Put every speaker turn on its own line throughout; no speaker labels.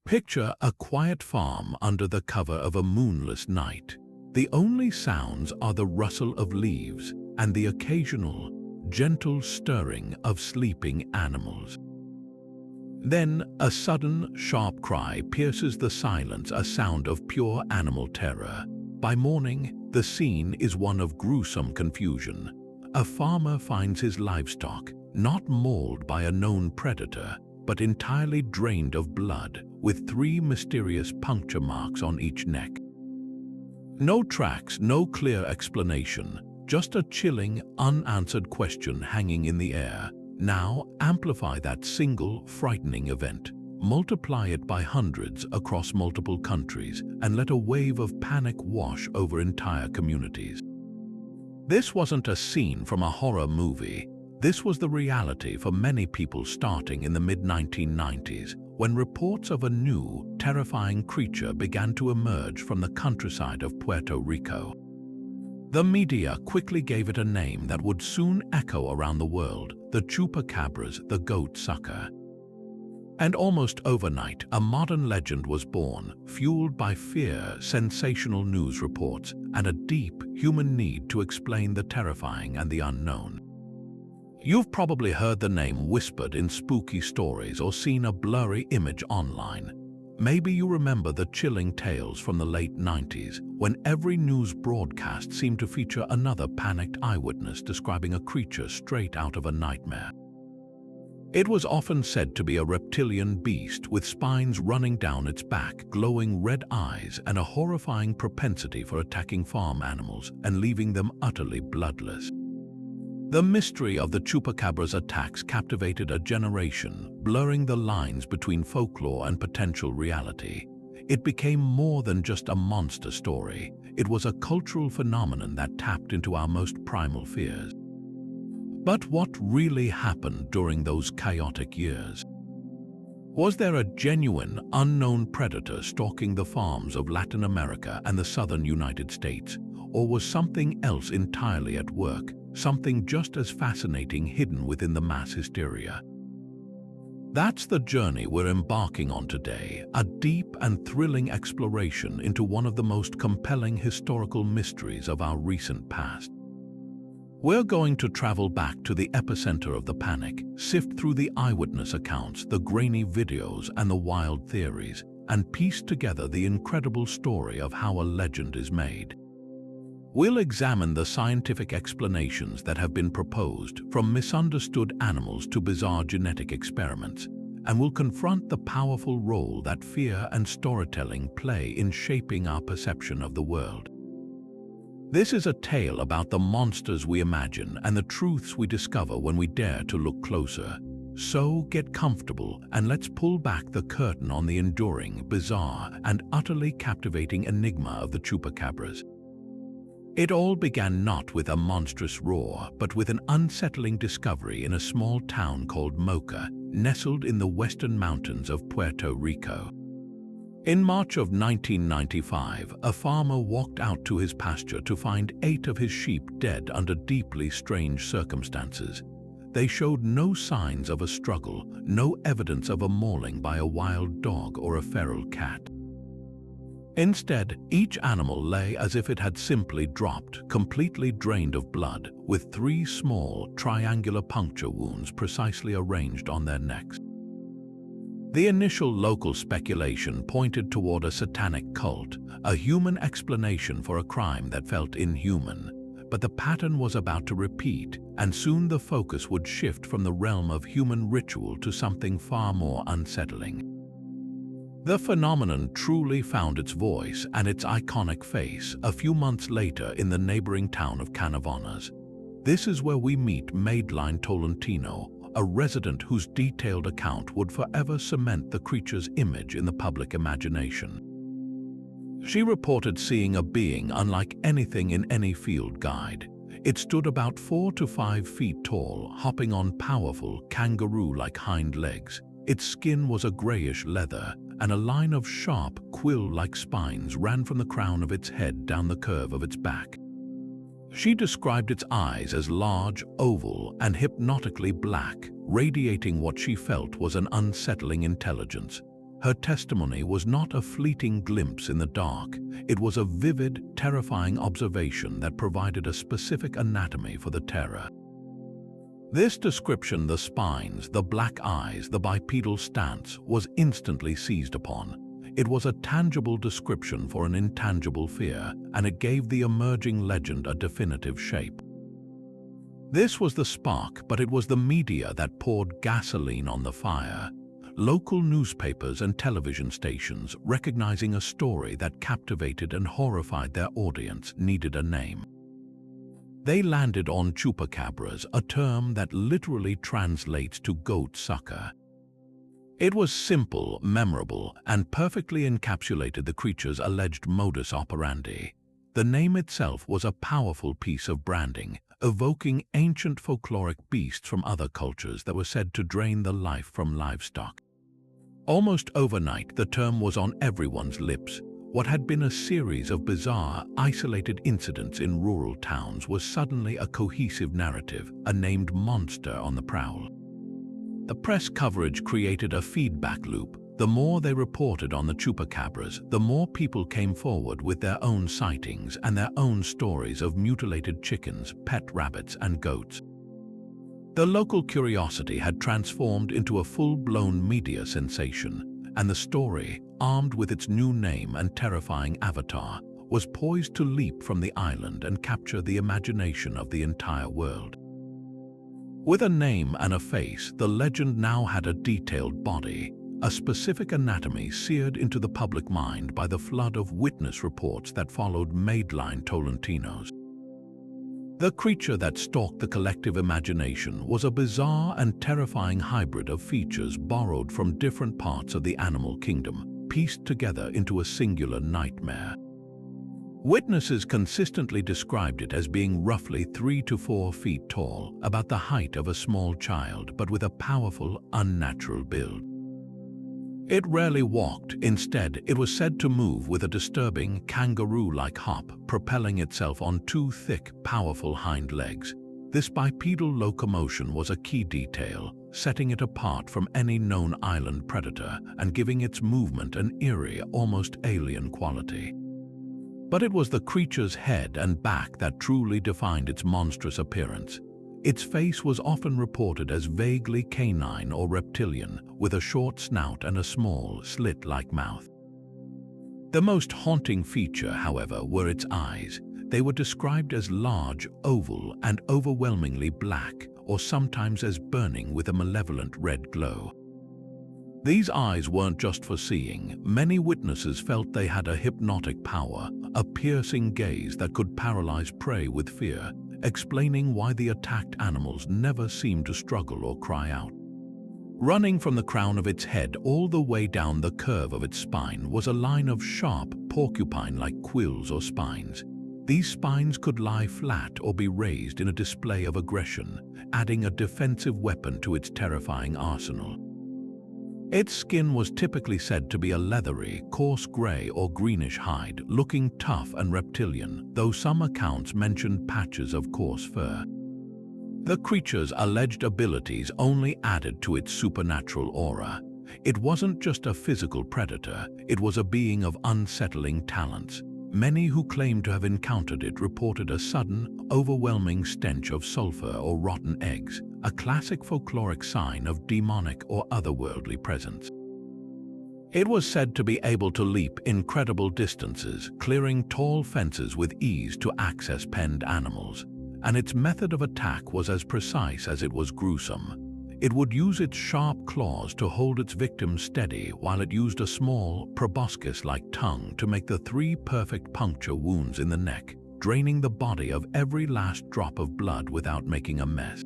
Picture a quiet farm under the cover of a moonless night. The only sounds are the rustle of leaves and the occasional, gentle stirring of sleeping animals. Then a sudden, sharp cry pierces the silence, a sound of pure animal terror. By morning, the scene is one of gruesome confusion. A farmer finds his livestock, not mauled by a known predator, but entirely drained of blood, with 3 mysterious puncture marks on each neck. No tracks, no clear explanation, just a chilling, unanswered question hanging in the air. Now amplify that single, frightening event. Multiply it by hundreds across multiple countries, and let a wave of panic wash over entire communities. This wasn't a scene from a horror movie. This was the reality for many people starting in the mid-1990s, when reports of a new, terrifying creature began to emerge from the countryside of Puerto Rico. The media quickly gave it a name that would soon echo around the world: the chupacabras, the goat sucker. And almost overnight, a modern legend was born, fueled by fear, sensational news reports, and a deep human need to explain the terrifying and the unknown. You've probably heard the name whispered in spooky stories or seen a blurry image online. Maybe you remember the chilling tales from the late 90s, when every news broadcast seemed to feature another panicked eyewitness describing a creature straight out of a nightmare. It was often said to be a reptilian beast with spines running down its back, glowing red eyes, and a horrifying propensity for attacking farm animals and leaving them utterly bloodless. The mystery of the chupacabras' attacks captivated a generation, blurring the lines between folklore and potential reality. It became more than just a monster story. It was a cultural phenomenon that tapped into our most primal fears. But what really happened during those chaotic years? Was there a genuine, unknown predator stalking the farms of Latin America and the southern United States? Or was something else entirely at work, something just as fascinating hidden within the mass hysteria? That's the journey we're embarking on today, a deep and thrilling exploration into one of the most compelling historical mysteries of our recent past. We're going to travel back to the epicenter of the panic, sift through the eyewitness accounts, the grainy videos, and the wild theories, and piece together the incredible story of how a legend is made. We'll examine the scientific explanations that have been proposed, from misunderstood animals to bizarre genetic experiments, and we'll confront the powerful role that fear and storytelling play in shaping our perception of the world. This is a tale about the monsters we imagine and the truths we discover when we dare to look closer. So get comfortable and let's pull back the curtain on the enduring, bizarre, and utterly captivating enigma of the chupacabras. It all began not with a monstrous roar, but with an unsettling discovery in a small town called Mocha, nestled in the western mountains of Puerto Rico. In March of 1995, a farmer walked out to his pasture to find 8 of his sheep dead under deeply strange circumstances. They showed no signs of a struggle, no evidence of a mauling by a wild dog or a feral cat. Instead, each animal lay as if it had simply dropped, completely drained of blood, with 3 small, triangular puncture wounds precisely arranged on their necks. The initial local speculation pointed toward a satanic cult, a human explanation for a crime that felt inhuman. But the pattern was about to repeat, and soon the focus would shift from the realm of human ritual to something far more unsettling. The phenomenon truly found its voice and its iconic face a few months later in the neighboring town of Canavanas. This is where we meet Madeline Tolentino, a resident whose detailed account would forever cement the creature's image in the public imagination. She reported seeing a being unlike anything in any field guide. It stood about 4 to 5 feet tall, hopping on powerful, kangaroo-like hind legs. Its skin was a grayish leather, and a line of sharp, quill-like spines ran from the crown of its head down the curve of its back. She described its eyes as large, oval, and hypnotically black, radiating what she felt was an unsettling intelligence. Her testimony was not a fleeting glimpse in the dark. It was a vivid, terrifying observation that provided a specific anatomy for the terror. This description, the spines, the black eyes, the bipedal stance, was instantly seized upon. It was a tangible description for an intangible fear, and it gave the emerging legend a definitive shape. This was the spark, but it was the media that poured gasoline on the fire. Local newspapers and television stations, recognizing a story that captivated and horrified their audience, needed a name. They landed on chupacabras, a term that literally translates to goat sucker. It was simple, memorable, and perfectly encapsulated the creature's alleged modus operandi. The name itself was a powerful piece of branding, evoking ancient folkloric beasts from other cultures that were said to drain the life from livestock. Almost overnight, the term was on everyone's lips. What had been a series of bizarre, isolated incidents in rural towns was suddenly a cohesive narrative, a named monster on the prowl. The press coverage created a feedback loop. The more they reported on the chupacabras, the more people came forward with their own sightings and their own stories of mutilated chickens, pet rabbits, and goats. The local curiosity had transformed into a full-blown media sensation, and the story, armed with its new name and terrifying avatar, was poised to leap from the island and capture the imagination of the entire world. With a name and a face, the legend now had a detailed body, a specific anatomy seared into the public mind by the flood of witness reports that followed mainline Tolentinos. The creature that stalked the collective imagination was a bizarre and terrifying hybrid of features borrowed from different parts of the animal kingdom, pieced together into a singular nightmare. Witnesses consistently described it as being roughly 3 to 4 feet tall, about the height of a small child, but with a powerful, unnatural build. It rarely walked. Instead, it was said to move with a disturbing, kangaroo-like hop, propelling itself on 2 thick, powerful hind legs. This bipedal locomotion was a key detail, setting it apart from any known island predator and giving its movement an eerie, almost alien quality. But it was the creature's head and back that truly defined its monstrous appearance. Its face was often reported as vaguely canine or reptilian, with a short snout and a small, slit-like mouth. The most haunting feature, however, were its eyes. They were described as large, oval, and overwhelmingly black, or sometimes as burning with a malevolent red glow. These eyes weren't just for seeing. Many witnesses felt they had a hypnotic power, a piercing gaze that could paralyze prey with fear, explaining why the attacked animals never seemed to struggle or cry out. Running from the crown of its head all the way down the curve of its spine was a line of sharp, porcupine-like quills or spines. These spines could lie flat or be raised in a display of aggression, adding a defensive weapon to its terrifying arsenal. Its skin was typically said to be a leathery, coarse gray or greenish hide, looking tough and reptilian, though some accounts mentioned patches of coarse fur. The creature's alleged abilities only added to its supernatural aura. It wasn't just a physical predator, it was a being of unsettling talents. Many who claimed to have encountered it reported a sudden, overwhelming stench of sulfur or rotten eggs, a classic folkloric sign of demonic or otherworldly presence. It was said to be able to leap incredible distances, clearing tall fences with ease to access penned animals, and its method of attack was as precise as it was gruesome. It would use its sharp claws to hold its victim steady while it used a small, proboscis-like tongue to make the 3 perfect puncture wounds in the neck, draining the body of every last drop of blood without making a mess.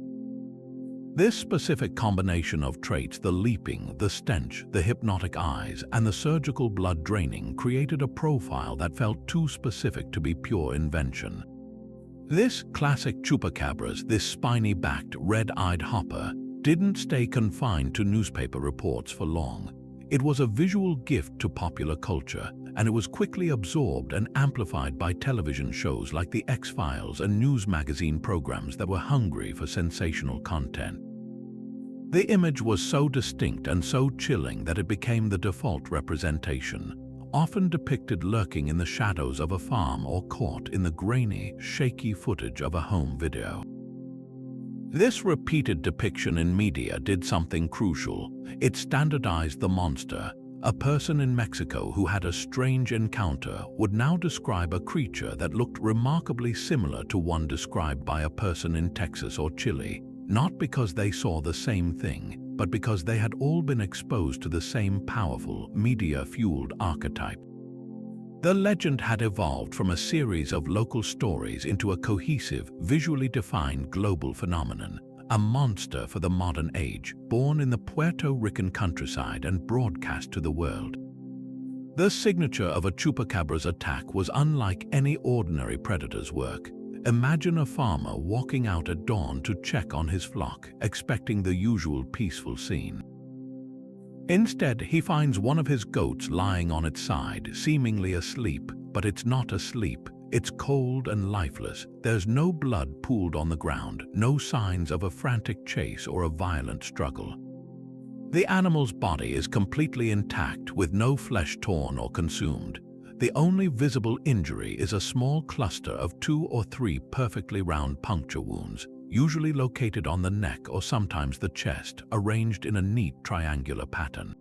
This specific combination of traits, the leaping, the stench, the hypnotic eyes, and the surgical blood draining, created a profile that felt too specific to be pure invention. This classic chupacabras, this spiny-backed, red-eyed hopper, didn't stay confined to newspaper reports for long. It was a visual gift to popular culture, and it was quickly absorbed and amplified by television shows like The X-Files and news magazine programs that were hungry for sensational content. The image was so distinct and so chilling that it became the default representation, often depicted lurking in the shadows of a farm or caught in the grainy, shaky footage of a home video. This repeated depiction in media did something crucial. It standardized the monster. A person in Mexico who had a strange encounter would now describe a creature that looked remarkably similar to one described by a person in Texas or Chile, not because they saw the same thing, but because they had all been exposed to the same powerful, media-fueled archetype. The legend had evolved from a series of local stories into a cohesive, visually defined global phenomenon, a monster for the modern age, born in the Puerto Rican countryside and broadcast to the world. The signature of a chupacabras attack was unlike any ordinary predator's work. Imagine a farmer walking out at dawn to check on his flock, expecting the usual peaceful scene. Instead, he finds one of his goats lying on its side, seemingly asleep, but it's not asleep. It's cold and lifeless. There's no blood pooled on the ground, no signs of a frantic chase or a violent struggle. The animal's body is completely intact, with no flesh torn or consumed. The only visible injury is a small cluster of 2 or 3 perfectly round puncture wounds, usually located on the neck or sometimes the chest, arranged in a neat triangular pattern.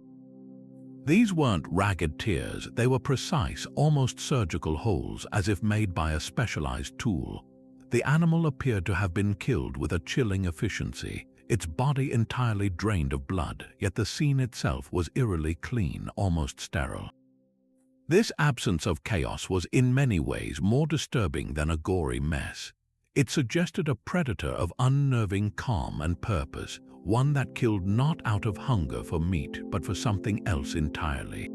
These weren't ragged tears, they were precise, almost surgical holes, as if made by a specialized tool. The animal appeared to have been killed with a chilling efficiency, its body entirely drained of blood, yet the scene itself was eerily clean, almost sterile. This absence of chaos was in many ways more disturbing than a gory mess. It suggested a predator of unnerving calm and purpose, one that killed not out of hunger for meat, but for something else entirely.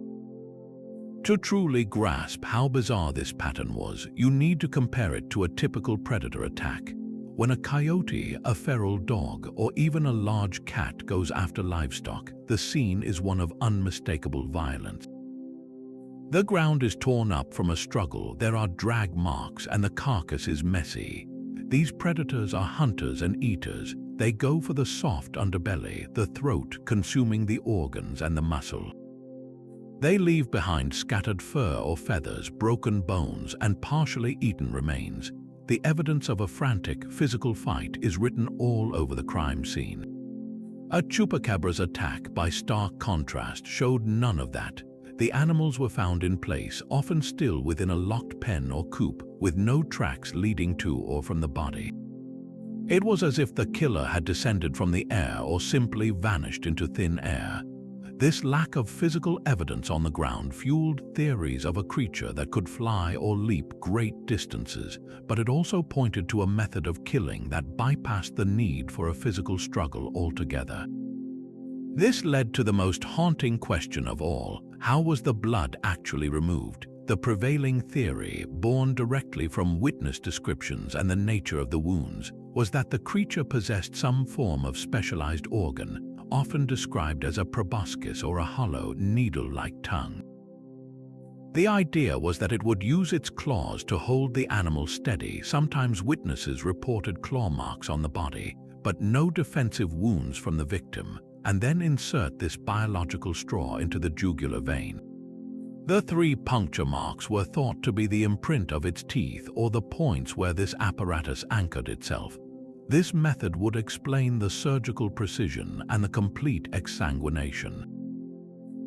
To truly grasp how bizarre this pattern was, you need to compare it to a typical predator attack. When a coyote, a feral dog, or even a large cat goes after livestock, the scene is one of unmistakable violence. The ground is torn up from a struggle, there are drag marks, and the carcass is messy. These predators are hunters and eaters. They go for the soft underbelly, the throat, consuming the organs and the muscle. They leave behind scattered fur or feathers, broken bones, and partially eaten remains. The evidence of a frantic, physical fight is written all over the crime scene. A chupacabras attack, by stark contrast, showed none of that. The animals were found in place, often still within a locked pen or coop, with no tracks leading to or from the body. It was as if the killer had descended from the air or simply vanished into thin air. This lack of physical evidence on the ground fueled theories of a creature that could fly or leap great distances, but it also pointed to a method of killing that bypassed the need for a physical struggle altogether. This led to the most haunting question of all: how was the blood actually removed? The prevailing theory, born directly from witness descriptions and the nature of the wounds, was that the creature possessed some form of specialized organ, often described as a proboscis or a hollow, needle-like tongue. The idea was that it would use its claws to hold the animal steady. Sometimes witnesses reported claw marks on the body, but no defensive wounds from the victim, and then insert this biological straw into the jugular vein. The 3 puncture marks were thought to be the imprint of its teeth or the points where this apparatus anchored itself. This method would explain the surgical precision and the complete exsanguination.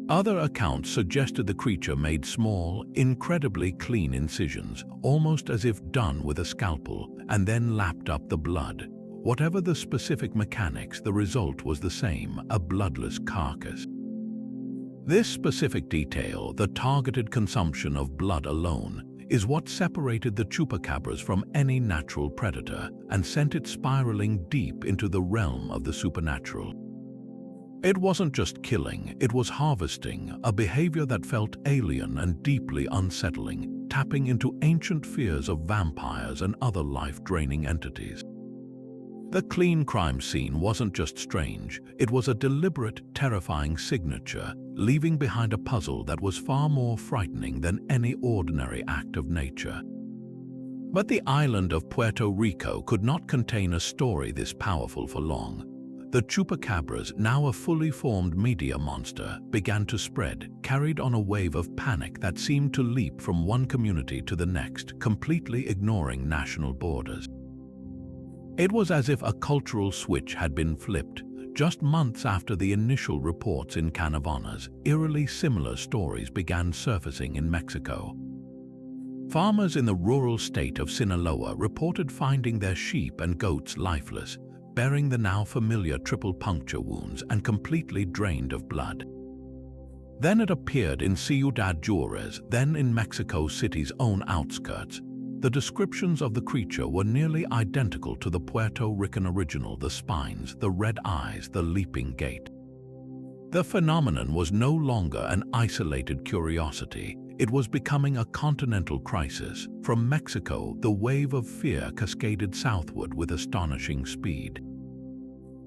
Other accounts suggested the creature made small, incredibly clean incisions, almost as if done with a scalpel, and then lapped up the blood. Whatever the specific mechanics, the result was the same: a bloodless carcass. This specific detail, the targeted consumption of blood alone, is what separated the chupacabras from any natural predator and sent it spiraling deep into the realm of the supernatural. It wasn't just killing, it was harvesting, a behavior that felt alien and deeply unsettling, tapping into ancient fears of vampires and other life-draining entities. The clean crime scene wasn't just strange, it was a deliberate, terrifying signature, leaving behind a puzzle that was far more frightening than any ordinary act of nature. But the island of Puerto Rico could not contain a story this powerful for long. The chupacabras, now a fully formed media monster, began to spread, carried on a wave of panic that seemed to leap from one community to the next, completely ignoring national borders. It was as if a cultural switch had been flipped. Just months after the initial reports in Canavanas, eerily similar stories began surfacing in Mexico. Farmers in the rural state of Sinaloa reported finding their sheep and goats lifeless, bearing the now familiar triple puncture wounds and completely drained of blood. Then it appeared in Ciudad Juarez, then in Mexico City's own outskirts. The descriptions of the creature were nearly identical to the Puerto Rican original: the spines, the red eyes, the leaping gait. The phenomenon was no longer an isolated curiosity. It was becoming a continental crisis. From Mexico, the wave of fear cascaded southward with astonishing speed.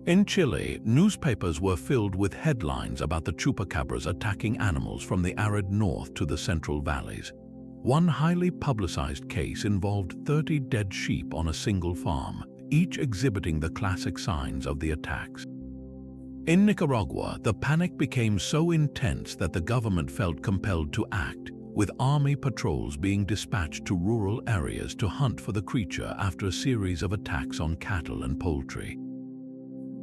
In Chile, newspapers were filled with headlines about the chupacabras attacking animals from the arid north to the central valleys. One highly publicized case involved 30 dead sheep on a single farm, each exhibiting the classic signs of the attacks. In Nicaragua, the panic became so intense that the government felt compelled to act, with army patrols being dispatched to rural areas to hunt for the creature after a series of attacks on cattle and poultry.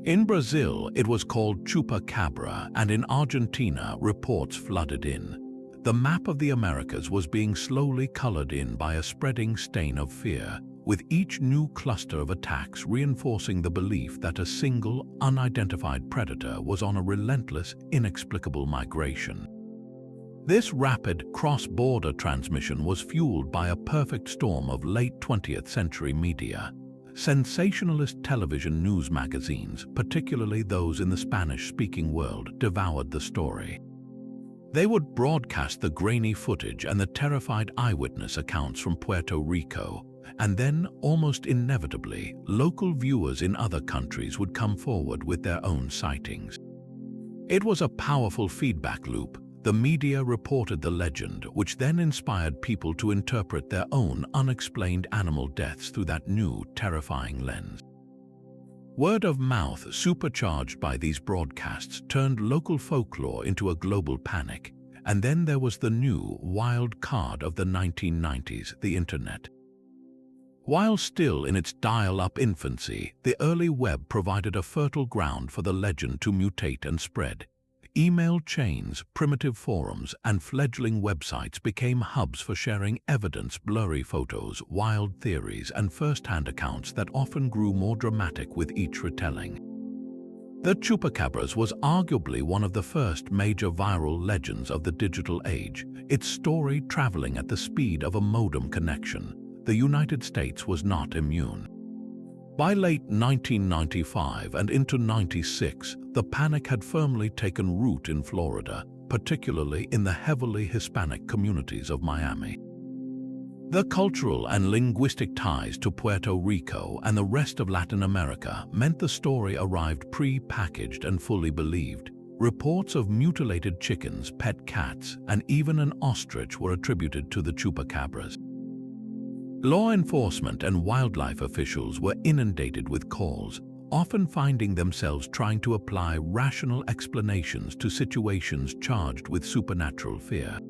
In Brazil, it was called chupacabra, and in Argentina, reports flooded in. The map of the Americas was being slowly colored in by a spreading stain of fear, with each new cluster of attacks reinforcing the belief that a single, unidentified predator was on a relentless, inexplicable migration. This rapid, cross-border transmission was fueled by a perfect storm of late 20th century media. Sensationalist television news magazines, particularly those in the Spanish-speaking world, devoured the story. They would broadcast the grainy footage and the terrified eyewitness accounts from Puerto Rico, and then, almost inevitably, local viewers in other countries would come forward with their own sightings. It was a powerful feedback loop. The media reported the legend, which then inspired people to interpret their own unexplained animal deaths through that new, terrifying lens. Word of mouth, supercharged by these broadcasts, turned local folklore into a global panic. And then there was the new, wild card of the 1990s, the internet. While still in its dial-up infancy, the early web provided a fertile ground for the legend to mutate and spread. Email chains, primitive forums, and fledgling websites became hubs for sharing evidence, blurry photos, wild theories, and first-hand accounts that often grew more dramatic with each retelling. The chupacabras was arguably one of the first major viral legends of the digital age, its story traveling at the speed of a modem connection. The United States was not immune. By late 1995 and into '96, the panic had firmly taken root in Florida, particularly in the heavily Hispanic communities of Miami. The cultural and linguistic ties to Puerto Rico and the rest of Latin America meant the story arrived pre-packaged and fully believed. Reports of mutilated chickens, pet cats, and even an ostrich were attributed to the chupacabras. Law enforcement and wildlife officials were inundated with calls, often finding themselves trying to apply rational explanations to situations charged with supernatural fear.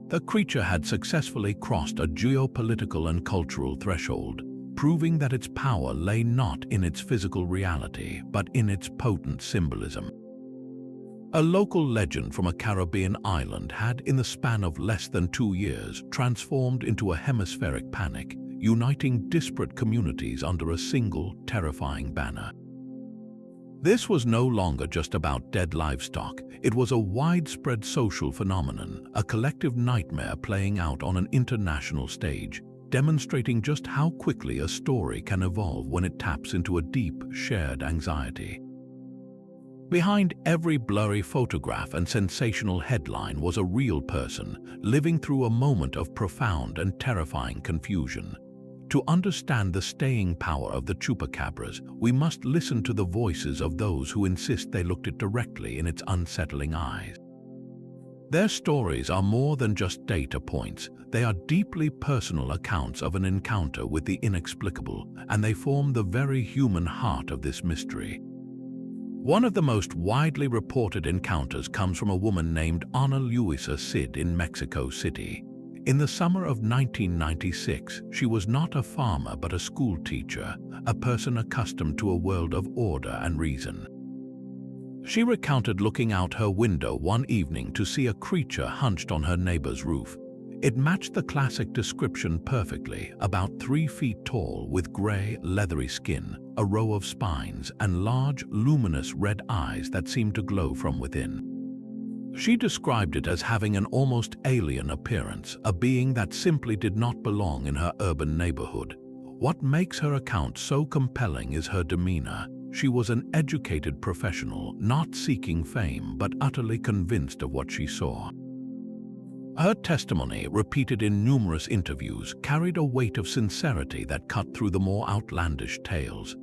The creature had successfully crossed a geopolitical and cultural threshold, proving that its power lay not in its physical reality, but in its potent symbolism. A local legend from a Caribbean island had, in the span of less than 2 years, transformed into a hemispheric panic, uniting disparate communities under a single, terrifying banner. This was no longer just about dead livestock. It was a widespread social phenomenon, a collective nightmare playing out on an international stage, demonstrating just how quickly a story can evolve when it taps into a deep, shared anxiety. Behind every blurry photograph and sensational headline was a real person, living through a moment of profound and terrifying confusion. To understand the staying power of the chupacabras, we must listen to the voices of those who insist they looked it directly in its unsettling eyes. Their stories are more than just data points. They are deeply personal accounts of an encounter with the inexplicable, and they form the very human heart of this mystery. One of the most widely reported encounters comes from a woman named Ana Luisa Cid in Mexico City. In the summer of 1996, she was not a farmer but a school teacher, a person accustomed to a world of order and reason. She recounted looking out her window one evening to see a creature hunched on her neighbor's roof. It matched the classic description perfectly, about 3 feet tall with gray, leathery skin, a row of spines, and large, luminous red eyes that seemed to glow from within. She described it as having an almost alien appearance, a being that simply did not belong in her urban neighborhood. What makes her account so compelling is her demeanor. She was an educated professional, not seeking fame, but utterly convinced of what she saw. Her testimony, repeated in numerous interviews, carried a weight of sincerity that cut through the more outlandish tales.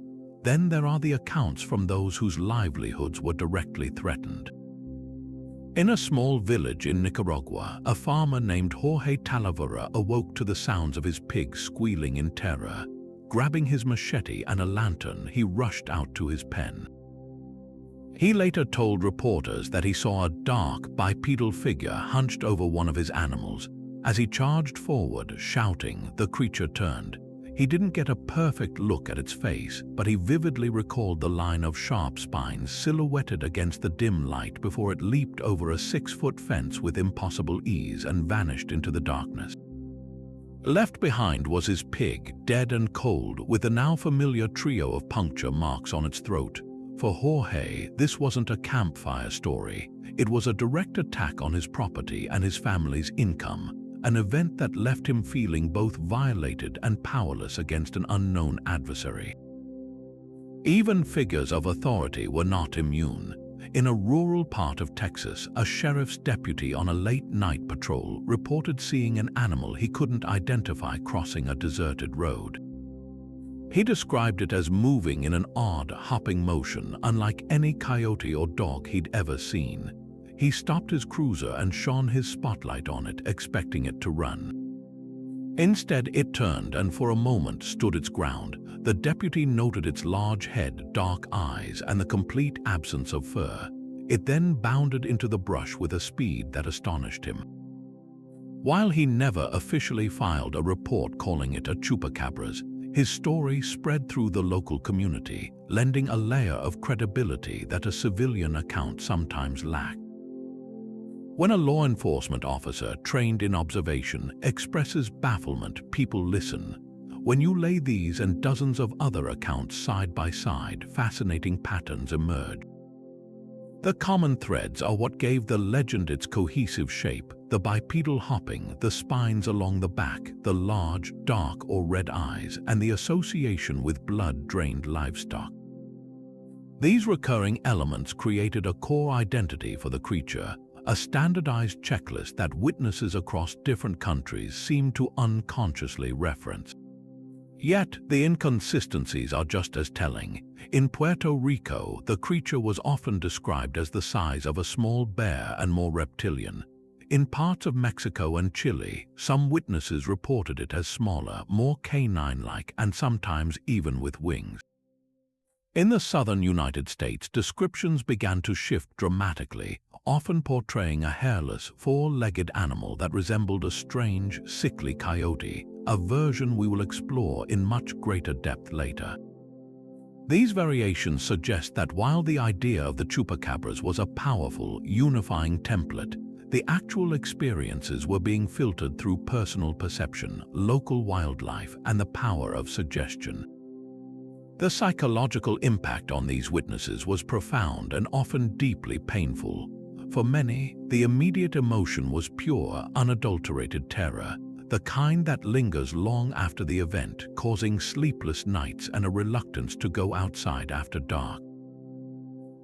Then there are the accounts from those whose livelihoods were directly threatened. In a small village in Nicaragua, a farmer named Jorge Talavera awoke to the sounds of his pigs squealing in terror. Grabbing his machete and a lantern, he rushed out to his pen. He later told reporters that he saw a dark, bipedal figure hunched over one of his animals. As he charged forward, shouting, the creature turned. He didn't get a perfect look at its face, but he vividly recalled the line of sharp spines silhouetted against the dim light before it leaped over a 6-foot fence with impossible ease and vanished into the darkness. Left behind was his pig, dead and cold, with the now familiar trio of puncture marks on its throat. For Jorge, this wasn't a campfire story. It was a direct attack on his property and his family's income, an event that left him feeling both violated and powerless against an unknown adversary. Even figures of authority were not immune. In a rural part of Texas, a sheriff's deputy on a late-night patrol reported seeing an animal he couldn't identify crossing a deserted road. He described it as moving in an odd, hopping motion, unlike any coyote or dog he'd ever seen. He stopped his cruiser and shone his spotlight on it, expecting it to run. Instead, it turned and for a moment stood its ground. The deputy noted its large head, dark eyes, and the complete absence of fur. It then bounded into the brush with a speed that astonished him. While he never officially filed a report calling it a chupacabras, his story spread through the local community, lending a layer of credibility that a civilian account sometimes lacked. When a law enforcement officer trained in observation expresses bafflement, people listen. When you lay these and dozens of other accounts side by side, fascinating patterns emerge. The common threads are what gave the legend its cohesive shape: the bipedal hopping, the spines along the back, the large, dark or red eyes, and the association with blood-drained livestock. These recurring elements created a core identity for the creature, a standardized checklist that witnesses across different countries seem to unconsciously reference. Yet, the inconsistencies are just as telling. In Puerto Rico, the creature was often described as the size of a small bear and more reptilian. In parts of Mexico and Chile, some witnesses reported it as smaller, more canine-like, and sometimes even with wings. In the southern United States, descriptions began to shift dramatically, often portraying a hairless, four-legged animal that resembled a strange, sickly coyote, a version we will explore in much greater depth later. These variations suggest that while the idea of the chupacabras was a powerful, unifying template, the actual experiences were being filtered through personal perception, local wildlife, and the power of suggestion. The psychological impact on these witnesses was profound and often deeply painful. For many, the immediate emotion was pure, unadulterated terror, the kind that lingers long after the event, causing sleepless nights and a reluctance to go outside after dark.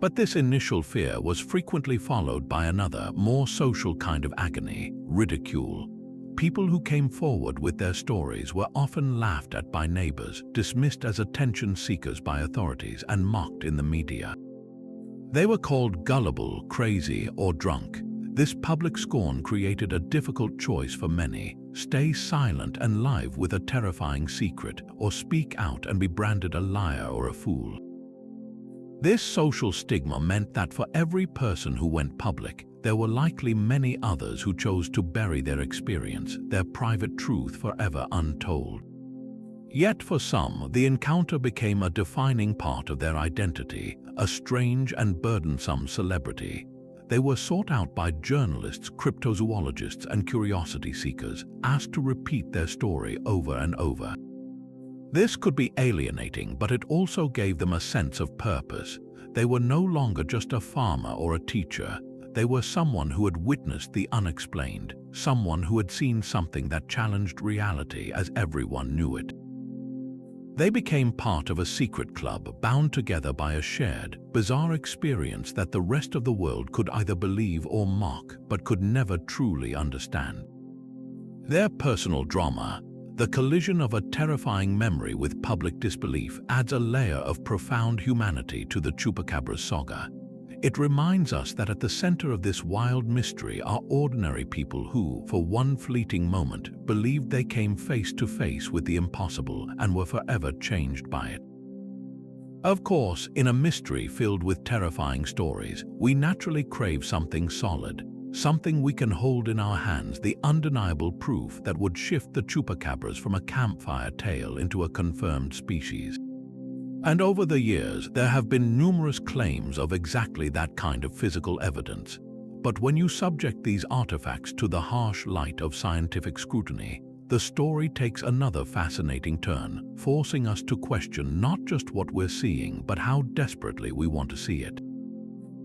But this initial fear was frequently followed by another, more social kind of agony: ridicule. People who came forward with their stories were often laughed at by neighbors, dismissed as attention seekers by authorities, and mocked in the media. They were called gullible, crazy, or drunk. This public scorn created a difficult choice for many: stay silent and live with a terrifying secret, or speak out and be branded a liar or a fool. This social stigma meant that for every person who went public, there were likely many others who chose to bury their experience, their private truth forever untold. Yet for some, the encounter became a defining part of their identity, a strange and burdensome celebrity. They were sought out by journalists, cryptozoologists, and curiosity seekers, asked to repeat their story over and over. This could be alienating, but it also gave them a sense of purpose. They were no longer just a farmer or a teacher. They were someone who had witnessed the unexplained, someone who had seen something that challenged reality as everyone knew it. They became part of a secret club, bound together by a shared, bizarre experience that the rest of the world could either believe or mock, but could never truly understand. Their personal drama, the collision of a terrifying memory with public disbelief, adds a layer of profound humanity to the Chupacabras saga. It reminds us that at the center of this wild mystery are ordinary people who, for one fleeting moment, believed they came face to face with the impossible and were forever changed by it. Of course, in a mystery filled with terrifying stories, we naturally crave something solid, something we can hold in our hands, the undeniable proof that would shift the Chupacabras from a campfire tale into a confirmed species. And over the years, there have been numerous claims of exactly that kind of physical evidence. But when you subject these artifacts to the harsh light of scientific scrutiny, the story takes another fascinating turn, forcing us to question not just what we're seeing, but how desperately we want to see it.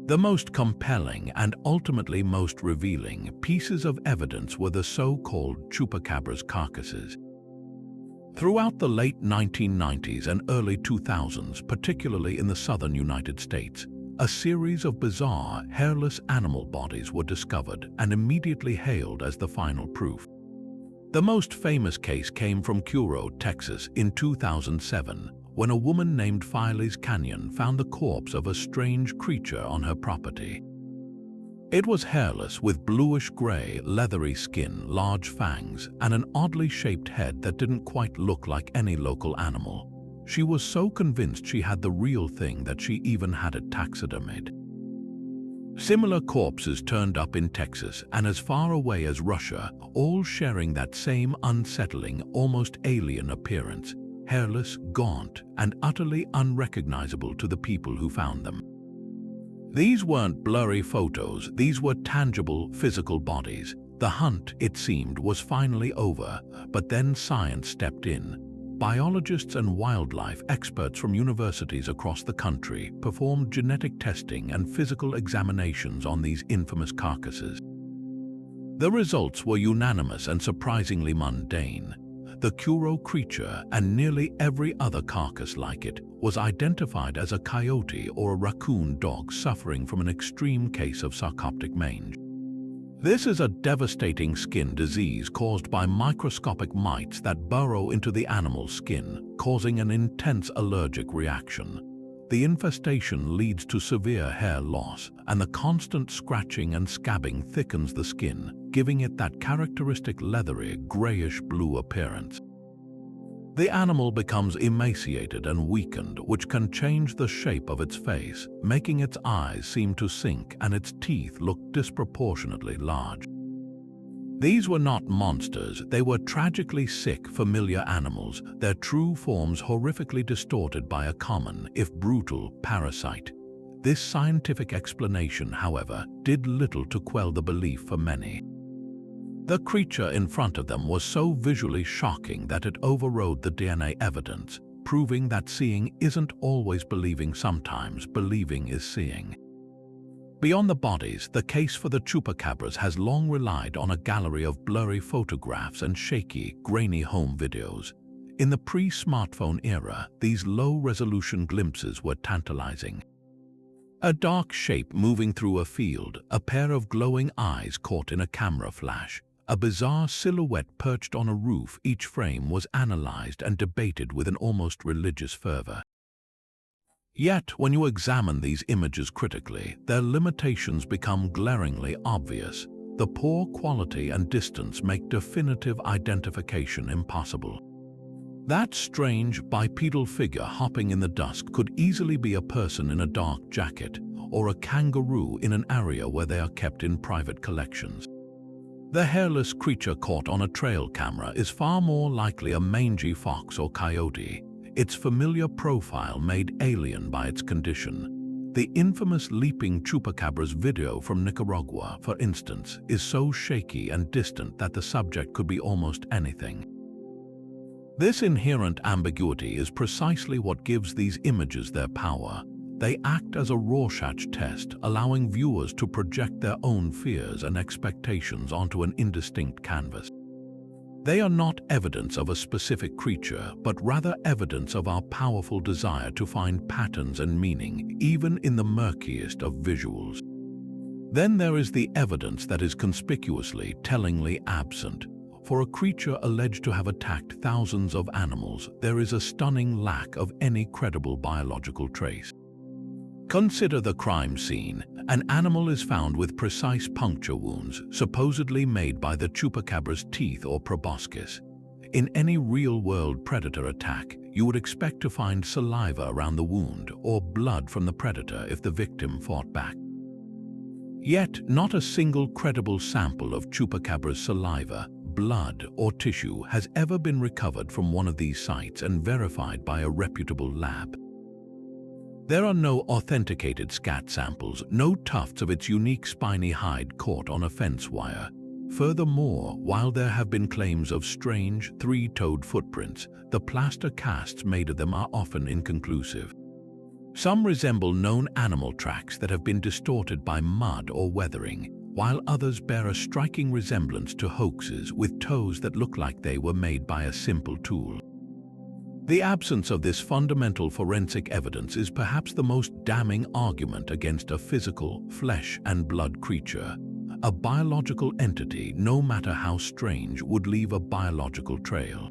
The most compelling and ultimately most revealing pieces of evidence were the so-called Chupacabras carcasses. Throughout the late 1990s and early 2000s, particularly in the southern United States, a series of bizarre, hairless animal bodies were discovered and immediately hailed as the final proof. The most famous case came from Curo, Texas, in 2007, when a woman named Phyllis Canyon found the corpse of a strange creature on her property. It was hairless, with bluish-gray, leathery skin, large fangs, and an oddly shaped head that didn't quite look like any local animal. She was so convinced she had the real thing that she even had it taxidermied. Similar corpses turned up in Texas and as far away as Russia, all sharing that same unsettling, almost alien appearance, hairless, gaunt, and utterly unrecognizable to the people who found them. These weren't blurry photos, these were tangible, physical bodies. The hunt, it seemed, was finally over, but then science stepped in. Biologists and wildlife experts from universities across the country performed genetic testing and physical examinations on these infamous carcasses. The results were unanimous and surprisingly mundane. The Curo creature, and nearly every other carcass like it, was identified as a coyote or a raccoon dog suffering from an extreme case of sarcoptic mange. This is a devastating skin disease caused by microscopic mites that burrow into the animal's skin, causing an intense allergic reaction. The infestation leads to severe hair loss, and the constant scratching and scabbing thickens the skin, giving it that characteristic leathery, grayish-blue appearance. The animal becomes emaciated and weakened, which can change the shape of its face, making its eyes seem to sink and its teeth look disproportionately large. These were not monsters, they were tragically sick, familiar animals, their true forms horrifically distorted by a common, if brutal, parasite. This scientific explanation, however, did little to quell the belief for many. The creature in front of them was so visually shocking that it overrode the DNA evidence, proving that seeing isn't always believing, sometimes believing is seeing. Beyond the bodies, the case for the Chupacabras has long relied on a gallery of blurry photographs and shaky, grainy home videos. In the pre-smartphone era, these low-resolution glimpses were tantalizing. A dark shape moving through a field, a pair of glowing eyes caught in a camera flash, a bizarre silhouette perched on a roof. Each frame was analyzed and debated with an almost religious fervor. Yet, when you examine these images critically, their limitations become glaringly obvious. The poor quality and distance make definitive identification impossible. That strange, bipedal figure hopping in the dusk could easily be a person in a dark jacket or a kangaroo in an area where they are kept in private collections. The hairless creature caught on a trail camera is far more likely a mangy fox or coyote, its familiar profile made alien by its condition. The infamous leaping chupacabras video from Nicaragua, for instance, is so shaky and distant that the subject could be almost anything. This inherent ambiguity is precisely what gives these images their power. They act as a Rorschach test, allowing viewers to project their own fears and expectations onto an indistinct canvas. They are not evidence of a specific creature, but rather evidence of our powerful desire to find patterns and meaning, even in the murkiest of visuals. Then there is the evidence that is conspicuously, tellingly absent. For a creature alleged to have attacked thousands of animals, there is a stunning lack of any credible biological trace. Consider the crime scene. An animal is found with precise puncture wounds, supposedly made by the chupacabra's teeth or proboscis. In any real-world predator attack, you would expect to find saliva around the wound or blood from the predator if the victim fought back. Yet, not a single credible sample of chupacabra's saliva, blood, or tissue has ever been recovered from one of these sites and verified by a reputable lab. There are no authenticated scat samples, no tufts of its unique spiny hide caught on a fence wire. Furthermore, while there have been claims of strange, three-toed footprints, the plaster casts made of them are often inconclusive. Some resemble known animal tracks that have been distorted by mud or weathering, while others bear a striking resemblance to hoaxes with toes that look like they were made by a simple tool. The absence of this fundamental forensic evidence is perhaps the most damning argument against a physical, flesh and blood creature. A biological entity, no matter how strange, would leave a biological trail.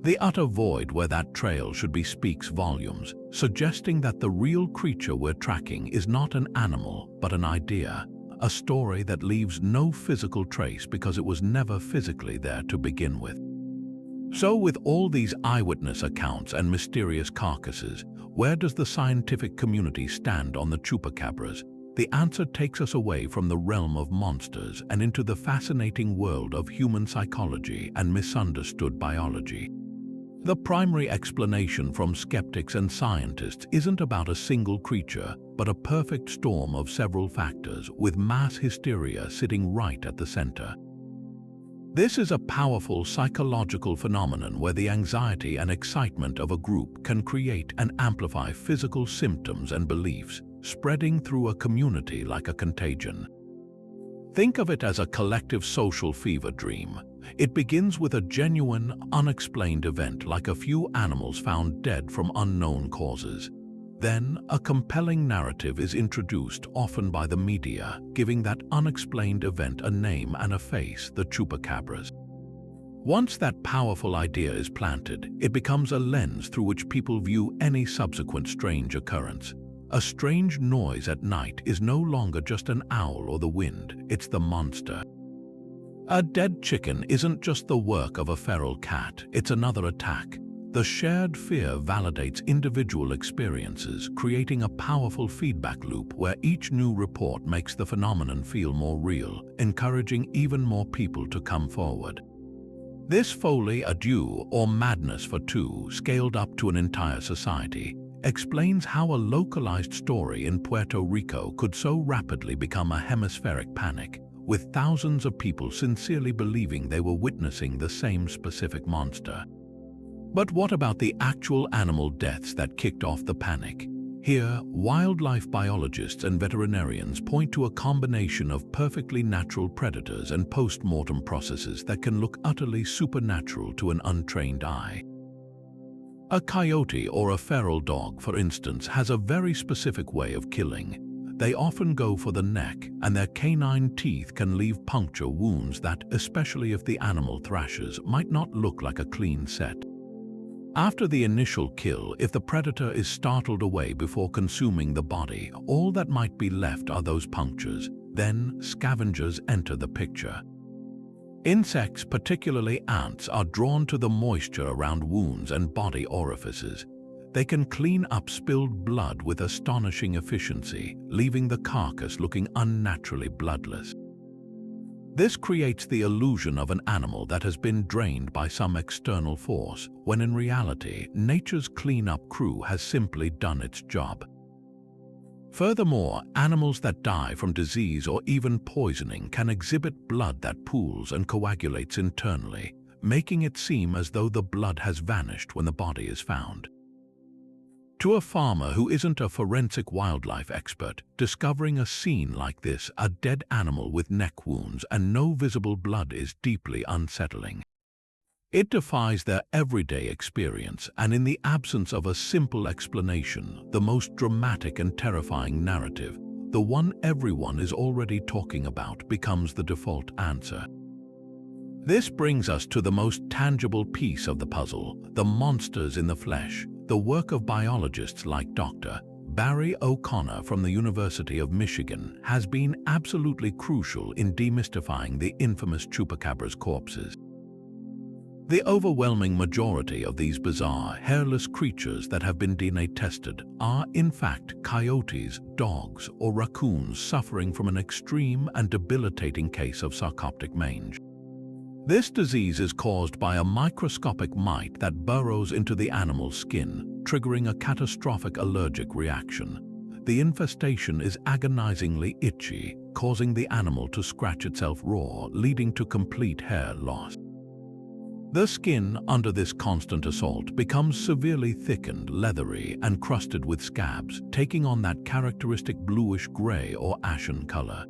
The utter void where that trail should be speaks volumes, suggesting that the real creature we're tracking is not an animal, but an idea, a story that leaves no physical trace because it was never physically there to begin with. So with all these eyewitness accounts and mysterious carcasses, where does the scientific community stand on the chupacabras? The answer takes us away from the realm of monsters and into the fascinating world of human psychology and misunderstood biology. The primary explanation from skeptics and scientists isn't about a single creature, but a perfect storm of several factors, with mass hysteria sitting right at the center. This is a powerful psychological phenomenon where the anxiety and excitement of a group can create and amplify physical symptoms and beliefs, spreading through a community like a contagion. Think of it as a collective social fever dream. It begins with a genuine, unexplained event like a few animals found dead from unknown causes. Then, a compelling narrative is introduced, often by the media, giving that unexplained event a name and a face, the chupacabras. Once that powerful idea is planted, it becomes a lens through which people view any subsequent strange occurrence. A strange noise at night is no longer just an owl or the wind, it's the monster. A dead chicken isn't just the work of a feral cat, it's another attack. The shared fear validates individual experiences, creating a powerful feedback loop where each new report makes the phenomenon feel more real, encouraging even more people to come forward. This folie à deux, or madness for two, scaled up to an entire society, explains how a localized story in Puerto Rico could so rapidly become a hemispheric panic, with thousands of people sincerely believing they were witnessing the same specific monster. But what about the actual animal deaths that kicked off the panic? Here, wildlife biologists and veterinarians point to a combination of perfectly natural predators and post-mortem processes that can look utterly supernatural to an untrained eye. A coyote or a feral dog, for instance, has a very specific way of killing. They often go for the neck, and their canine teeth can leave puncture wounds that, especially if the animal thrashes, might not look like a clean set. After the initial kill, if the predator is startled away before consuming the body, all that might be left are those punctures. Then, scavengers enter the picture. Insects, particularly ants, are drawn to the moisture around wounds and body orifices. They can clean up spilled blood with astonishing efficiency, leaving the carcass looking unnaturally bloodless. This creates the illusion of an animal that has been drained by some external force, when in reality, nature's cleanup crew has simply done its job. Furthermore, animals that die from disease or even poisoning can exhibit blood that pools and coagulates internally, making it seem as though the blood has vanished when the body is found. To a farmer who isn't a forensic wildlife expert, discovering a scene like this, a dead animal with neck wounds and no visible blood, is deeply unsettling. It defies their everyday experience, and in the absence of a simple explanation, the most dramatic and terrifying narrative, the one everyone is already talking about, becomes the default answer. This brings us to the most tangible piece of the puzzle: the monsters in the flesh. The work of biologists like Dr. Barry O'Connor from the University of Michigan has been absolutely crucial in demystifying the infamous chupacabras corpses. The overwhelming majority of these bizarre, hairless creatures that have been DNA tested are, in fact, coyotes, dogs, or raccoons suffering from an extreme and debilitating case of sarcoptic mange. This disease is caused by a microscopic mite that burrows into the animal's skin, triggering a catastrophic allergic reaction. The infestation is agonizingly itchy, causing the animal to scratch itself raw, leading to complete hair loss. The skin, under this constant assault, becomes severely thickened, leathery, and crusted with scabs, taking on that characteristic bluish-gray or ashen color.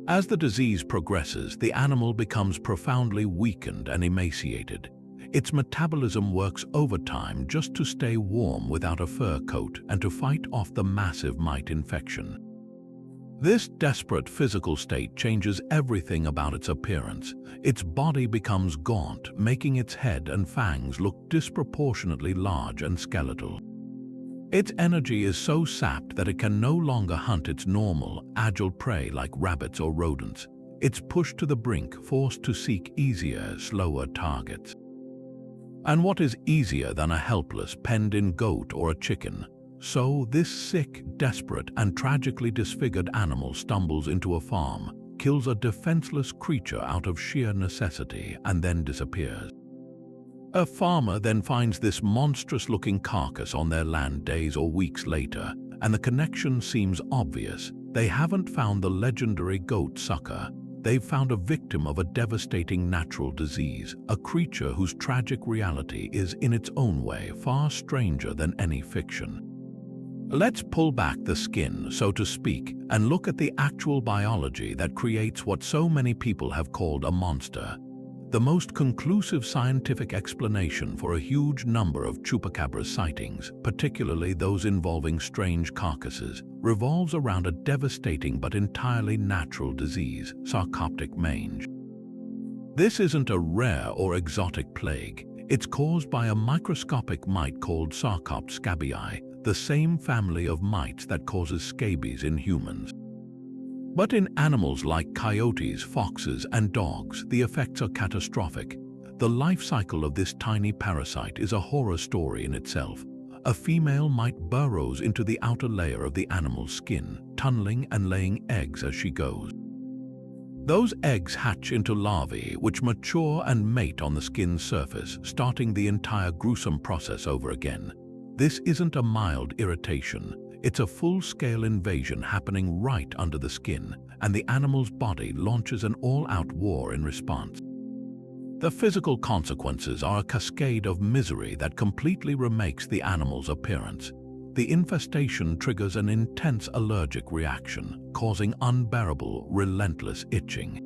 As the disease progresses, the animal becomes profoundly weakened and emaciated. Its metabolism works overtime just to stay warm without a fur coat and to fight off the massive mite infection. This desperate physical state changes everything about its appearance. Its body becomes gaunt, making its head and fangs look disproportionately large and skeletal. Its energy is so sapped that it can no longer hunt its normal, agile prey like rabbits or rodents. It's pushed to the brink, forced to seek easier, slower targets. And what is easier than a helpless, penned-in goat or a chicken? So this sick, desperate, and tragically disfigured animal stumbles into a farm, kills a defenseless creature out of sheer necessity, and then disappears. A farmer then finds this monstrous-looking carcass on their land days or weeks later, and the connection seems obvious. They haven't found the legendary goat sucker. They've found a victim of a devastating natural disease, a creature whose tragic reality is, in its own way, far stranger than any fiction. Let's pull back the skin, so to speak, and look at the actual biology that creates what so many people have called a monster. The most conclusive scientific explanation for a huge number of chupacabra sightings, particularly those involving strange carcasses, revolves around a devastating but entirely natural disease, sarcoptic mange. This isn't a rare or exotic plague. It's caused by a microscopic mite called Sarcops scabii, the same family of mites that causes scabies in humans. But in animals like coyotes, foxes, and dogs, the effects are catastrophic. The life cycle of this tiny parasite is a horror story in itself. A female mite burrows into the outer layer of the animal's skin, tunneling and laying eggs as she goes. Those eggs hatch into larvae, which mature and mate on the skin's surface, starting the entire gruesome process over again. This isn't a mild irritation. It's a full-scale invasion happening right under the skin, and the animal's body launches an all-out war in response. The physical consequences are a cascade of misery that completely remakes the animal's appearance. The infestation triggers an intense allergic reaction, causing unbearable, relentless itching.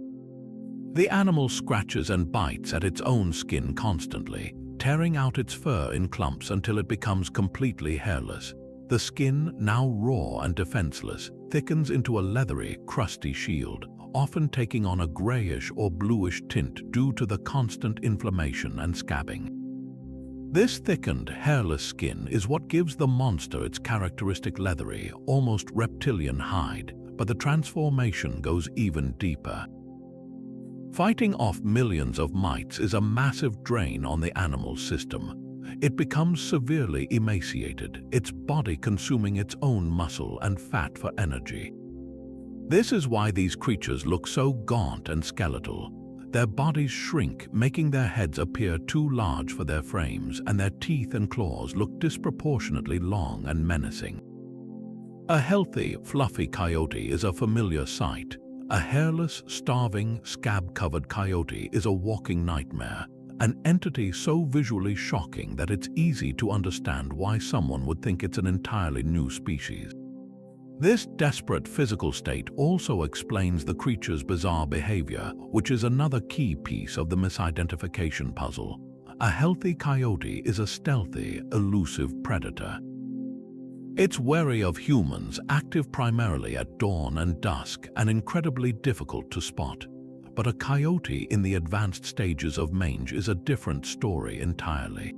The animal scratches and bites at its own skin constantly, tearing out its fur in clumps until it becomes completely hairless. The skin, now raw and defenseless, thickens into a leathery, crusty shield, often taking on a grayish or bluish tint due to the constant inflammation and scabbing. This thickened, hairless skin is what gives the monster its characteristic leathery, almost reptilian hide, but the transformation goes even deeper. Fighting off millions of mites is a massive drain on the animal's system. It becomes severely emaciated, its body consuming its own muscle and fat for energy. This is why these creatures look so gaunt and skeletal. Their bodies shrink, making their heads appear too large for their frames, and their teeth and claws look disproportionately long and menacing. A healthy, fluffy coyote is a familiar sight. A hairless, starving, scab-covered coyote is a walking nightmare, an entity so visually shocking that it's easy to understand why someone would think it's an entirely new species. This desperate physical state also explains the creature's bizarre behavior, which is another key piece of the misidentification puzzle. A healthy coyote is a stealthy, elusive predator. It's wary of humans, active primarily at dawn and dusk, and incredibly difficult to spot. But a coyote in the advanced stages of mange is a different story entirely.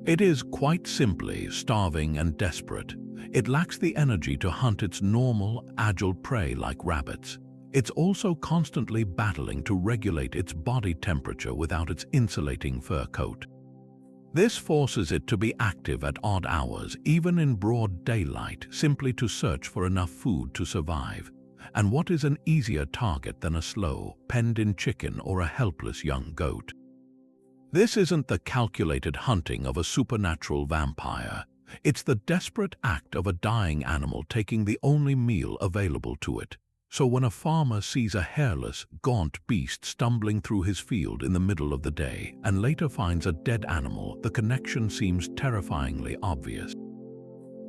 It is quite simply starving and desperate. It lacks the energy to hunt its normal, agile prey like rabbits. It's also constantly battling to regulate its body temperature without its insulating fur coat. This forces it to be active at odd hours, even in broad daylight, simply to search for enough food to survive. And what is an easier target than a slow, penned-in chicken or a helpless young goat? This isn't the calculated hunting of a supernatural vampire. It's the desperate act of a dying animal taking the only meal available to it. So when a farmer sees a hairless, gaunt beast stumbling through his field in the middle of the day and later finds a dead animal, the connection seems terrifyingly obvious.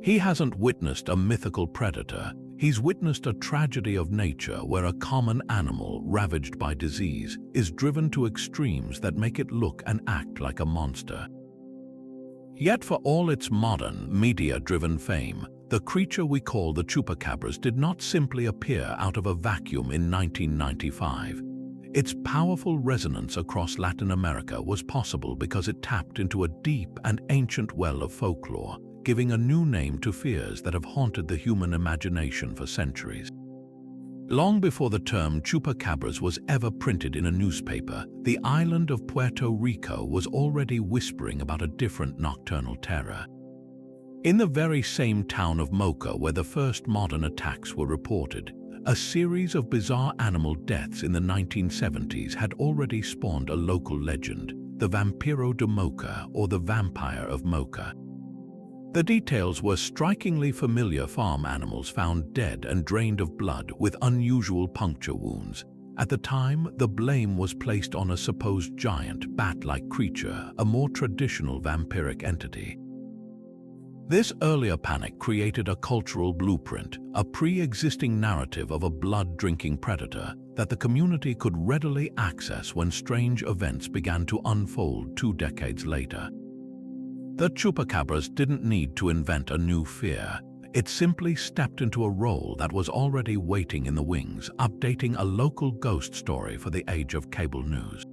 He hasn't witnessed a mythical predator. He's witnessed a tragedy of nature where a common animal, ravaged by disease, is driven to extremes that make it look and act like a monster. Yet for all its modern, media-driven fame, the creature we call the chupacabras did not simply appear out of a vacuum in 1995. Its powerful resonance across Latin America was possible because it tapped into a deep and ancient well of folklore, giving a new name to fears that have haunted the human imagination for centuries. Long before the term chupacabras was ever printed in a newspaper, the island of Puerto Rico was already whispering about a different nocturnal terror. In the very same town of Mocha where the first modern attacks were reported, a series of bizarre animal deaths in the 1970s had already spawned a local legend, the Vampiro de Mocha, or the Vampire of Mocha. The details were strikingly familiar: farm animals found dead and drained of blood with unusual puncture wounds. At the time, the blame was placed on a supposed giant, bat-like creature, a more traditional vampiric entity. This earlier panic created a cultural blueprint, a pre-existing narrative of a blood-drinking predator that the community could readily access when strange events began to unfold 2 decades later. The chupacabras didn't need to invent a new fear. It simply stepped into a role that was already waiting in the wings, updating a local ghost story for the age of cable news.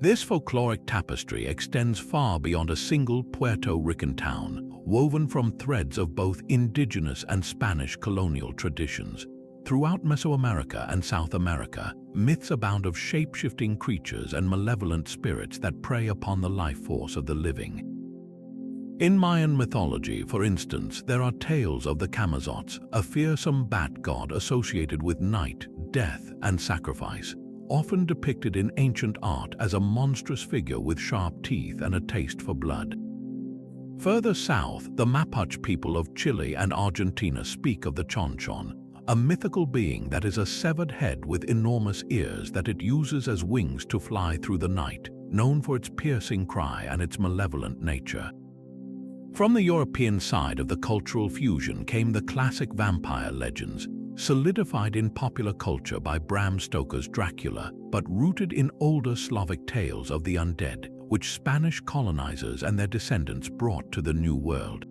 This folkloric tapestry extends far beyond a single Puerto Rican town, woven from threads of both indigenous and Spanish colonial traditions. Throughout Mesoamerica and South America, myths abound of shape-shifting creatures and malevolent spirits that prey upon the life force of the living. In Mayan mythology, for instance, there are tales of the Camazots, a fearsome bat god associated with night, death, and sacrifice, often depicted in ancient art as a monstrous figure with sharp teeth and a taste for blood. Further south, the Mapuche people of Chile and Argentina speak of the chonchon, a mythical being that is a severed head with enormous ears that it uses as wings to fly through the night, known for its piercing cry and its malevolent nature. From the European side of the cultural fusion came the classic vampire legends, solidified in popular culture by Bram Stoker's Dracula, but rooted in older Slavic tales of the undead, which Spanish colonizers and their descendants brought to the New World.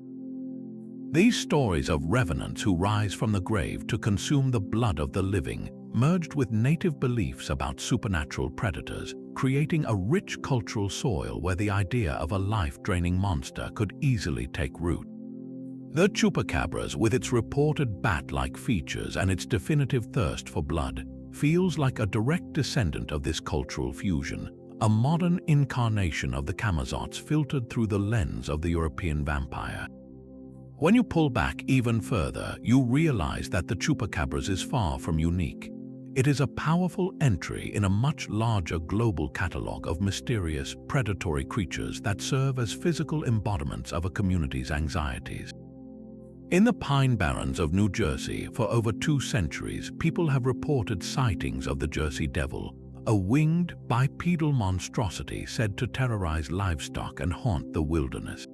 These stories of revenants who rise from the grave to consume the blood of the living merged with native beliefs about supernatural predators, creating a rich cultural soil where the idea of a life-draining monster could easily take root. The chupacabras, with its reported bat-like features and its definitive thirst for blood, feels like a direct descendant of this cultural fusion, a modern incarnation of the Camazotz filtered through the lens of the European vampire. When you pull back even further, you realize that the Chupacabras is far from unique. It is a powerful entry in a much larger global catalogue of mysterious, predatory creatures that serve as physical embodiments of a community's anxieties. In the Pine Barrens of New Jersey, for over 2 centuries, people have reported sightings of the Jersey Devil, a winged, bipedal monstrosity said to terrorize livestock and haunt the wilderness.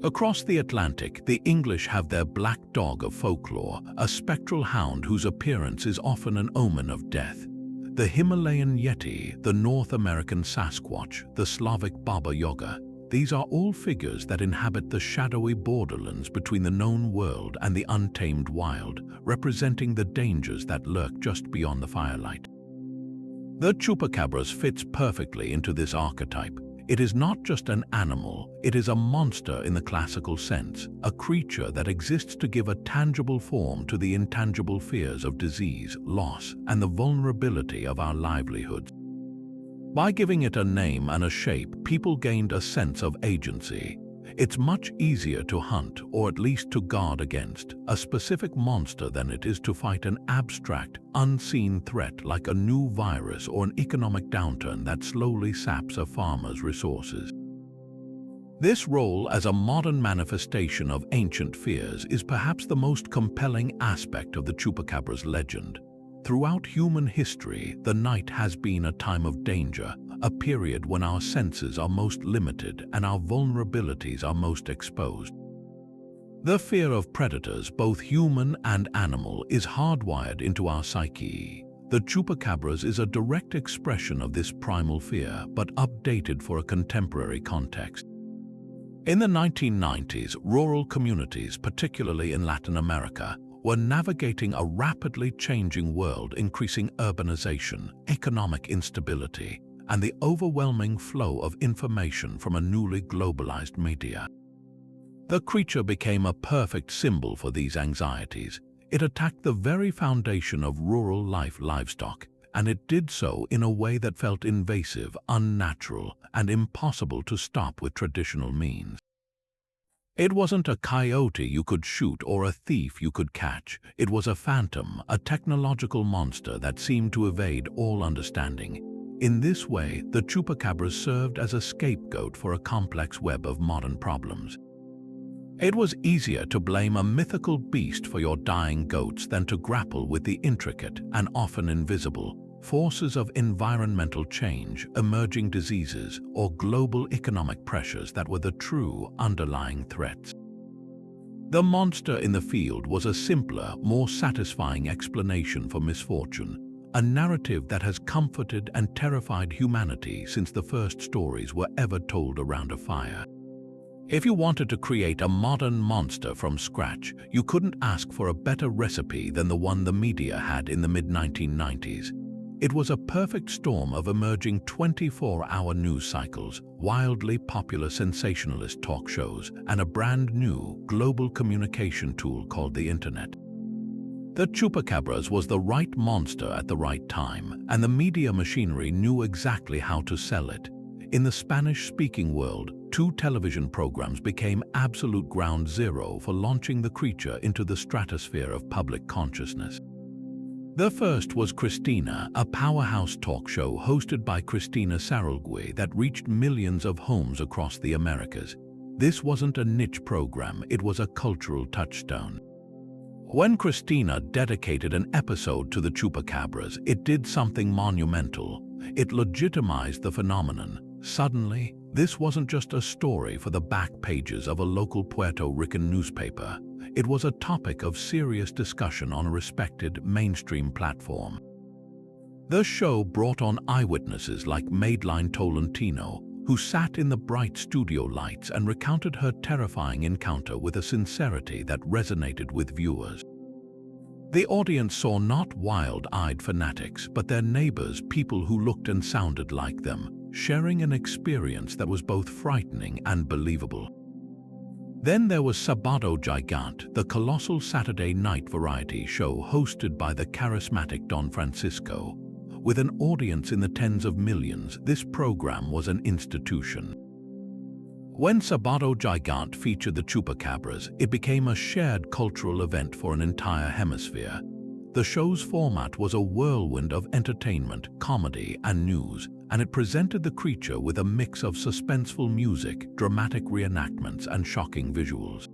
Across the Atlantic, the English have their black dog of folklore, a spectral hound whose appearance is often an omen of death. The Himalayan Yeti, the North American Sasquatch, the Slavic Baba Yaga, these are all figures that inhabit the shadowy borderlands between the known world and the untamed wild, representing the dangers that lurk just beyond the firelight. The Chupacabras fits perfectly into this archetype. It is not just an animal, it is a monster in the classical sense, a creature that exists to give a tangible form to the intangible fears of disease, loss, and the vulnerability of our livelihoods. By giving it a name and a shape, people gained a sense of agency. It's much easier to hunt, or at least to guard against, a specific monster than it is to fight an abstract, unseen threat like a new virus or an economic downturn that slowly saps a farmer's resources. This role as a modern manifestation of ancient fears is perhaps the most compelling aspect of the Chupacabra's legend. Throughout human history, the night has been a time of danger, a period when our senses are most limited and our vulnerabilities are most exposed. The fear of predators, both human and animal, is hardwired into our psyche. The Chupacabras is a direct expression of this primal fear, but updated for a contemporary context. In the 1990s, rural communities, particularly in Latin America, were navigating a rapidly changing world, increasing urbanization, economic instability, and the overwhelming flow of information from a newly globalized media. The creature became a perfect symbol for these anxieties. It attacked the very foundation of rural livestock, and it did so in a way that felt invasive, unnatural, and impossible to stop with traditional means. It wasn't a coyote you could shoot or a thief you could catch. It was a phantom, a technological monster that seemed to evade all understanding. In this way, the Chupacabras served as a scapegoat for a complex web of modern problems. It was easier to blame a mythical beast for your dying goats than to grapple with the intricate and often invisible forces of environmental change, emerging diseases, or global economic pressures that were the true underlying threats. The monster in the field was a simpler, more satisfying explanation for misfortune, a narrative that has comforted and terrified humanity since the first stories were ever told around a fire. If you wanted to create a modern monster from scratch, you couldn't ask for a better recipe than the one the media had in the mid-1990s. It was a perfect storm of emerging 24-hour news cycles, wildly popular sensationalist talk shows, and a brand new global communication tool called the Internet. The Chupacabras was the right monster at the right time, and the media machinery knew exactly how to sell it. In the Spanish-speaking world, 2 television programs became absolute ground zero for launching the creature into the stratosphere of public consciousness. The first was Cristina, a powerhouse talk show hosted by Cristina Saralgui that reached millions of homes across the Americas. This wasn't a niche program, it was a cultural touchstone. When Cristina dedicated an episode to the Chupacabras, it did something monumental. It legitimized the phenomenon. Suddenly, this wasn't just a story for the back pages of a local Puerto Rican newspaper. It was a topic of serious discussion on a respected mainstream platform. The show brought on eyewitnesses like Madeline Tolentino, who sat in the bright studio lights and recounted her terrifying encounter with a sincerity that resonated with viewers. The audience saw not wild-eyed fanatics, but their neighbors, people who looked and sounded like them, sharing an experience that was both frightening and believable. Then there was Sábado Gigante, the colossal Saturday night variety show hosted by the charismatic Don Francisco. With an audience in the tens of millions, this program was an institution. When Sábado Gigante featured the Chupacabras, it became a shared cultural event for an entire hemisphere. The show's format was a whirlwind of entertainment, comedy, and news, and it presented the creature with a mix of suspenseful music, dramatic reenactments, and shocking visuals.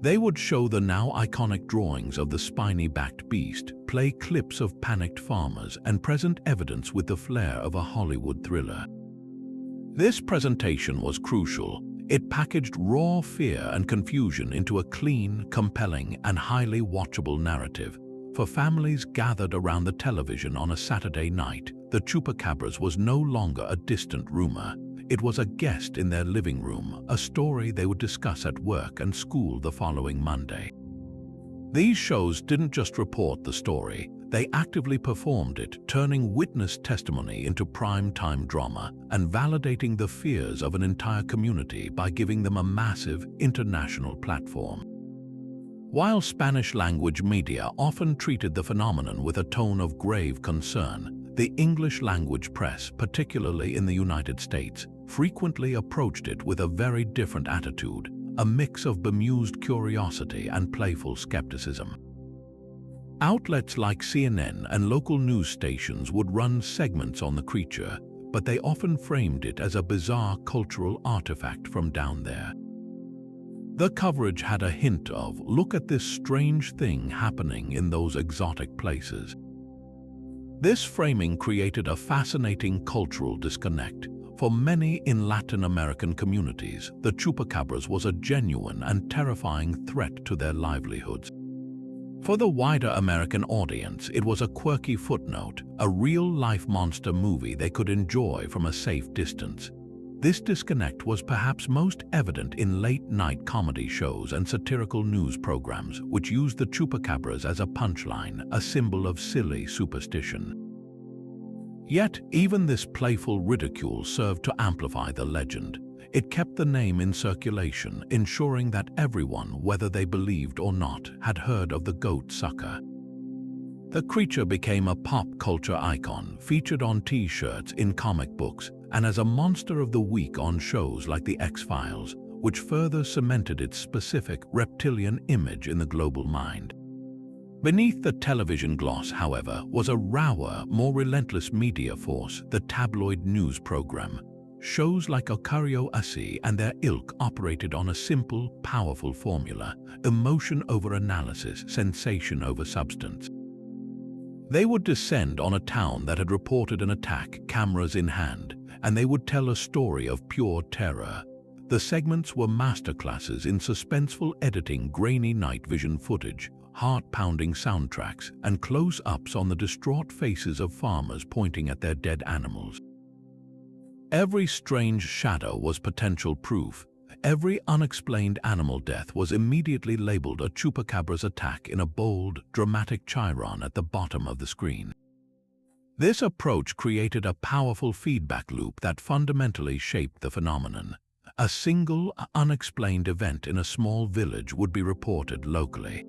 They would show the now iconic drawings of the spiny-backed beast, play clips of panicked farmers, and present evidence with the flair of a Hollywood thriller. This presentation was crucial. It packaged raw fear and confusion into a clean, compelling, and highly watchable narrative. For families gathered around the television on a Saturday night, the Chupacabras was no longer a distant rumor. It was a guest in their living room, a story they would discuss at work and school the following Monday. These shows didn't just report the story, they actively performed it, turning witness testimony into prime-time drama and validating the fears of an entire community by giving them a massive international platform. While Spanish-language media often treated the phenomenon with a tone of grave concern, the English-language press, particularly in the United States, frequently approached it with a very different attitude, a mix of bemused curiosity and playful skepticism. Outlets like CNN and local news stations would run segments on the creature, but they often framed it as a bizarre cultural artifact from down there. The coverage had a hint of, look at this strange thing happening in those exotic places. This framing created a fascinating cultural disconnect. For many in Latin American communities, the Chupacabras was a genuine and terrifying threat to their livelihoods. For the wider American audience, it was a quirky footnote, a real-life monster movie they could enjoy from a safe distance. This disconnect was perhaps most evident in late-night comedy shows and satirical news programs, which used the Chupacabras as a punchline, a symbol of silly superstition. Yet, even this playful ridicule served to amplify the legend. It kept the name in circulation, ensuring that everyone, whether they believed or not, had heard of the goat sucker. The creature became a pop culture icon, featured on T-shirts, in comic books, and as a monster of the week on shows like The X-Files, which further cemented its specific reptilian image in the global mind. Beneath the television gloss, however, was a rawer, more relentless media force, the tabloid news program. Shows like Ocario Así and their ilk operated on a simple, powerful formula: emotion over analysis, sensation over substance. They would descend on a town that had reported an attack, cameras in hand, and they would tell a story of pure terror. The segments were masterclasses in suspenseful editing, grainy night vision footage, heart-pounding soundtracks, and close-ups on the distraught faces of farmers pointing at their dead animals. Every strange shadow was potential proof. Every unexplained animal death was immediately labeled a Chupacabra's attack in a bold, dramatic chyron at the bottom of the screen. This approach created a powerful feedback loop that fundamentally shaped the phenomenon. A single, unexplained event in a small village would be reported locally.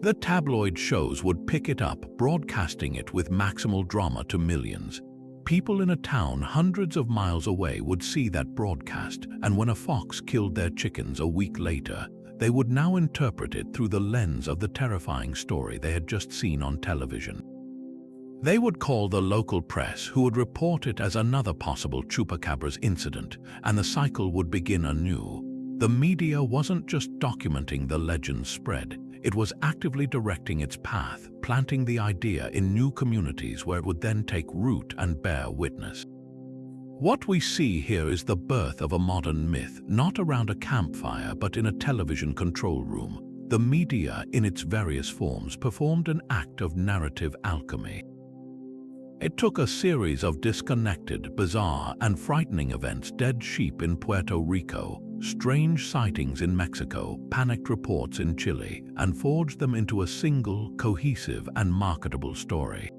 The tabloid shows would pick it up, broadcasting it with maximal drama to millions. People in a town hundreds of miles away would see that broadcast, and when a fox killed their chickens a week later, they would now interpret it through the lens of the terrifying story they had just seen on television. They would call the local press, who would report it as another possible Chupacabras incident, and the cycle would begin anew. The media wasn't just documenting the legend's spread, it was actively directing its path, planting the idea in new communities where it would then take root and bear witness. What we see here is the birth of a modern myth, not around a campfire but in a television control room. The media, in its various forms, performed an act of narrative alchemy. It took a series of disconnected, bizarre, and frightening events: dead sheep in Puerto Rico, strange sightings in Mexico, panicked reports in Chile, and forged them into a single, cohesive, and marketable story.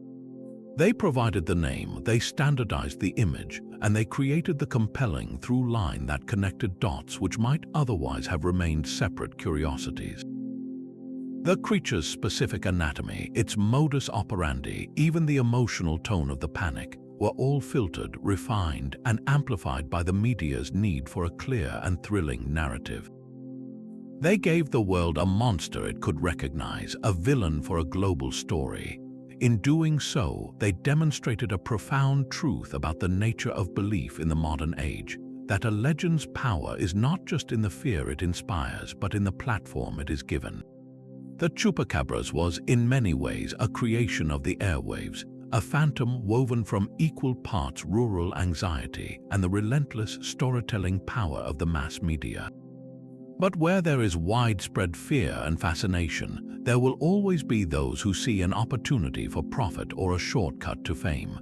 They provided the name, they standardized the image, and they created the compelling through line that connected dots which might otherwise have remained separate curiosities. The creature's specific anatomy, its modus operandi, even the emotional tone of the panic, were all filtered, refined, and amplified by the media's need for a clear and thrilling narrative. They gave the world a monster it could recognize, a villain for a global story. In doing so, they demonstrated a profound truth about the nature of belief in the modern age, that a legend's power is not just in the fear it inspires, but in the platform it is given. The Chupacabras was, in many ways, a creation of the airwaves, a phantom woven from equal parts rural anxiety and the relentless storytelling power of the mass media. But where there is widespread fear and fascination, there will always be those who see an opportunity for profit or a shortcut to fame.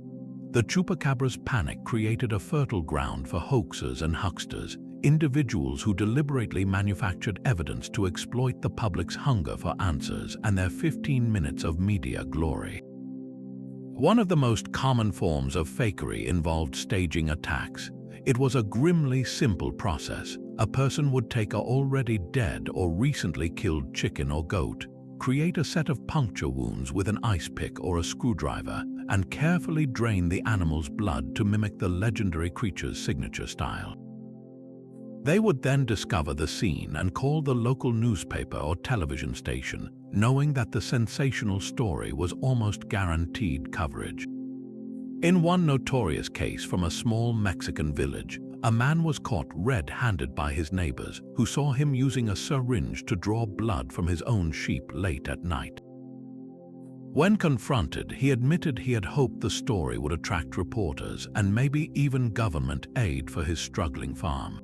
The Chupacabra's panic created a fertile ground for hoaxers and hucksters, individuals who deliberately manufactured evidence to exploit the public's hunger for answers and their 15 minutes of media glory. One of the most common forms of fakery involved staging attacks. It was a grimly simple process. A person would take a already dead or recently killed chicken or goat, create a set of puncture wounds with an ice pick or a screwdriver, and carefully drain the animal's blood to mimic the legendary creature's signature style. They would then discover the scene and call the local newspaper or television station, knowing that the sensational story was almost guaranteed coverage. In one notorious case from a small Mexican village, a man was caught red-handed by his neighbors, who saw him using a syringe to draw blood from his own sheep late at night. When confronted, he admitted he had hoped the story would attract reporters and maybe even government aid for his struggling farm.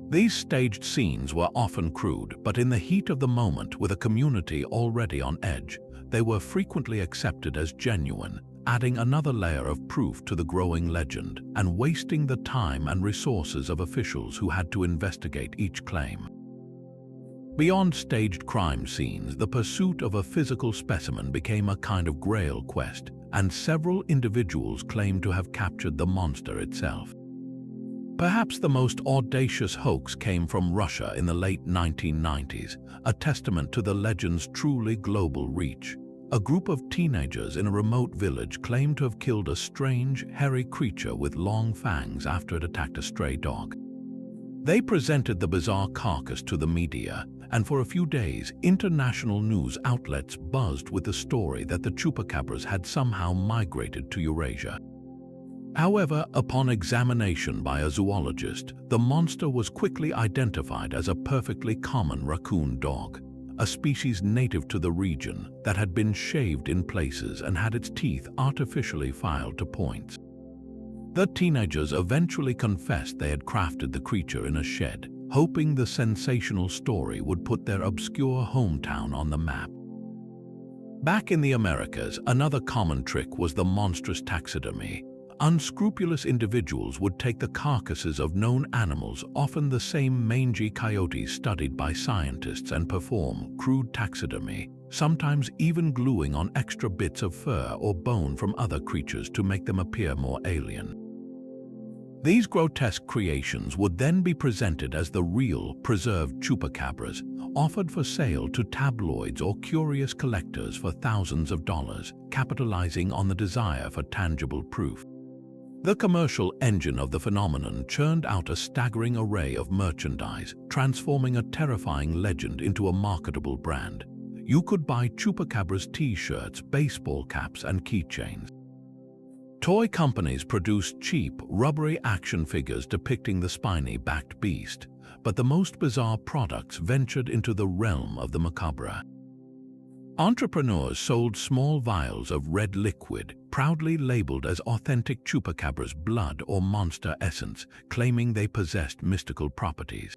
These staged scenes were often crude, but in the heat of the moment, with a community already on edge, they were frequently accepted as genuine, adding another layer of proof to the growing legend and wasting the time and resources of officials who had to investigate each claim. Beyond staged crime scenes, the pursuit of a physical specimen became a kind of grail quest, and several individuals claimed to have captured the monster itself. Perhaps the most audacious hoax came from Russia in the late 1990s, a testament to the legend's truly global reach. A group of teenagers in a remote village claimed to have killed a strange, hairy creature with long fangs after it attacked a stray dog. They presented the bizarre carcass to the media, and for a few days, international news outlets buzzed with the story that the Chupacabras had somehow migrated to Eurasia. However, upon examination by a zoologist, the monster was quickly identified as a perfectly common raccoon dog, a species native to the region that had been shaved in places and had its teeth artificially filed to points. The teenagers eventually confessed they had crafted the creature in a shed, hoping the sensational story would put their obscure hometown on the map. Back in the Americas, another common trick was the monstrous taxidermy. Unscrupulous individuals would take the carcasses of known animals, often the same mangy coyotes studied by scientists, and perform crude taxidermy, sometimes even gluing on extra bits of fur or bone from other creatures to make them appear more alien. These grotesque creations would then be presented as the real, preserved chupacabras, offered for sale to tabloids or curious collectors for thousands of dollars, capitalizing on the desire for tangible proof. The commercial engine of the phenomenon churned out a staggering array of merchandise, transforming a terrifying legend into a marketable brand. You could buy Chupacabras t-shirts, baseball caps, and keychains. Toy companies produced cheap, rubbery action figures depicting the spiny-backed beast, but the most bizarre products ventured into the realm of the macabre. Entrepreneurs sold small vials of red liquid, proudly labeled as authentic Chupacabras blood or monster essence, claiming they possessed mystical properties.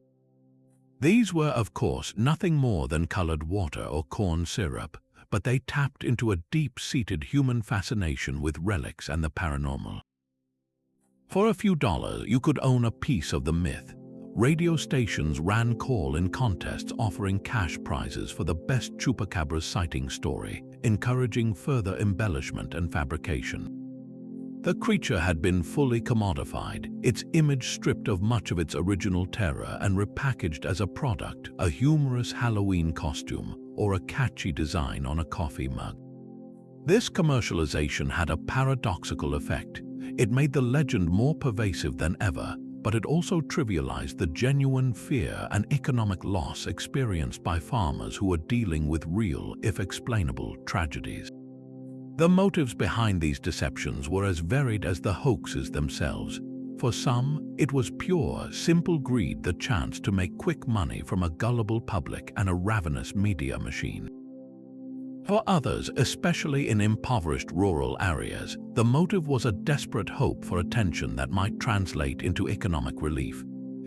These were, of course, nothing more than colored water or corn syrup, but they tapped into a deep-seated human fascination with relics and the paranormal. For a few dollars, you could own a piece of the myth. Radio stations ran call-in contests offering cash prizes for the best Chupacabras sighting story, encouraging further embellishment and fabrication. The creature had been fully commodified, its image stripped of much of its original terror and repackaged as a product, a humorous Halloween costume, or a catchy design on a coffee mug. This commercialization had a paradoxical effect. It made the legend more pervasive than ever, but it also trivialized the genuine fear and economic loss experienced by farmers who were dealing with real, if explainable, tragedies. The motives behind these deceptions were as varied as the hoaxes themselves. For some, it was pure, simple greed, the chance to make quick money from a gullible public and a ravenous media machine. For others, especially in impoverished rural areas, the motive was a desperate hope for attention that might translate into economic relief.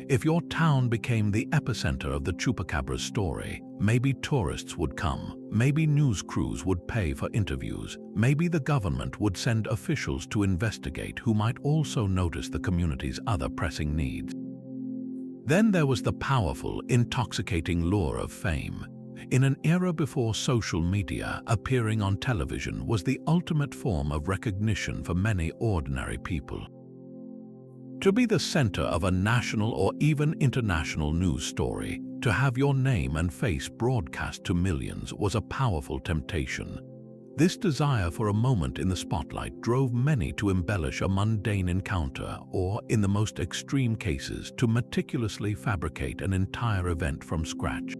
If your town became the epicenter of the Chupacabras story, maybe tourists would come, maybe news crews would pay for interviews, maybe the government would send officials to investigate who might also notice the community's other pressing needs. Then there was the powerful, intoxicating lure of fame. In an era before social media, appearing on television was the ultimate form of recognition for many ordinary people. To be the center of a national or even international news story, to have your name and face broadcast to millions, was a powerful temptation. This desire for a moment in the spotlight drove many to embellish a mundane encounter or, in the most extreme cases, to meticulously fabricate an entire event from scratch.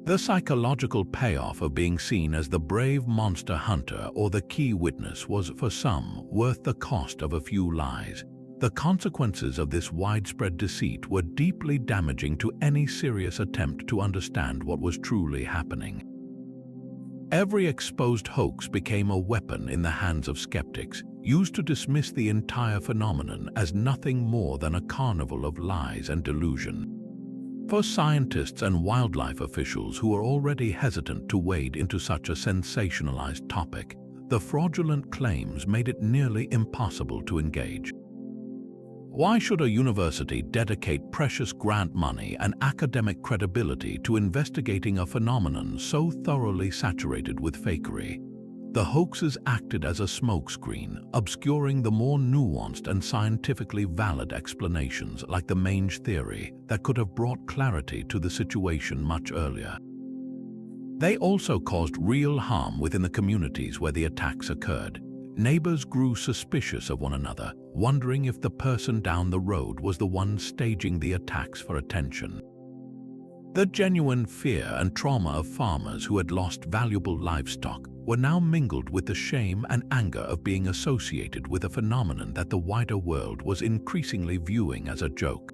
The psychological payoff of being seen as the brave monster hunter or the key witness was, for some, worth the cost of a few lies. The consequences of this widespread deceit were deeply damaging to any serious attempt to understand what was truly happening. Every exposed hoax became a weapon in the hands of skeptics, used to dismiss the entire phenomenon as nothing more than a carnival of lies and delusion. For scientists and wildlife officials who were already hesitant to wade into such a sensationalized topic, the fraudulent claims made it nearly impossible to engage. Why should a university dedicate precious grant money and academic credibility to investigating a phenomenon so thoroughly saturated with fakery? The hoaxes acted as a smokescreen, obscuring the more nuanced and scientifically valid explanations like the mange theory that could have brought clarity to the situation much earlier. They also caused real harm within the communities where the attacks occurred. Neighbors grew suspicious of one another, wondering if the person down the road was the one staging the attacks for attention. The genuine fear and trauma of farmers who had lost valuable livestock were now mingled with the shame and anger of being associated with a phenomenon that the wider world was increasingly viewing as a joke.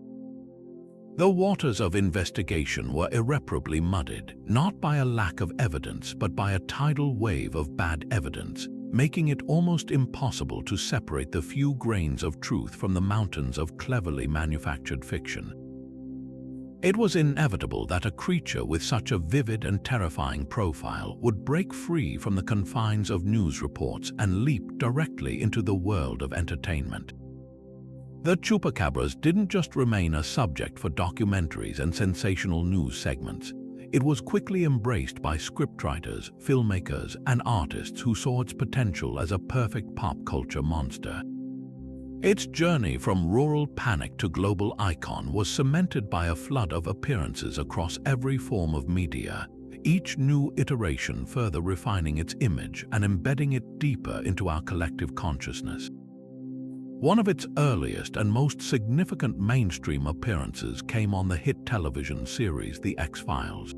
The waters of investigation were irreparably muddied, not by a lack of evidence but by a tidal wave of bad evidence, making it almost impossible to separate the few grains of truth from the mountains of cleverly manufactured fiction. It was inevitable that a creature with such a vivid and terrifying profile would break free from the confines of news reports and leap directly into the world of entertainment. The Chupacabras didn't just remain a subject for documentaries and sensational news segments. It was quickly embraced by scriptwriters, filmmakers, and artists who saw its potential as a perfect pop culture monster. Its journey from rural panic to global icon was cemented by a flood of appearances across every form of media, each new iteration further refining its image and embedding it deeper into our collective consciousness. One of its earliest and most significant mainstream appearances came on the hit television series The X-Files.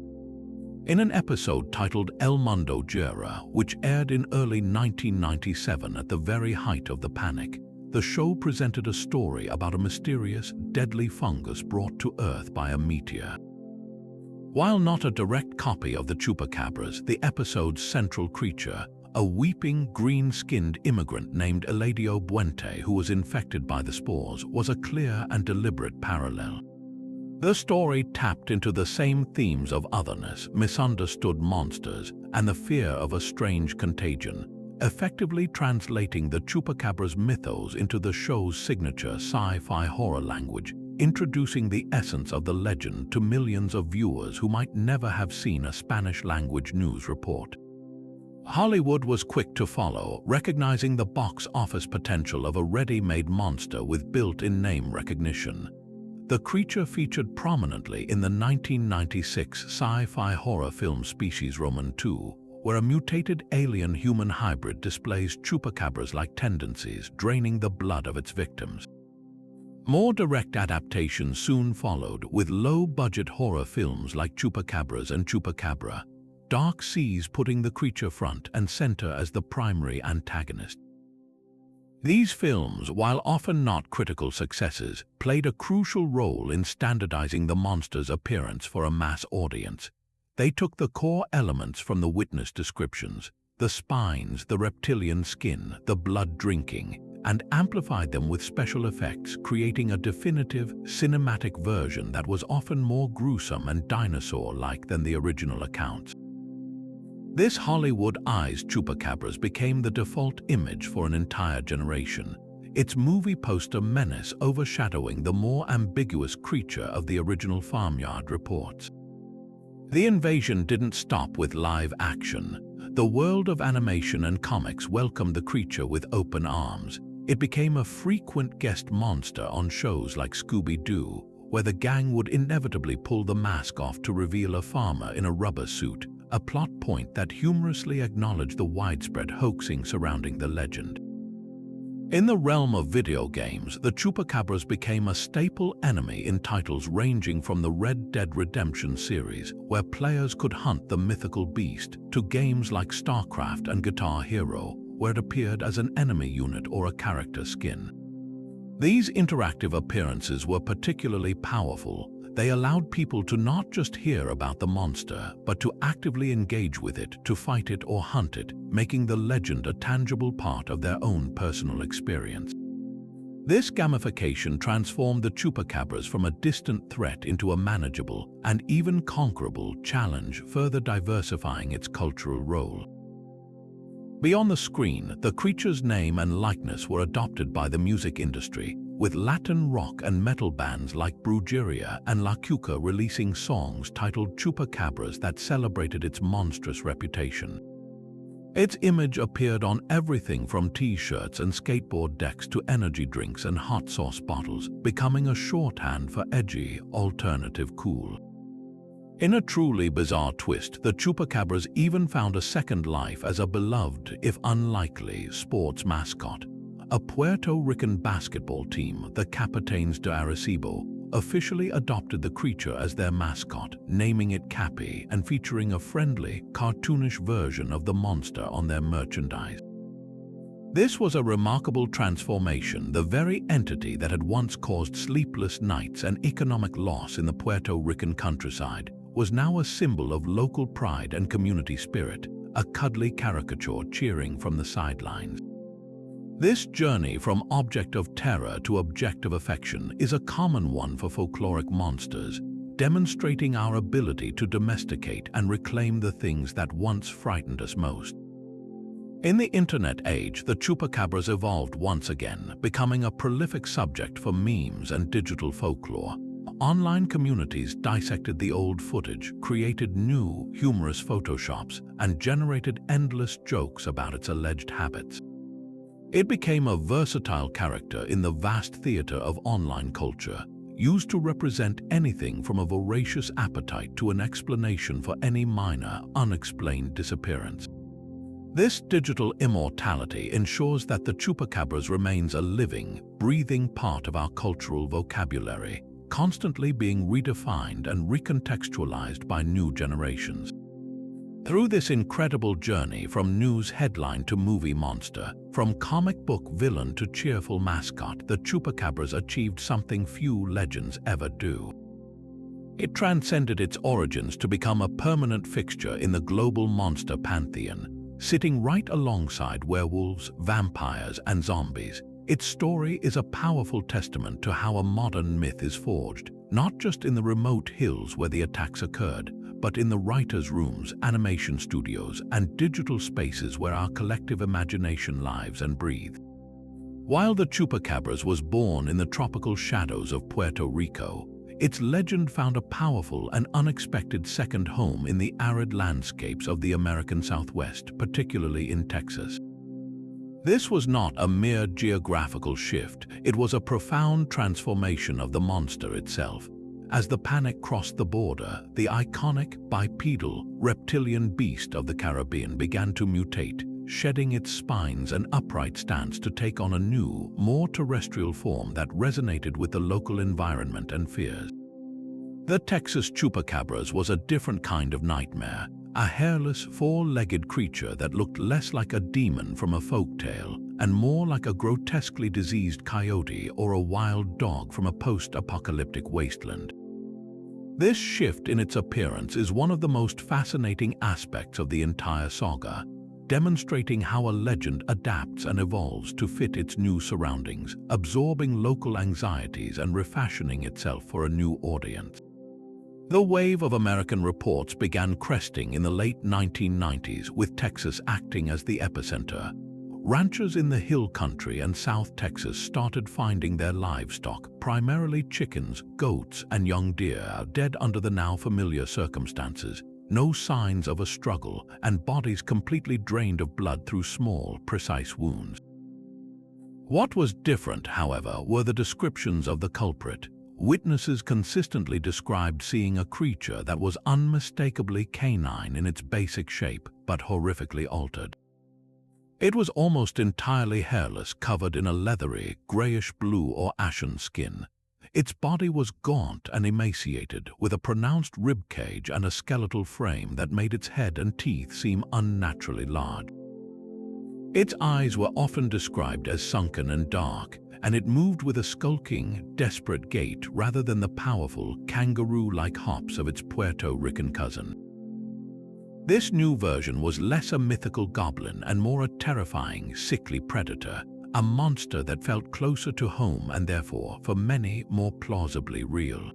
In an episode titled El Mundo Gira, which aired in early 1997 at the very height of the panic, the show presented a story about a mysterious, deadly fungus brought to Earth by a meteor. While not a direct copy of the Chupacabras, the episode's central creature, a weeping, green-skinned immigrant named Eladio Buente who was infected by the spores, was a clear and deliberate parallel. The story tapped into the same themes of otherness, misunderstood monsters, and the fear of a strange contagion, effectively translating the Chupacabras mythos into the show's signature sci-fi horror language, introducing the essence of the legend to millions of viewers who might never have seen a Spanish-language news report. Hollywood was quick to follow, recognizing the box office potential of a ready-made monster with built-in name recognition. The creature featured prominently in the 1996 sci-fi horror film Species Roman 2, where a mutated alien-human hybrid displays chupacabras-like tendencies, draining the blood of its victims. More direct adaptations soon followed, with low-budget horror films like Chupacabras and Chupacabra, Dark Seas putting the creature front and center as the primary antagonist. These films, while often not critical successes, played a crucial role in standardizing the monster's appearance for a mass audience. They took the core elements from the witness descriptions, the spines, the reptilian skin, the blood drinking, and amplified them with special effects, creating a definitive, cinematic version that was often more gruesome and dinosaur-like than the original accounts. This Hollywood-ized chupacabras became the default image for an entire generation, its movie poster menace overshadowing the more ambiguous creature of the original farmyard reports. The invasion didn't stop with live action. The world of animation and comics welcomed the creature with open arms. It became a frequent guest monster on shows like Scooby-Doo, where the gang would inevitably pull the mask off to reveal a farmer in a rubber suit, a plot point that humorously acknowledged the widespread hoaxing surrounding the legend. In the realm of video games, the chupacabras became a staple enemy in titles ranging from the Red Dead Redemption series, where players could hunt the mythical beast, to games like StarCraft and Guitar Hero, where it appeared as an enemy unit or a character skin. These interactive appearances were particularly powerful. They allowed people to not just hear about the monster, but to actively engage with it, to fight it or hunt it, making the legend a tangible part of their own personal experience. This gamification transformed the chupacabras from a distant threat into a manageable and even conquerable challenge, further diversifying its cultural role. Beyond the screen, the creature's name and likeness were adopted by the music industry, with Latin rock and metal bands like Brujeria and La Cuca releasing songs titled Chupacabras that celebrated its monstrous reputation. Its image appeared on everything from t-shirts and skateboard decks to energy drinks and hot sauce bottles, becoming a shorthand for edgy, alternative cool. In a truly bizarre twist, the chupacabras even found a second life as a beloved, if unlikely, sports mascot. A Puerto Rican basketball team, the Capitanes de Arecibo, officially adopted the creature as their mascot, naming it Cappy and featuring a friendly, cartoonish version of the monster on their merchandise. This was a remarkable transformation. The very entity that had once caused sleepless nights and economic loss in the Puerto Rican countryside was now a symbol of local pride and community spirit, a cuddly caricature cheering from the sidelines. This journey from object of terror to object of affection is a common one for folkloric monsters, demonstrating our ability to domesticate and reclaim the things that once frightened us most. In the internet age, the chupacabras evolved once again, becoming a prolific subject for memes and digital folklore. Online communities dissected the old footage, created new, humorous photoshops, and generated endless jokes about its alleged habits. It became a versatile character in the vast theater of online culture, used to represent anything from a voracious appetite to an explanation for any minor, unexplained disappearance. This digital immortality ensures that the chupacabras remains a living, breathing part of our cultural vocabulary, constantly being redefined and recontextualized by new generations. Through this incredible journey from news headline to movie monster, from comic book villain to cheerful mascot, the chupacabras achieved something few legends ever do. It transcended its origins to become a permanent fixture in the global monster pantheon, sitting right alongside werewolves, vampires, and zombies. Its story is a powerful testament to how a modern myth is forged, not just in the remote hills where the attacks occurred, but in the writers' rooms, animation studios, and digital spaces where our collective imagination lives and breathes. While the chupacabras was born in the tropical shadows of Puerto Rico, its legend found a powerful and unexpected second home in the arid landscapes of the American Southwest, particularly in Texas. This was not a mere geographical shift, it was a profound transformation of the monster itself. As the panic crossed the border, the iconic bipedal reptilian beast of the Caribbean began to mutate, shedding its spines and upright stance to take on a new, more terrestrial form that resonated with the local environment and fears. The Texas chupacabras was a different kind of nightmare, a hairless, four-legged creature that looked less like a demon from a folktale and more like a grotesquely diseased coyote or a wild dog from a post-apocalyptic wasteland. This shift in its appearance is one of the most fascinating aspects of the entire saga, demonstrating how a legend adapts and evolves to fit its new surroundings, absorbing local anxieties and refashioning itself for a new audience. The wave of American reports began cresting in the late 1990s, with Texas acting as the epicenter. Ranchers in the Hill Country and South Texas started finding their livestock, primarily chickens, goats, and young deer, dead under the now familiar circumstances. No signs of a struggle, and bodies completely drained of blood through small, precise wounds. What was different, however, were the descriptions of the culprit. Witnesses consistently described seeing a creature that was unmistakably canine in its basic shape, but horrifically altered. It was almost entirely hairless, covered in a leathery, grayish-blue or ashen skin. Its body was gaunt and emaciated, with a pronounced rib cage and a skeletal frame that made its head and teeth seem unnaturally large. Its eyes were often described as sunken and dark, and it moved with a skulking, desperate gait rather than the powerful, kangaroo-like hops of its Puerto Rican cousin. This new version was less a mythical goblin and more a terrifying, sickly predator, a monster that felt closer to home and therefore, for many, more plausibly real.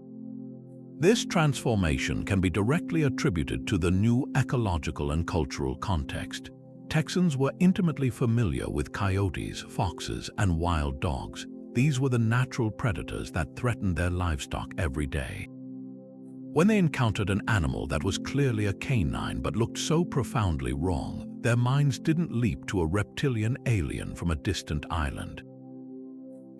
This transformation can be directly attributed to the new ecological and cultural context. Texans were intimately familiar with coyotes, foxes, and wild dogs. These were the natural predators that threatened their livestock every day. When they encountered an animal that was clearly a canine but looked so profoundly wrong, their minds didn't leap to a reptilian alien from a distant island.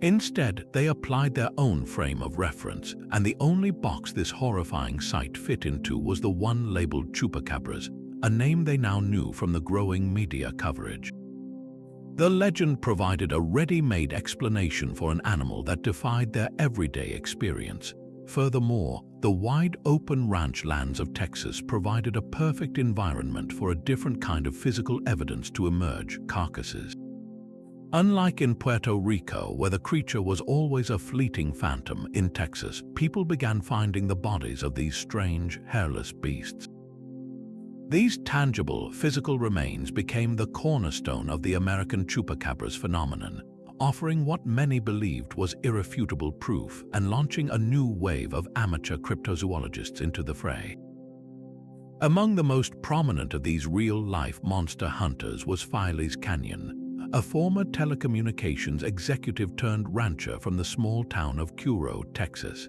Instead, they applied their own frame of reference, and the only box this horrifying sight fit into was the one labeled chupacabras, a name they now knew from the growing media coverage. The legend provided a ready-made explanation for an animal that defied their everyday experience. Furthermore, the wide-open ranch lands of Texas provided a perfect environment for a different kind of physical evidence to emerge: carcasses. Unlike in Puerto Rico, where the creature was always a fleeting phantom, in Texas, people began finding the bodies of these strange, hairless beasts. These tangible, physical remains became the cornerstone of the American chupacabras phenomenon, offering what many believed was irrefutable proof and launching a new wave of amateur cryptozoologists into the fray. Among the most prominent of these real-life monster hunters was Filey's Canyon, a former telecommunications executive turned rancher from the small town of Curo, Texas.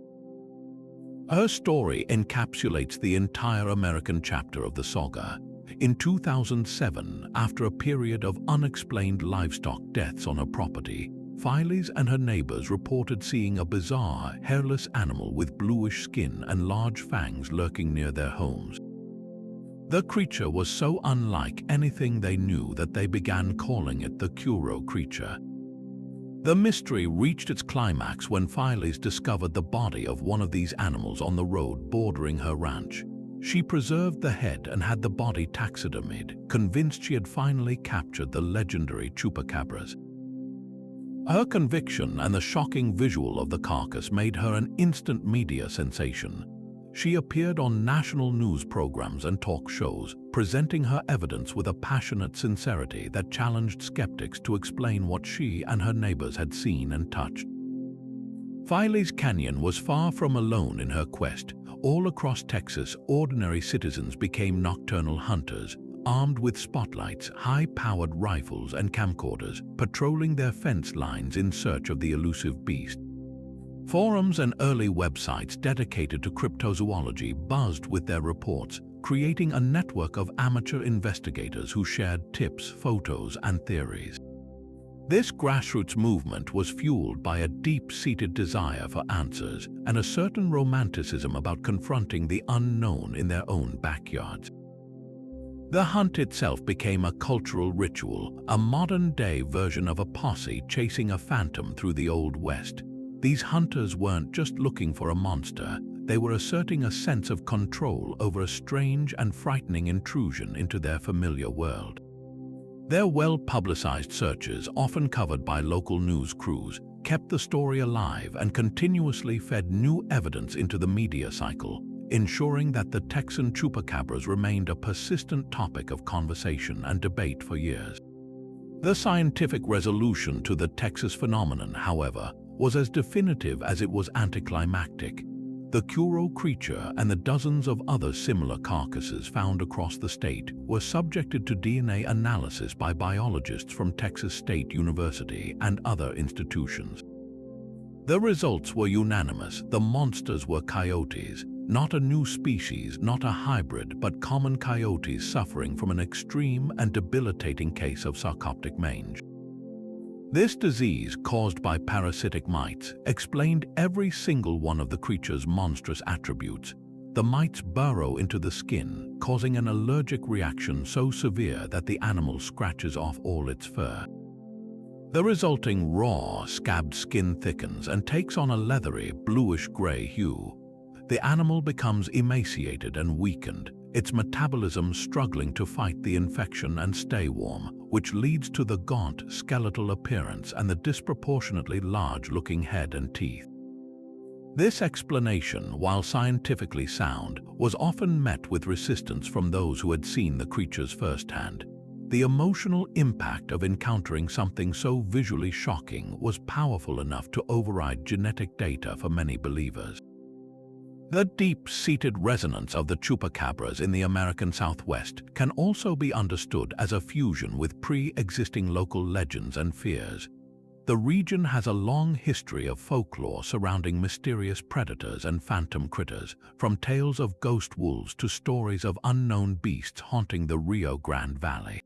Her story encapsulates the entire American chapter of the saga. In 2007, after a period of unexplained livestock deaths on her property, Filey's and her neighbors reported seeing a bizarre, hairless animal with bluish skin and large fangs lurking near their homes. The creature was so unlike anything they knew that they began calling it the Curo creature. The mystery reached its climax when Filey's discovered the body of one of these animals on the road bordering her ranch. She preserved the head and had the body taxidermied, convinced she had finally captured the legendary chupacabras. Her conviction and the shocking visual of the carcass made her an instant media sensation. She appeared on national news programs and talk shows, presenting her evidence with a passionate sincerity that challenged skeptics to explain what she and her neighbors had seen and touched. Filey's Canyon was far from alone in her quest. All across Texas, ordinary citizens became nocturnal hunters, armed with spotlights, high-powered rifles, and camcorders, patrolling their fence lines in search of the elusive beast. Forums and early websites dedicated to cryptozoology buzzed with their reports, creating a network of amateur investigators who shared tips, photos, and theories. This grassroots movement was fueled by a deep-seated desire for answers and a certain romanticism about confronting the unknown in their own backyards. The hunt itself became a cultural ritual, a modern-day version of a posse chasing a phantom through the Old West. These hunters weren't just looking for a monster, they were asserting a sense of control over a strange and frightening intrusion into their familiar world. Their well-publicized searches, often covered by local news crews, kept the story alive and continuously fed new evidence into the media cycle, ensuring that the Texan chupacabras remained a persistent topic of conversation and debate for years. The scientific resolution to the Texas phenomenon, however, was as definitive as it was anticlimactic. The Curo creature and the dozens of other similar carcasses found across the state were subjected to DNA analysis by biologists from Texas State University and other institutions. The results were unanimous. The monsters were coyotes, not a new species, not a hybrid, but common coyotes suffering from an extreme and debilitating case of sarcoptic mange. This disease, caused by parasitic mites, explained every single one of the creature's monstrous attributes. The mites burrow into the skin, causing an allergic reaction so severe that the animal scratches off all its fur. The resulting raw, scabbed skin thickens and takes on a leathery, bluish-gray hue. The animal becomes emaciated and weakened, its metabolism struggling to fight the infection and stay warm, which leads to the gaunt, skeletal appearance and the disproportionately large-looking head and teeth. This explanation, while scientifically sound, was often met with resistance from those who had seen the creatures firsthand. The emotional impact of encountering something so visually shocking was powerful enough to override genetic data for many believers. The deep-seated resonance of the chupacabras in the American Southwest can also be understood as a fusion with pre-existing local legends and fears. The region has a long history of folklore surrounding mysterious predators and phantom critters, from tales of ghost wolves to stories of unknown beasts haunting the Rio Grande Valley.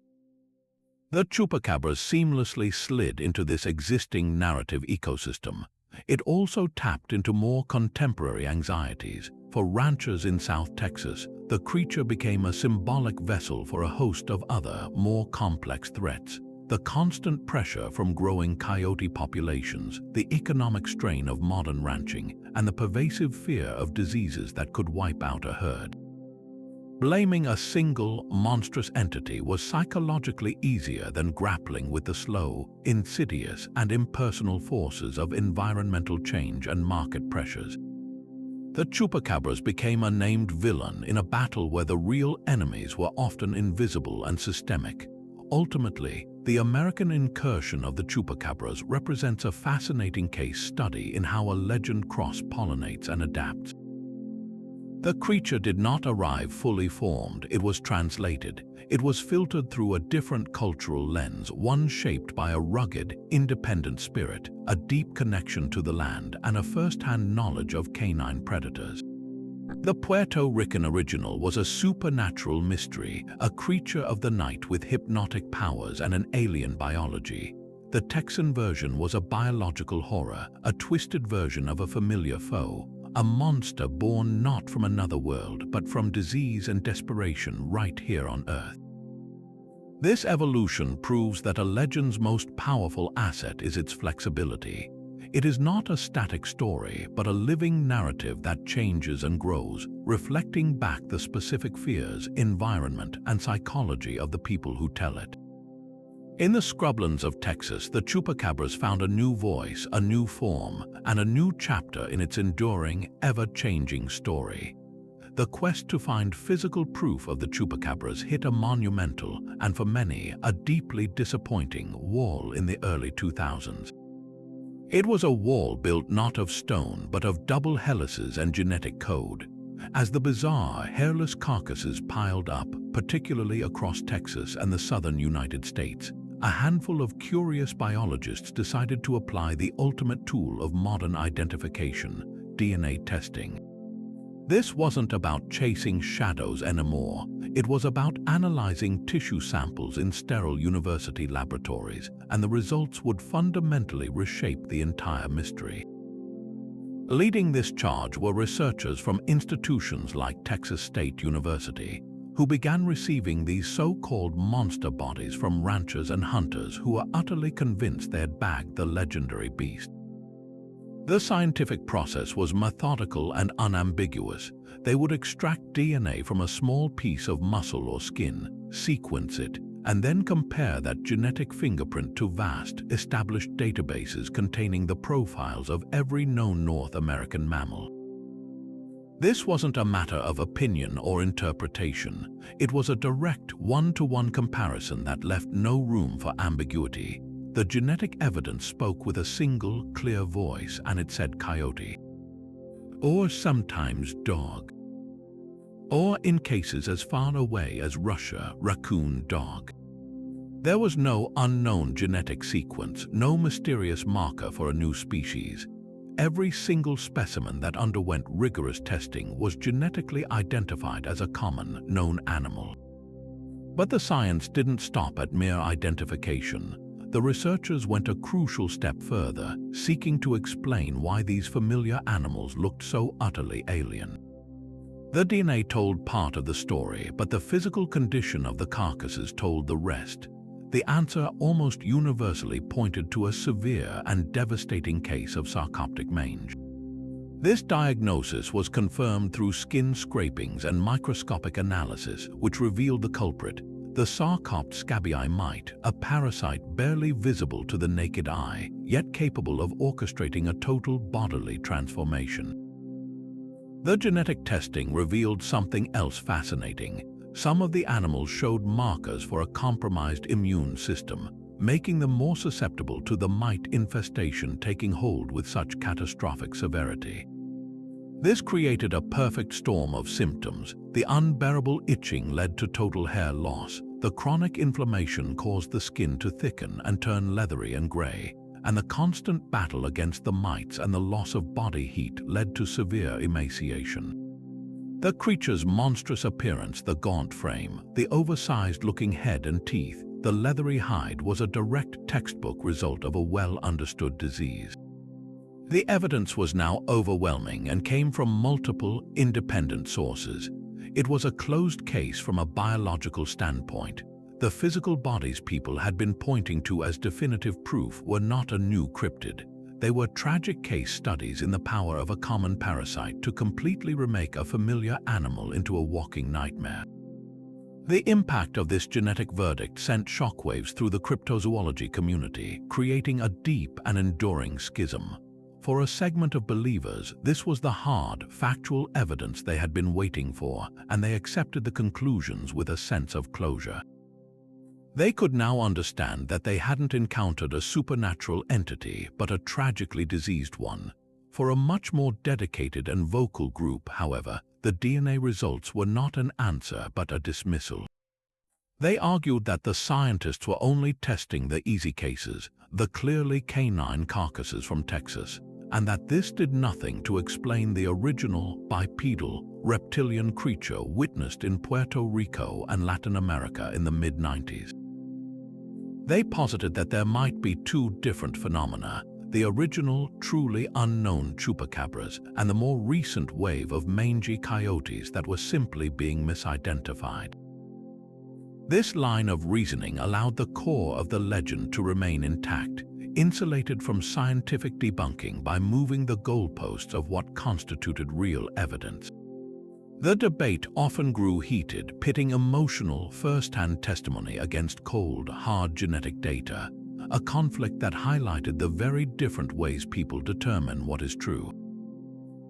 The chupacabras seamlessly slid into this existing narrative ecosystem. It also tapped into more contemporary anxieties. For ranchers in South Texas, the creature became a symbolic vessel for a host of other, more complex threats. The constant pressure from growing coyote populations, the economic strain of modern ranching, and the pervasive fear of diseases that could wipe out a herd. Blaming a single, monstrous entity was psychologically easier than grappling with the slow, insidious, and impersonal forces of environmental change and market pressures. The chupacabras became a named villain in a battle where the real enemies were often invisible and systemic. Ultimately, the American incursion of the chupacabras represents a fascinating case study in how a legend cross-pollinates and adapts. The creature did not arrive fully formed, it was translated. It was filtered through a different cultural lens, one shaped by a rugged, independent spirit, a deep connection to the land, and a first-hand knowledge of canine predators. The Puerto Rican original was a supernatural mystery, a creature of the night with hypnotic powers and an alien biology. The Texan version was a biological horror, a twisted version of a familiar foe. A monster born not from another world, but from disease and desperation right here on Earth. This evolution proves that a legend's most powerful asset is its flexibility. It is not a static story, but a living narrative that changes and grows, reflecting back the specific fears, environment, and psychology of the people who tell it. In the scrublands of Texas, the chupacabras found a new voice, a new form, and a new chapter in its enduring, ever-changing story. The quest to find physical proof of the chupacabras hit a monumental, and for many, a deeply disappointing, wall in the early 2000s. It was a wall built not of stone, but of double helices and genetic code. As the bizarre, hairless carcasses piled up, particularly across Texas and the southern United States, a handful of curious biologists decided to apply the ultimate tool of modern identification, DNA testing. This wasn't about chasing shadows anymore. It was about analyzing tissue samples in sterile university laboratories, and the results would fundamentally reshape the entire mystery. Leading this charge were researchers from institutions like Texas State University, who began receiving these so-called monster bodies from ranchers and hunters who were utterly convinced they had bagged the legendary beast. The scientific process was methodical and unambiguous. They would extract DNA from a small piece of muscle or skin, sequence it, and then compare that genetic fingerprint to vast, established databases containing the profiles of every known North American mammal. This wasn't a matter of opinion or interpretation. It was a direct one-to-one comparison that left no room for ambiguity. The genetic evidence spoke with a single, clear voice, and it said coyote. Or sometimes dog. Or in cases as far away as Russia, raccoon dog. There was no unknown genetic sequence, no mysterious marker for a new species. Every single specimen that underwent rigorous testing was genetically identified as a common, known animal. But the science didn't stop at mere identification. The researchers went a crucial step further, seeking to explain why these familiar animals looked so utterly alien. The DNA told part of the story, but the physical condition of the carcasses told the rest. The answer almost universally pointed to a severe and devastating case of sarcoptic mange. This diagnosis was confirmed through skin scrapings and microscopic analysis, which revealed the culprit, the sarcopt scabii mite, a parasite barely visible to the naked eye, yet capable of orchestrating a total bodily transformation. The genetic testing revealed something else fascinating. Some of the animals showed markers for a compromised immune system, making them more susceptible to the mite infestation taking hold with such catastrophic severity. This created a perfect storm of symptoms. The unbearable itching led to total hair loss. The chronic inflammation caused the skin to thicken and turn leathery and gray, and the constant battle against the mites and the loss of body heat led to severe emaciation. The creature's monstrous appearance, the gaunt frame, the oversized-looking head and teeth, the leathery hide was a direct textbook result of a well-understood disease. The evidence was now overwhelming and came from multiple, independent sources. It was a closed case from a biological standpoint. The physical bodies people had been pointing to as definitive proof were not a new cryptid. They were tragic case studies in the power of a common parasite to completely remake a familiar animal into a walking nightmare. The impact of this genetic verdict sent shockwaves through the cryptozoology community, creating a deep and enduring schism. For a segment of believers, this was the hard, factual evidence they had been waiting for, and they accepted the conclusions with a sense of closure. They could now understand that they hadn't encountered a supernatural entity, but a tragically diseased one. For a much more dedicated and vocal group, however, the DNA results were not an answer but a dismissal. They argued that the scientists were only testing the easy cases, the clearly canine carcasses from Texas, and that this did nothing to explain the original, bipedal, reptilian creature witnessed in Puerto Rico and Latin America in the mid-90s. They posited that there might be two different phenomena: the original, truly unknown chupacabras and the more recent wave of mangy coyotes that were simply being misidentified. This line of reasoning allowed the core of the legend to remain intact, insulated from scientific debunking by moving the goalposts of what constituted real evidence. The debate often grew heated, pitting emotional, first-hand testimony against cold, hard genetic data, a conflict that highlighted the very different ways people determine what is true.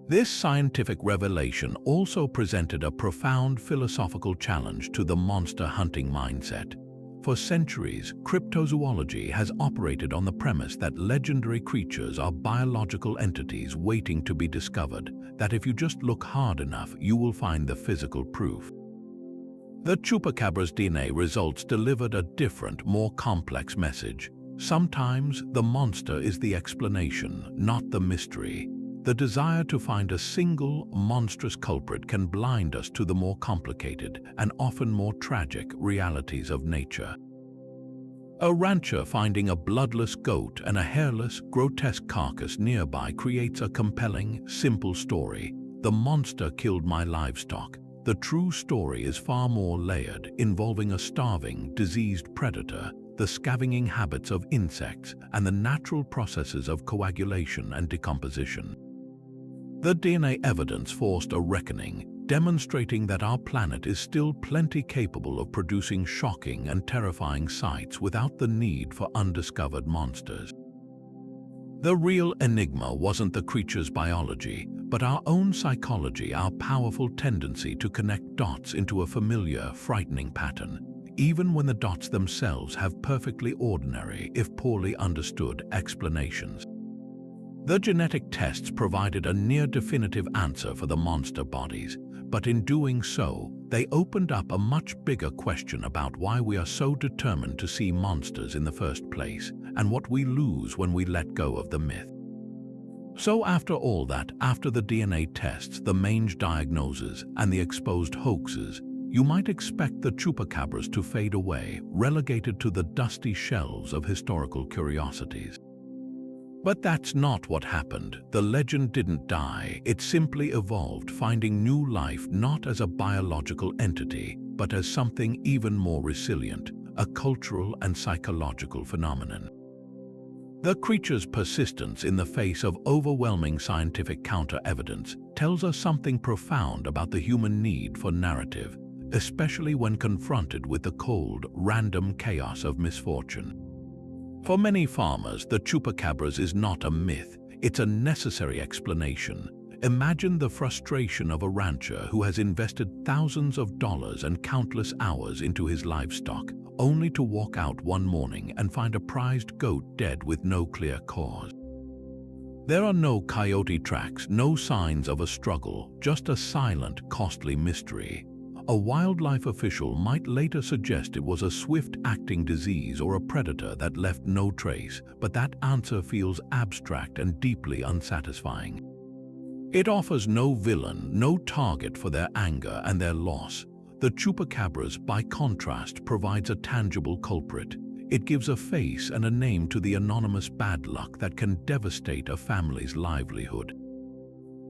This scientific revelation also presented a profound philosophical challenge to the monster hunting mindset. For centuries, cryptozoology has operated on the premise that legendary creatures are biological entities waiting to be discovered, that if you just look hard enough, you will find the physical proof. The Chupacabra's DNA results delivered a different, more complex message. Sometimes the monster is the explanation, not the mystery. The desire to find a single, monstrous culprit can blind us to the more complicated and often more tragic realities of nature. A rancher finding a bloodless goat and a hairless, grotesque carcass nearby creates a compelling, simple story. The monster killed my livestock. The true story is far more layered, involving a starving, diseased predator, the scavenging habits of insects, and the natural processes of coagulation and decomposition. The DNA evidence forced a reckoning, demonstrating that our planet is still plenty capable of producing shocking and terrifying sights without the need for undiscovered monsters. The real enigma wasn't the creature's biology, but our own psychology, our powerful tendency to connect dots into a familiar, frightening pattern, even when the dots themselves have perfectly ordinary, if poorly understood, explanations. The genetic tests provided a near-definitive answer for the monster bodies, but in doing so, they opened up a much bigger question about why we are so determined to see monsters in the first place, and what we lose when we let go of the myth. So after all that, after the DNA tests, the mange diagnoses, and the exposed hoaxes, you might expect the chupacabras to fade away, relegated to the dusty shelves of historical curiosities. But that's not what happened. The legend didn't die, it simply evolved, finding new life not as a biological entity, but as something even more resilient, a cultural and psychological phenomenon. The creature's persistence in the face of overwhelming scientific counter-evidence tells us something profound about the human need for narrative, especially when confronted with the cold, random chaos of misfortune. For many farmers, the chupacabras is not a myth, it's a necessary explanation. Imagine the frustration of a rancher who has invested thousands of dollars and countless hours into his livestock, only to walk out one morning and find a prized goat dead with no clear cause. There are no coyote tracks, no signs of a struggle, just a silent, costly mystery. A wildlife official might later suggest it was a swift-acting disease or a predator that left no trace, but that answer feels abstract and deeply unsatisfying. It offers no villain, no target for their anger and their loss. The chupacabras, by contrast, provides a tangible culprit. It gives a face and a name to the anonymous bad luck that can devastate a family's livelihood.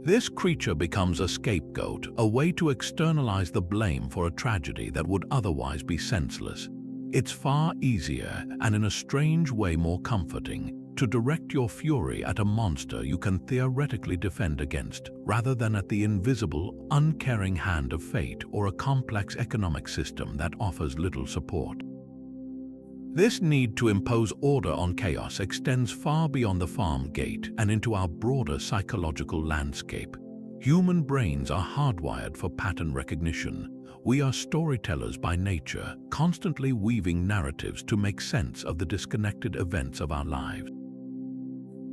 This creature becomes a scapegoat, a way to externalize the blame for a tragedy that would otherwise be senseless. It's far easier, and in a strange way more comforting, to direct your fury at a monster you can theoretically defend against, rather than at the invisible, uncaring hand of fate or a complex economic system that offers little support. This need to impose order on chaos extends far beyond the farm gate and into our broader psychological landscape. Human brains are hardwired for pattern recognition. We are storytellers by nature, constantly weaving narratives to make sense of the disconnected events of our lives.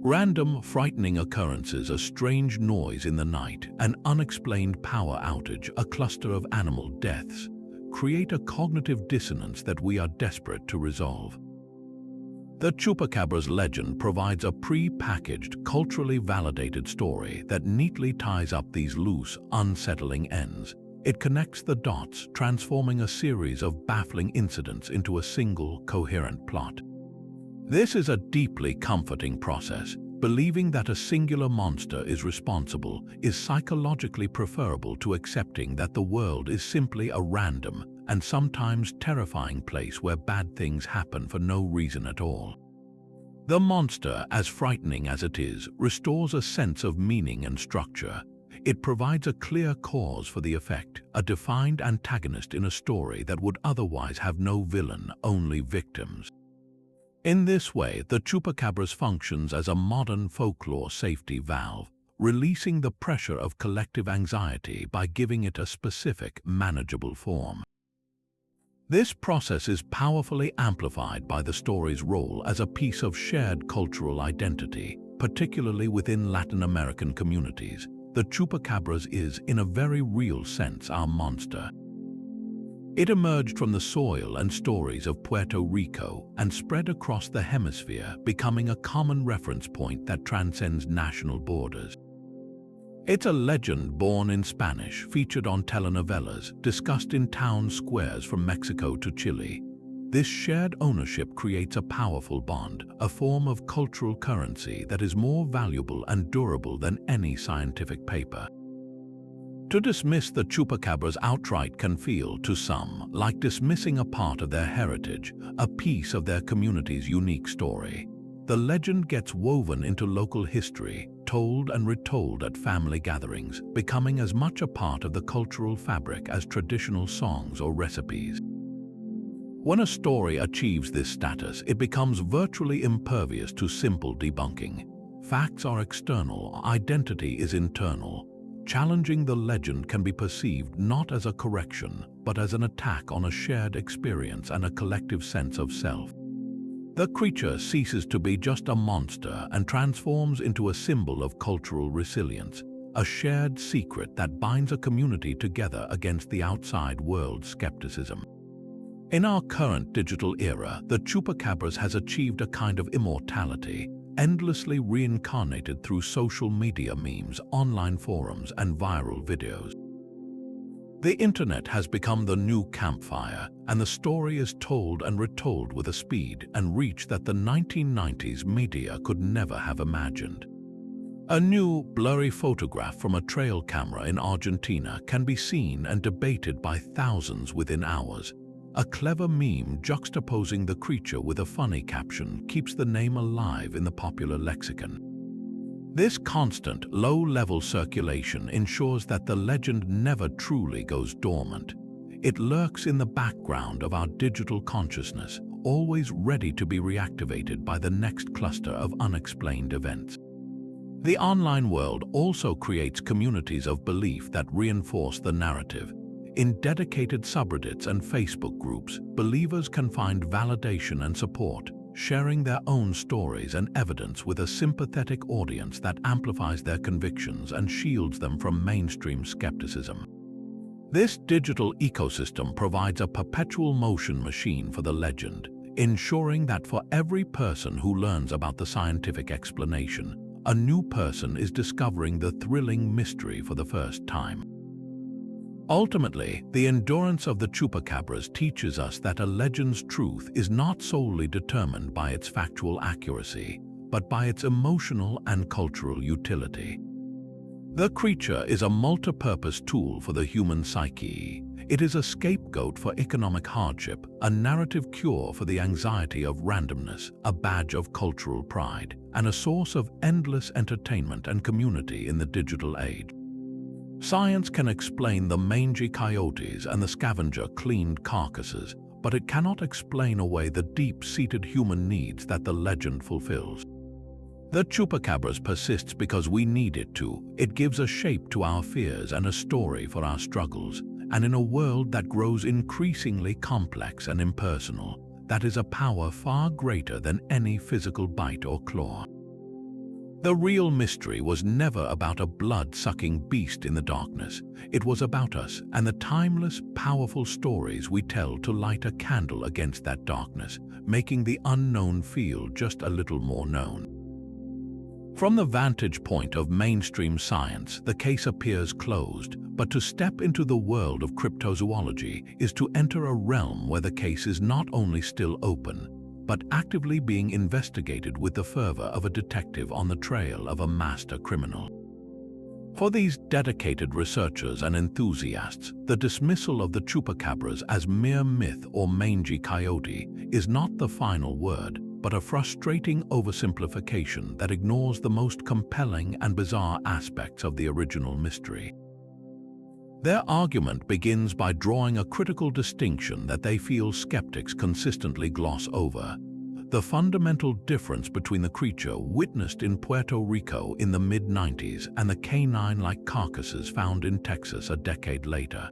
Random, frightening occurrences, a strange noise in the night, an unexplained power outage, a cluster of animal deaths, create a cognitive dissonance that we are desperate to resolve. The Chupacabra's legend provides a pre-packaged, culturally validated story that neatly ties up these loose, unsettling ends. It connects the dots, transforming a series of baffling incidents into a single, coherent plot. This is a deeply comforting process. Believing that a singular monster is responsible is psychologically preferable to accepting that the world is simply a random and sometimes terrifying place where bad things happen for no reason at all. The monster, as frightening as it is, restores a sense of meaning and structure. It provides a clear cause for the effect, a defined antagonist in a story that would otherwise have no villain, only victims. In this way, the Chupacabras functions as a modern folklore safety valve, releasing the pressure of collective anxiety by giving it a specific, manageable form. This process is powerfully amplified by the story's role as a piece of shared cultural identity, particularly within Latin American communities. The Chupacabras is, in a very real sense, our monster. It emerged from the soil and stories of Puerto Rico and spread across the hemisphere, becoming a common reference point that transcends national borders. It's a legend born in Spanish, featured on telenovelas, discussed in town squares from Mexico to Chile. This shared ownership creates a powerful bond, a form of cultural currency that is more valuable and durable than any scientific paper. To dismiss the chupacabras outright can feel, to some, like dismissing a part of their heritage, a piece of their community's unique story. The legend gets woven into local history, told and retold at family gatherings, becoming as much a part of the cultural fabric as traditional songs or recipes. When a story achieves this status, it becomes virtually impervious to simple debunking. Facts are external, identity is internal. Challenging the legend can be perceived not as a correction, but as an attack on a shared experience and a collective sense of self. The creature ceases to be just a monster and transforms into a symbol of cultural resilience, a shared secret that binds a community together against the outside world's skepticism. In our current digital era, the chupacabras has achieved a kind of immortality, endlessly reincarnated through social media memes, online forums, and viral videos. The internet has become the new campfire, and the story is told and retold with a speed and reach that the 1990s media could never have imagined. A new, blurry photograph from a trail camera in Argentina can be seen and debated by thousands within hours. A clever meme juxtaposing the creature with a funny caption keeps the name alive in the popular lexicon. This constant, low-level circulation ensures that the legend never truly goes dormant. It lurks in the background of our digital consciousness, always ready to be reactivated by the next cluster of unexplained events. The online world also creates communities of belief that reinforce the narrative. In dedicated subreddits and Facebook groups, believers can find validation and support, sharing their own stories and evidence with a sympathetic audience that amplifies their convictions and shields them from mainstream skepticism. This digital ecosystem provides a perpetual motion machine for the legend, ensuring that for every person who learns about the scientific explanation, a new person is discovering the thrilling mystery for the first time. Ultimately, the endurance of the chupacabras teaches us that a legend's truth is not solely determined by its factual accuracy, but by its emotional and cultural utility. The creature is a multi-purpose tool for the human psyche. It is a scapegoat for economic hardship, a narrative cure for the anxiety of randomness, a badge of cultural pride, and a source of endless entertainment and community in the digital age. Science can explain the mangy coyotes and the scavenger-cleaned carcasses, but it cannot explain away the deep-seated human needs that the legend fulfills. The chupacabras persists because we need it to. It gives a shape to our fears and a story for our struggles, and in a world that grows increasingly complex and impersonal, that is a power far greater than any physical bite or claw. The real mystery was never about a blood-sucking beast in the darkness. It was about us and the timeless, powerful stories we tell to light a candle against that darkness, making the unknown feel just a little more known. From the vantage point of mainstream science, the case appears closed, but to step into the world of cryptozoology is to enter a realm where the case is not only still open, but actively being investigated with the fervor of a detective on the trail of a master criminal. For these dedicated researchers and enthusiasts, the dismissal of the chupacabras as mere myth or mangy coyote is not the final word, but a frustrating oversimplification that ignores the most compelling and bizarre aspects of the original mystery. Their argument begins by drawing a critical distinction that they feel skeptics consistently gloss over: the fundamental difference between the creature witnessed in Puerto Rico in the mid-90s and the canine-like carcasses found in Texas a decade later.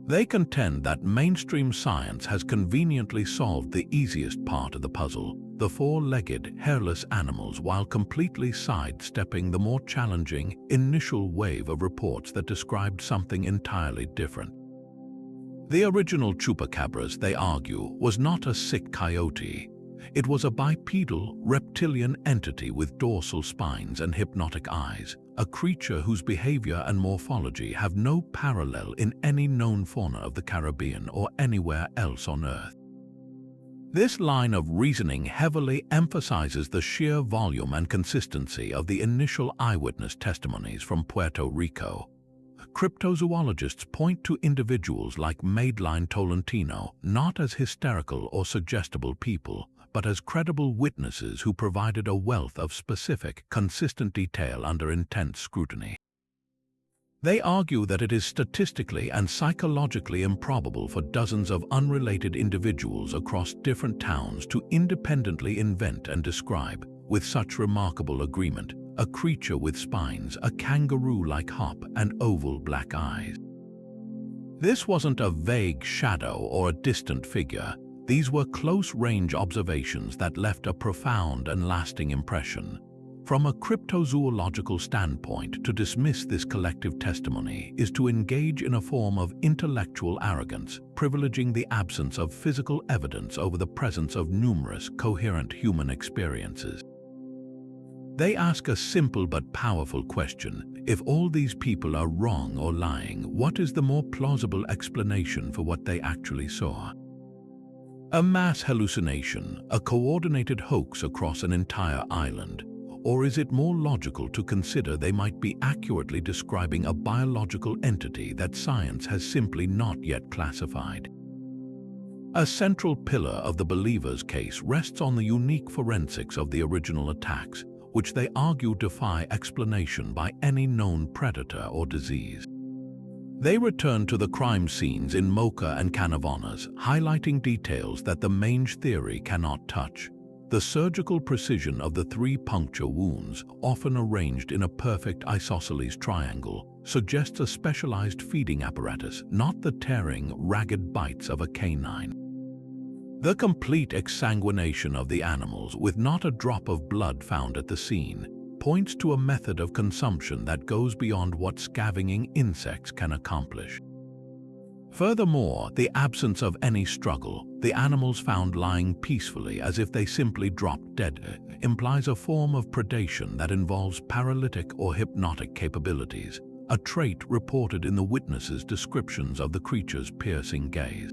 They contend that mainstream science has conveniently solved the easiest part of the puzzle, the four-legged, hairless animals, while completely sidestepping the more challenging initial wave of reports that described something entirely different. The original chupacabras, they argue, was not a sick coyote. It was a bipedal, reptilian entity with dorsal spines and hypnotic eyes, a creature whose behavior and morphology have no parallel in any known fauna of the Caribbean or anywhere else on Earth. This line of reasoning heavily emphasizes the sheer volume and consistency of the initial eyewitness testimonies from Puerto Rico. Cryptozoologists point to individuals like Madeline Tolentino not as hysterical or suggestible people, but as credible witnesses who provided a wealth of specific, consistent detail under intense scrutiny. They argue that it is statistically and psychologically improbable for dozens of unrelated individuals across different towns to independently invent and describe, with such remarkable agreement, a creature with spines, a kangaroo-like hop, and oval black eyes. This wasn't a vague shadow or a distant figure. These were close-range observations that left a profound and lasting impression. From a cryptozoological standpoint, to dismiss this collective testimony is to engage in a form of intellectual arrogance, privileging the absence of physical evidence over the presence of numerous coherent human experiences. They ask a simple but powerful question: if all these people are wrong or lying, what is the more plausible explanation for what they actually saw? A mass hallucination, a coordinated hoax across an entire island? Or is it more logical to consider they might be accurately describing a biological entity that science has simply not yet classified? A central pillar of the believers' case rests on the unique forensics of the original attacks, which they argue defy explanation by any known predator or disease. They return to the crime scenes in Mocha and Canovanas, highlighting details that the mange theory cannot touch. The surgical precision of the 3 puncture wounds, often arranged in a perfect isosceles triangle, suggests a specialized feeding apparatus, not the tearing, ragged bites of a canine. The complete exsanguination of the animals, with not a drop of blood found at the scene, points to a method of consumption that goes beyond what scavenging insects can accomplish. Furthermore, the absence of any struggle, the animals found lying peacefully as if they simply dropped dead, implies a form of predation that involves paralytic or hypnotic capabilities, a trait reported in the witnesses' descriptions of the creature's piercing gaze.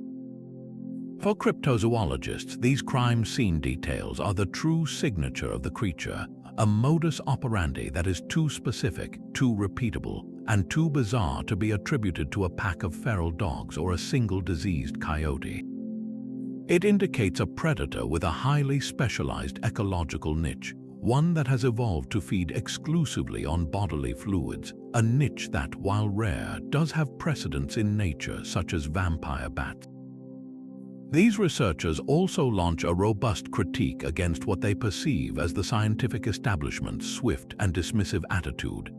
For cryptozoologists, these crime scene details are the true signature of the creature, a modus operandi that is too specific, too repeatable, and too bizarre to be attributed to a pack of feral dogs or a single diseased coyote. It indicates a predator with a highly specialized ecological niche, one that has evolved to feed exclusively on bodily fluids, a niche that, while rare, does have precedents in nature such as vampire bats. These researchers also launch a robust critique against what they perceive as the scientific establishment's swift and dismissive attitude.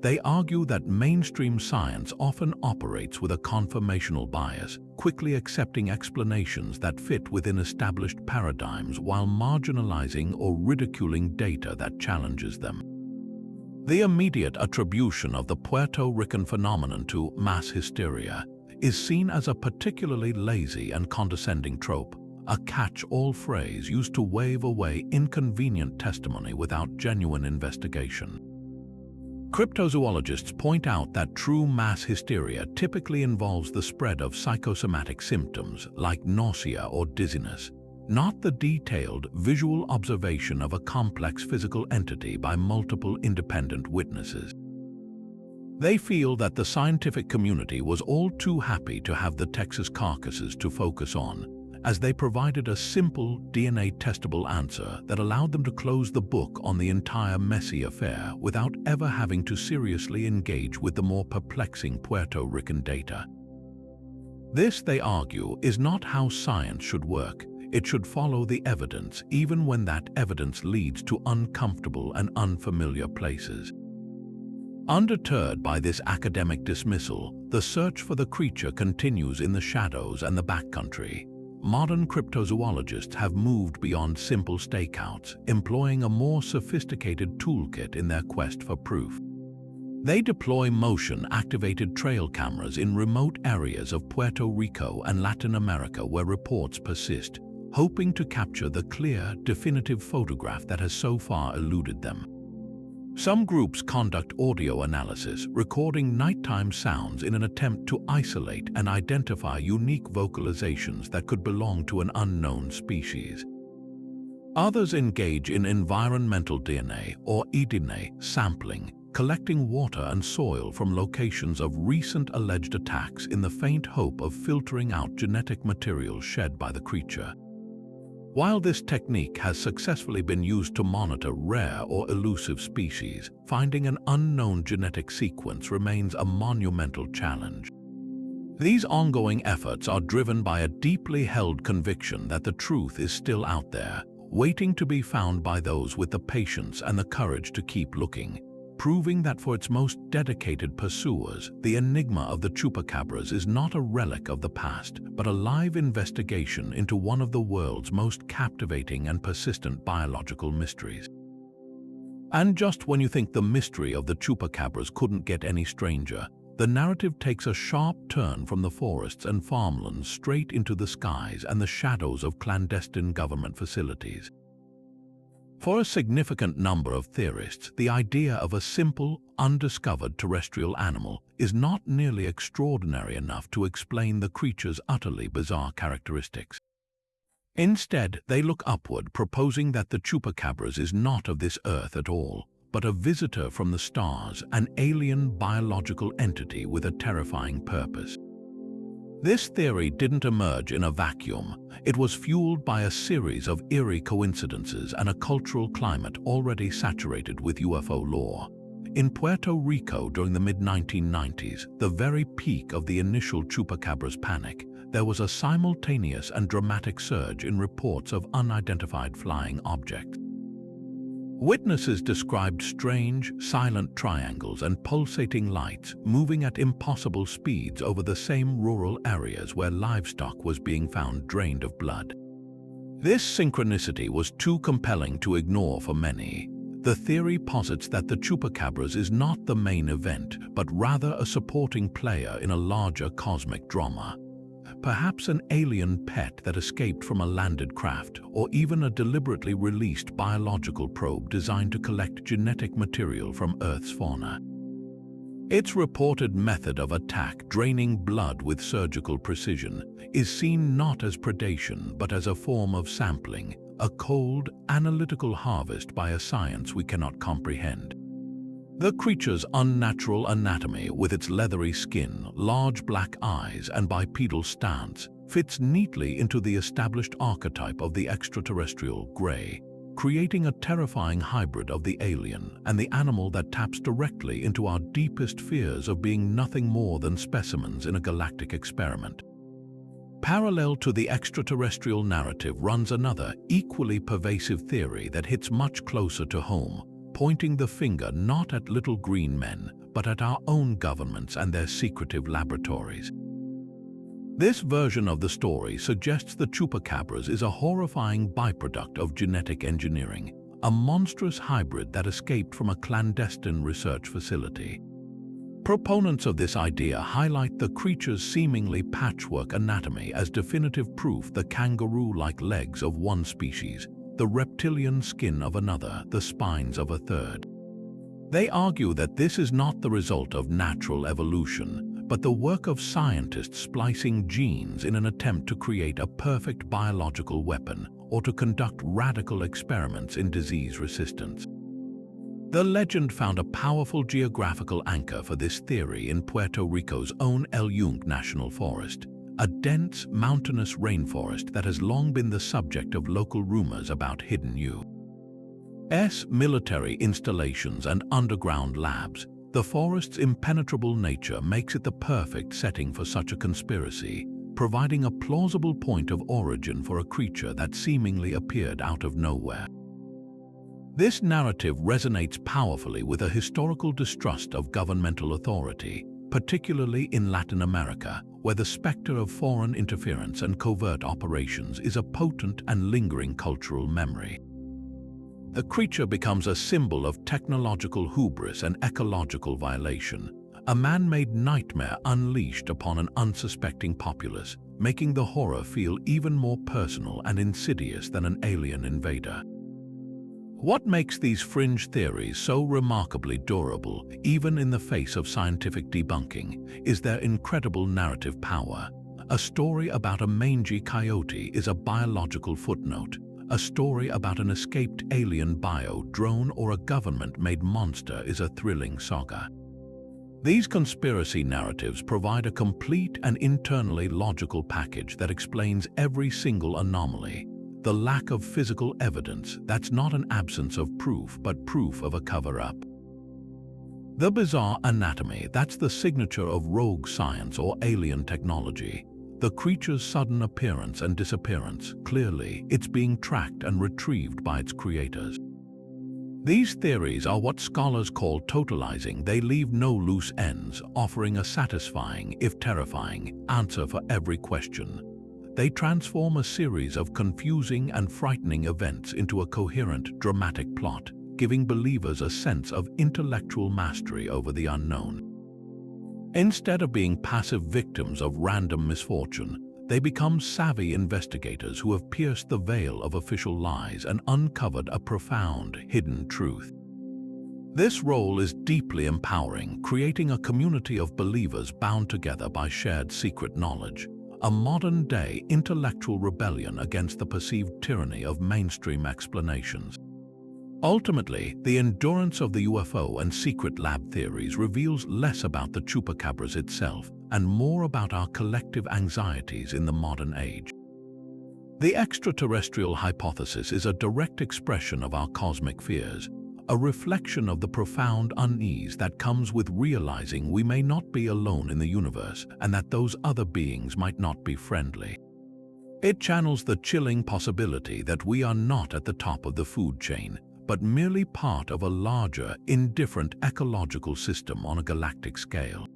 They argue that mainstream science often operates with a confirmational bias, quickly accepting explanations that fit within established paradigms while marginalizing or ridiculing data that challenges them. The immediate attribution of the Puerto Rican phenomenon to mass hysteria is seen as a particularly lazy and condescending trope, a catch-all phrase used to wave away inconvenient testimony without genuine investigation. Cryptozoologists point out that true mass hysteria typically involves the spread of psychosomatic symptoms like nausea or dizziness, not the detailed visual observation of a complex physical entity by multiple independent witnesses. They feel that the scientific community was all too happy to have the Texas carcasses to focus on, as they provided a simple DNA-testable answer that allowed them to close the book on the entire messy affair without ever having to seriously engage with the more perplexing Puerto Rican data. This, they argue, is not how science should work. It should follow the evidence, even when that evidence leads to uncomfortable and unfamiliar places. Undeterred by this academic dismissal, the search for the creature continues in the shadows and the backcountry. Modern cryptozoologists have moved beyond simple stakeouts, employing a more sophisticated toolkit in their quest for proof. They deploy motion-activated trail cameras in remote areas of Puerto Rico and Latin America where reports persist, hoping to capture the clear, definitive photograph that has so far eluded them. Some groups conduct audio analysis, recording nighttime sounds in an attempt to isolate and identify unique vocalizations that could belong to an unknown species. Others engage in environmental DNA or eDNA sampling, collecting water and soil from locations of recent alleged attacks in the faint hope of filtering out genetic material shed by the creature. While this technique has successfully been used to monitor rare or elusive species, finding an unknown genetic sequence remains a monumental challenge. These ongoing efforts are driven by a deeply held conviction that the truth is still out there, waiting to be found by those with the patience and the courage to keep looking, proving that for its most dedicated pursuers, the enigma of the chupacabras is not a relic of the past, but a live investigation into one of the world's most captivating and persistent biological mysteries. And just when you think the mystery of the chupacabras couldn't get any stranger, the narrative takes a sharp turn from the forests and farmlands straight into the skies and the shadows of clandestine government facilities. For a significant number of theorists, the idea of a simple, undiscovered terrestrial animal is not nearly extraordinary enough to explain the creature's utterly bizarre characteristics. Instead, they look upward, proposing that the chupacabras is not of this earth at all, but a visitor from the stars, an alien biological entity with a terrifying purpose. This theory didn't emerge in a vacuum. It was fueled by a series of eerie coincidences and a cultural climate already saturated with UFO lore. In Puerto Rico during the mid-1990s, the very peak of the initial chupacabras panic, there was a simultaneous and dramatic surge in reports of unidentified flying objects. Witnesses described strange, silent triangles and pulsating lights moving at impossible speeds over the same rural areas where livestock was being found drained of blood. This synchronicity was too compelling to ignore for many. The theory posits that the chupacabras is not the main event, but rather a supporting player in a larger cosmic drama. Perhaps an alien pet that escaped from a landed craft, or even a deliberately released biological probe designed to collect genetic material from Earth's fauna. Its reported method of attack, draining blood with surgical precision, is seen not as predation but as a form of sampling, a cold, analytical harvest by a science we cannot comprehend. The creature's unnatural anatomy, with its leathery skin, large black eyes, and bipedal stance, fits neatly into the established archetype of the extraterrestrial grey, creating a terrifying hybrid of the alien and the animal that taps directly into our deepest fears of being nothing more than specimens in a galactic experiment. Parallel to the extraterrestrial narrative runs another, equally pervasive theory that hits much closer to home, pointing the finger not at little green men, but at our own governments and their secretive laboratories. This version of the story suggests the chupacabras is a horrifying byproduct of genetic engineering, a monstrous hybrid that escaped from a clandestine research facility. Proponents of this idea highlight the creature's seemingly patchwork anatomy as definitive proof: the kangaroo-like legs of one species, the reptilian skin of another, the spines of a third. They argue that this is not the result of natural evolution, but the work of scientists splicing genes in an attempt to create a perfect biological weapon or to conduct radical experiments in disease resistance. The legend found a powerful geographical anchor for this theory in Puerto Rico's own El Yunque National Forest, a dense, mountainous rainforest that has long been the subject of local rumors about hidden U.S. military installations and underground labs. The forest's impenetrable nature makes it the perfect setting for such a conspiracy, providing a plausible point of origin for a creature that seemingly appeared out of nowhere. This narrative resonates powerfully with a historical distrust of governmental authority, particularly in Latin America, where the specter of foreign interference and covert operations is a potent and lingering cultural memory. The creature becomes a symbol of technological hubris and ecological violation, a man-made nightmare unleashed upon an unsuspecting populace, making the horror feel even more personal and insidious than an alien invader. What makes these fringe theories so remarkably durable, even in the face of scientific debunking, is their incredible narrative power. A story about a mangy coyote is a biological footnote. A story about an escaped alien bio-drone or a government-made monster is a thrilling saga. These conspiracy narratives provide a complete and internally logical package that explains every single anomaly. The lack of physical evidence, that's not an absence of proof, but proof of a cover-up. The bizarre anatomy, that's the signature of rogue science or alien technology. The creature's sudden appearance and disappearance, clearly, it's being tracked and retrieved by its creators. These theories are what scholars call totalizing. They leave no loose ends, offering a satisfying, if terrifying, answer for every question. They transform a series of confusing and frightening events into a coherent, dramatic plot, giving believers a sense of intellectual mastery over the unknown. Instead of being passive victims of random misfortune, they become savvy investigators who have pierced the veil of official lies and uncovered a profound, hidden truth. This role is deeply empowering, creating a community of believers bound together by shared secret knowledge, a modern-day intellectual rebellion against the perceived tyranny of mainstream explanations. Ultimately, the endurance of the UFO and secret lab theories reveals less about the chupacabras itself and more about our collective anxieties in the modern age. The extraterrestrial hypothesis is a direct expression of our cosmic fears, a reflection of the profound unease that comes with realizing we may not be alone in the universe and that those other beings might not be friendly. It channels the chilling possibility that we are not at the top of the food chain, but merely part of a larger, indifferent ecological system on a galactic scale.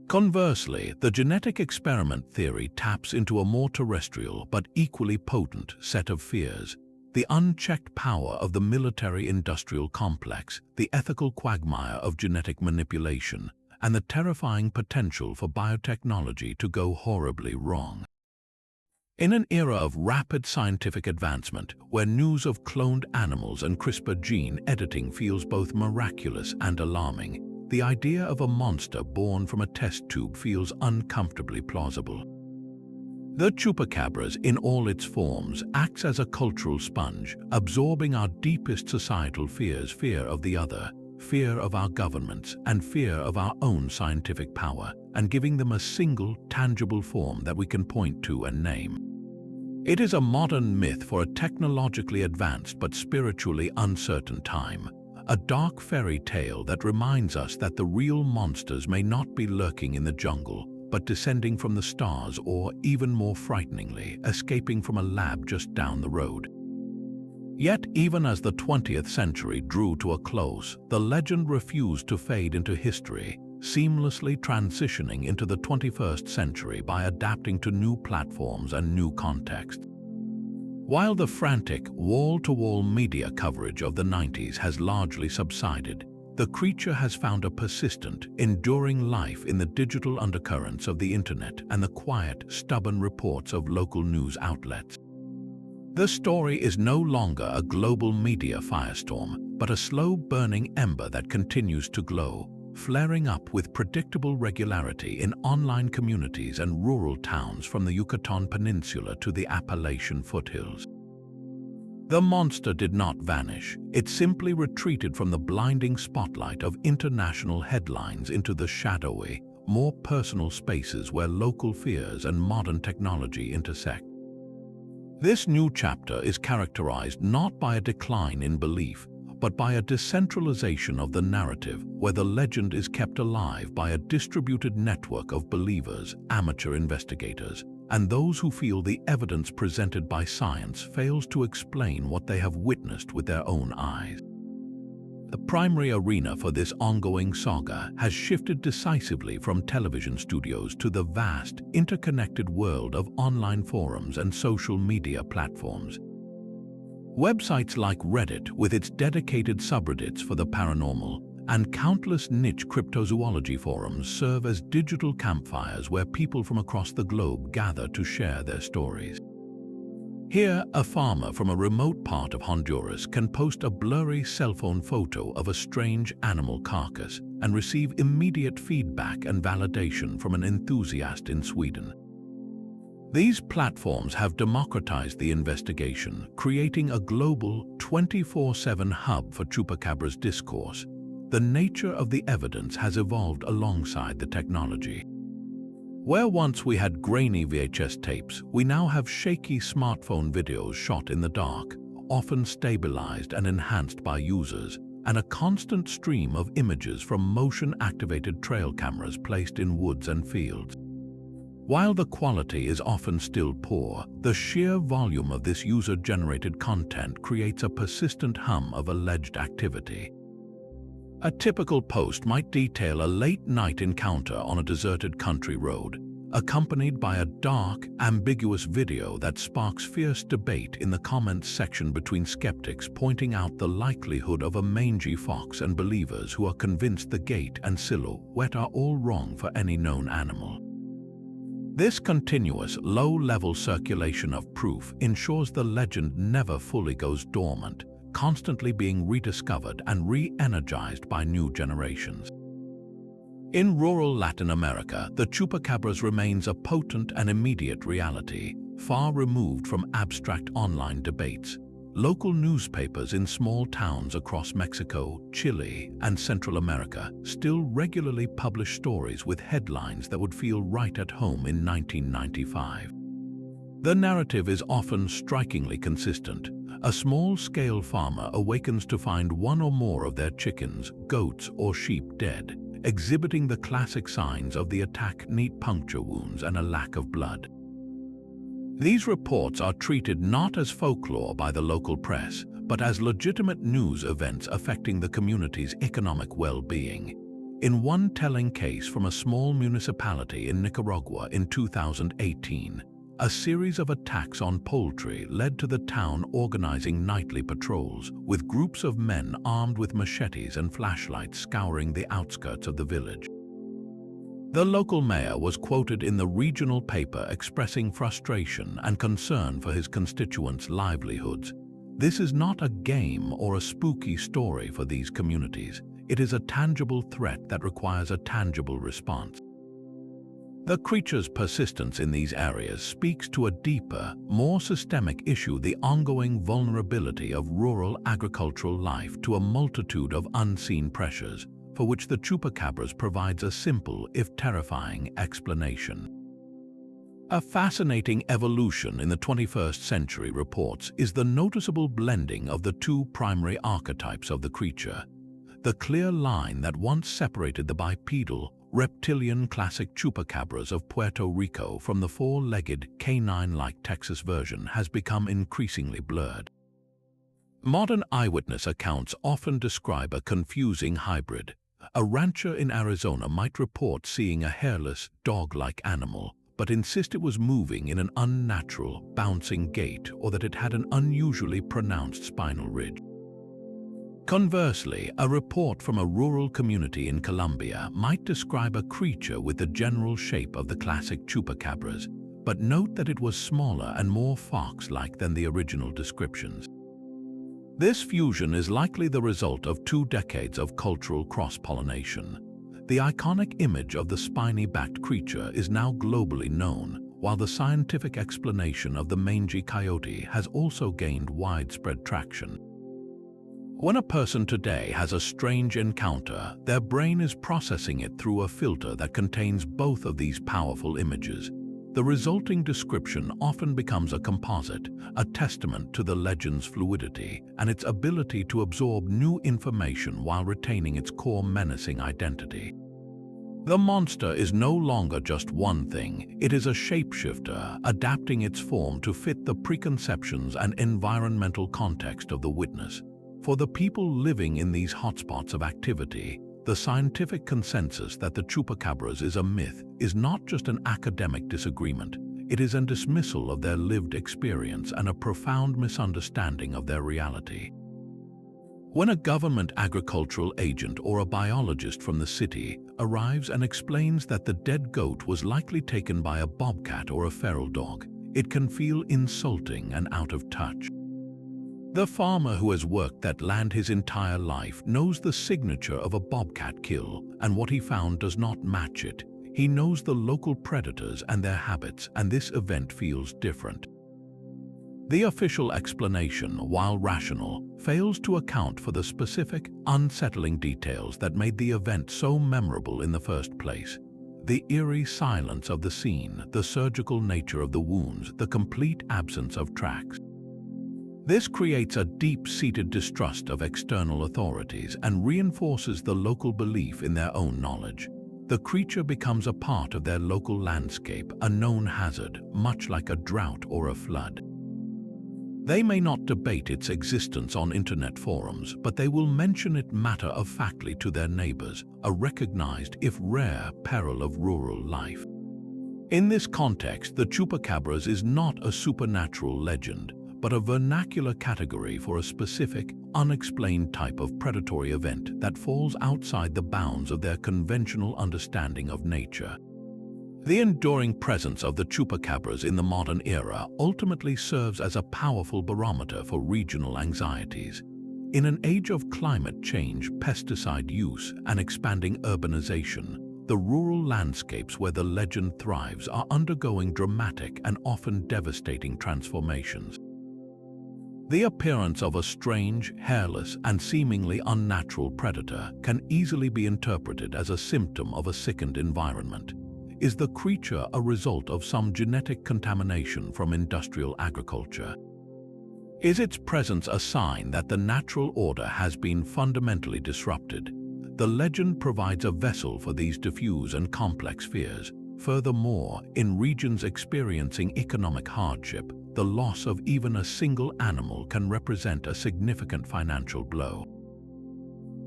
Conversely, the genetic experiment theory taps into a more terrestrial but equally potent set of fears: the unchecked power of the military-industrial complex, the ethical quagmire of genetic manipulation, and the terrifying potential for biotechnology to go horribly wrong. In an era of rapid scientific advancement, where news of cloned animals and CRISPR gene editing feels both miraculous and alarming, the idea of a monster born from a test tube feels uncomfortably plausible. The chupacabras, in all its forms, acts as a cultural sponge, absorbing our deepest societal fears: fear of the other, fear of our governments, and fear of our own scientific power, and giving them a single, tangible form that we can point to and name. It is a modern myth for a technologically advanced but spiritually uncertain time, a dark fairy tale that reminds us that the real monsters may not be lurking in the jungle, but descending from the stars, or, even more frighteningly, escaping from a lab just down the road. Yet, even as the 20th century drew to a close, the legend refused to fade into history, seamlessly transitioning into the 21st century by adapting to new platforms and new contexts. While the frantic, wall-to-wall media coverage of the 90s has largely subsided, the creature has found a persistent, enduring life in the digital undercurrents of the internet and the quiet, stubborn reports of local news outlets. The story is no longer a global media firestorm, but a slow-burning ember that continues to glow, flaring up with predictable regularity in online communities and rural towns from the Yucatan Peninsula to the Appalachian foothills. The monster did not vanish. It simply retreated from the blinding spotlight of international headlines into the shadowy, more personal spaces where local fears and modern technology intersect. This new chapter is characterized not by a decline in belief, but by a decentralization of the narrative, where the legend is kept alive by a distributed network of believers, amateur investigators, and those who feel the evidence presented by science fails to explain what they have witnessed with their own eyes. The primary arena for this ongoing saga has shifted decisively from television studios to the vast, interconnected world of online forums and social media platforms. Websites like Reddit, with its dedicated subreddits for the paranormal, and countless niche cryptozoology forums serve as digital campfires where people from across the globe gather to share their stories. Here, a farmer from a remote part of Honduras can post a blurry cell phone photo of a strange animal carcass and receive immediate feedback and validation from an enthusiast in Sweden. These platforms have democratized the investigation, creating a global 24/7 hub for Chupacabras discourse. The nature of the evidence has evolved alongside the technology. Where once we had grainy VHS tapes, we now have shaky smartphone videos shot in the dark, often stabilized and enhanced by users, and a constant stream of images from motion-activated trail cameras placed in woods and fields. While the quality is often still poor, the sheer volume of this user-generated content creates a persistent hum of alleged activity. A typical post might detail a late-night encounter on a deserted country road, accompanied by a dark, ambiguous video that sparks fierce debate in the comments section between skeptics pointing out the likelihood of a mangy fox and believers who are convinced the gait and silhouette are all wrong for any known animal. This continuous, low-level circulation of proof ensures the legend never fully goes dormant, constantly being rediscovered and re-energized by new generations. In rural Latin America, the chupacabras remains a potent and immediate reality, far removed from abstract online debates. Local newspapers in small towns across Mexico, Chile, and Central America still regularly publish stories with headlines that would feel right at home in 1995. The narrative is often strikingly consistent. A small-scale farmer awakens to find one or more of their chickens, goats, or sheep dead, exhibiting the classic signs of the attack: neat puncture wounds and a lack of blood. These reports are treated not as folklore by the local press, but as legitimate news events affecting the community's economic well-being. In one telling case from a small municipality in Nicaragua in 2018, a series of attacks on poultry led to the town organizing nightly patrols, with groups of men armed with machetes and flashlights scouring the outskirts of the village. The local mayor was quoted in the regional paper expressing frustration and concern for his constituents' livelihoods. This is not a game or a spooky story for these communities. It is a tangible threat that requires a tangible response. The creature's persistence in these areas speaks to a deeper, more systemic issue: the ongoing vulnerability of rural agricultural life to a multitude of unseen pressures, for which the chupacabras provides a simple, if terrifying, explanation. A fascinating evolution in the 21st century reports is the noticeable blending of the two primary archetypes of the creature. The clear line that once separated the bipedal, reptilian classic chupacabras of Puerto Rico from the four-legged, canine-like Texas version has become increasingly blurred. Modern eyewitness accounts often describe a confusing hybrid. A rancher in Arizona might report seeing a hairless, dog-like animal, but insist it was moving in an unnatural, bouncing gait or that it had an unusually pronounced spinal ridge. Conversely, a report from a rural community in Colombia might describe a creature with the general shape of the classic chupacabras, but note that it was smaller and more fox-like than the original descriptions. This fusion is likely the result of 2 decades of cultural cross-pollination. The iconic image of the spiny-backed creature is now globally known, while the scientific explanation of the mangy coyote has also gained widespread traction. When a person today has a strange encounter, their brain is processing it through a filter that contains both of these powerful images. The resulting description often becomes a composite, a testament to the legend's fluidity and its ability to absorb new information while retaining its core menacing identity. The monster is no longer just one thing, it is a shapeshifter, adapting its form to fit the preconceptions and environmental context of the witness. For the people living in these hotspots of activity, the scientific consensus that the chupacabras is a myth is not just an academic disagreement. It is a dismissal of their lived experience and a profound misunderstanding of their reality. When a government agricultural agent or a biologist from the city arrives and explains that the dead goat was likely taken by a bobcat or a feral dog, it can feel insulting and out of touch. The farmer who has worked that land his entire life knows the signature of a bobcat kill, and what he found does not match it. He knows the local predators and their habits, and this event feels different. The official explanation, while rational, fails to account for the specific, unsettling details that made the event so memorable in the first place. The eerie silence of the scene, the surgical nature of the wounds, the complete absence of tracks. This creates a deep-seated distrust of external authorities and reinforces the local belief in their own knowledge. The creature becomes a part of their local landscape, a known hazard, much like a drought or a flood. They may not debate its existence on internet forums, but they will mention it matter-of-factly to their neighbors, a recognized, if rare, peril of rural life. In this context, the chupacabras is not a supernatural legend, but a vernacular category for a specific, unexplained type of predatory event that falls outside the bounds of their conventional understanding of nature. The enduring presence of the chupacabras in the modern era ultimately serves as a powerful barometer for regional anxieties. In an age of climate change, pesticide use, and expanding urbanization, the rural landscapes where the legend thrives are undergoing dramatic and often devastating transformations. The appearance of a strange, hairless, and seemingly unnatural predator can easily be interpreted as a symptom of a sickened environment. Is the creature a result of some genetic contamination from industrial agriculture? Is its presence a sign that the natural order has been fundamentally disrupted? The legend provides a vessel for these diffuse and complex fears. Furthermore, in regions experiencing economic hardship, the loss of even a single animal can represent a significant financial blow.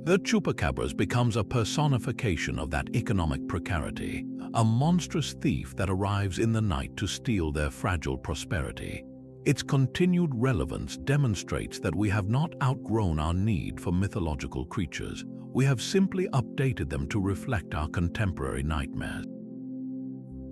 The chupacabras becomes a personification of that economic precarity, a monstrous thief that arrives in the night to steal their fragile prosperity. Its continued relevance demonstrates that we have not outgrown our need for mythological creatures. We have simply updated them to reflect our contemporary nightmares.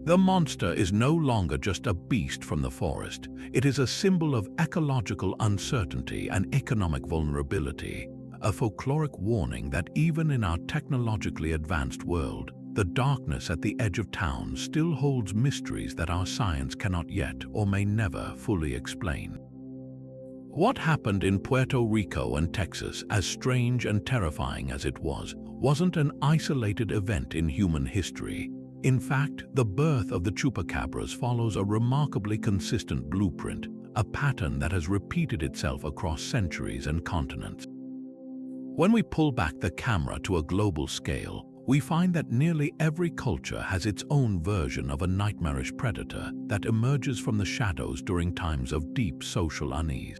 The monster is no longer just a beast from the forest. It is a symbol of ecological uncertainty and economic vulnerability, a folkloric warning that even in our technologically advanced world, the darkness at the edge of town still holds mysteries that our science cannot yet or may never fully explain. What happened in Puerto Rico and Texas, as strange and terrifying as it was, wasn't an isolated event in human history. In fact, the birth of the chupacabras follows a remarkably consistent blueprint, a pattern that has repeated itself across centuries and continents. When we pull back the camera to a global scale, we find that nearly every culture has its own version of a nightmarish predator that emerges from the shadows during times of deep social unease.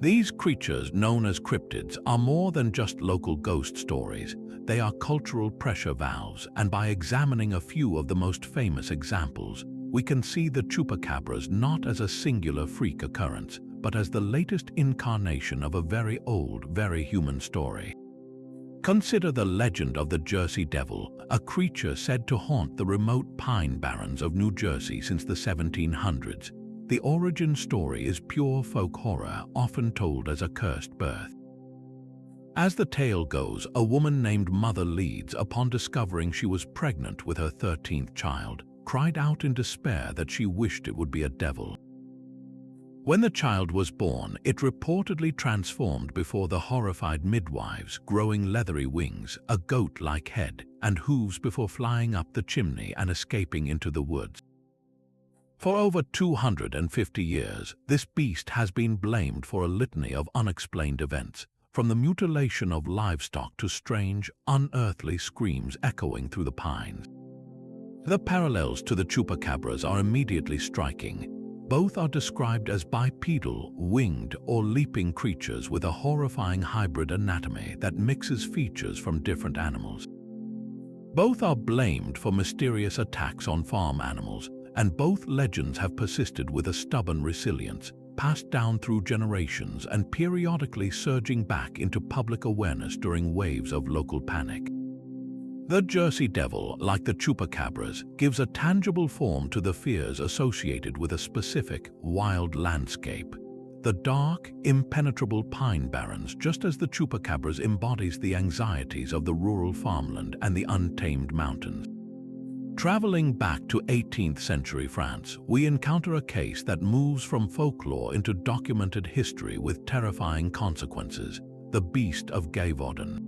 These creatures, known as cryptids, are more than just local ghost stories. They are cultural pressure valves, and by examining a few of the most famous examples, we can see the chupacabras not as a singular freak occurrence, but as the latest incarnation of a very old, very human story. Consider the legend of the Jersey Devil, a creature said to haunt the remote pine barrens of New Jersey since the 1700s. The origin story is pure folk horror, often told as a cursed birth. As the tale goes, a woman named Mother Leeds, upon discovering she was pregnant with her 13th child, cried out in despair that she wished it would be a devil. When the child was born, it reportedly transformed before the horrified midwives, growing leathery wings, a goat-like head, and hooves before flying up the chimney and escaping into the woods. For over 250 years, this beast has been blamed for a litany of unexplained events, from the mutilation of livestock to strange, unearthly screams echoing through the pines. The parallels to the chupacabras are immediately striking. Both are described as bipedal, winged, or leaping creatures with a horrifying hybrid anatomy that mixes features from different animals. Both are blamed for mysterious attacks on farm animals, and both legends have persisted with a stubborn resilience, passed down through generations and periodically surging back into public awareness during waves of local panic. The Jersey Devil, like the Chupacabras, gives a tangible form to the fears associated with a specific, wild landscape. The dark, impenetrable pine barrens, just as the Chupacabras embodies the anxieties of the rural farmland and the untamed mountains. Traveling back to 18th century France, we encounter a case that moves from folklore into documented history with terrifying consequences: the Beast of Gévaudan.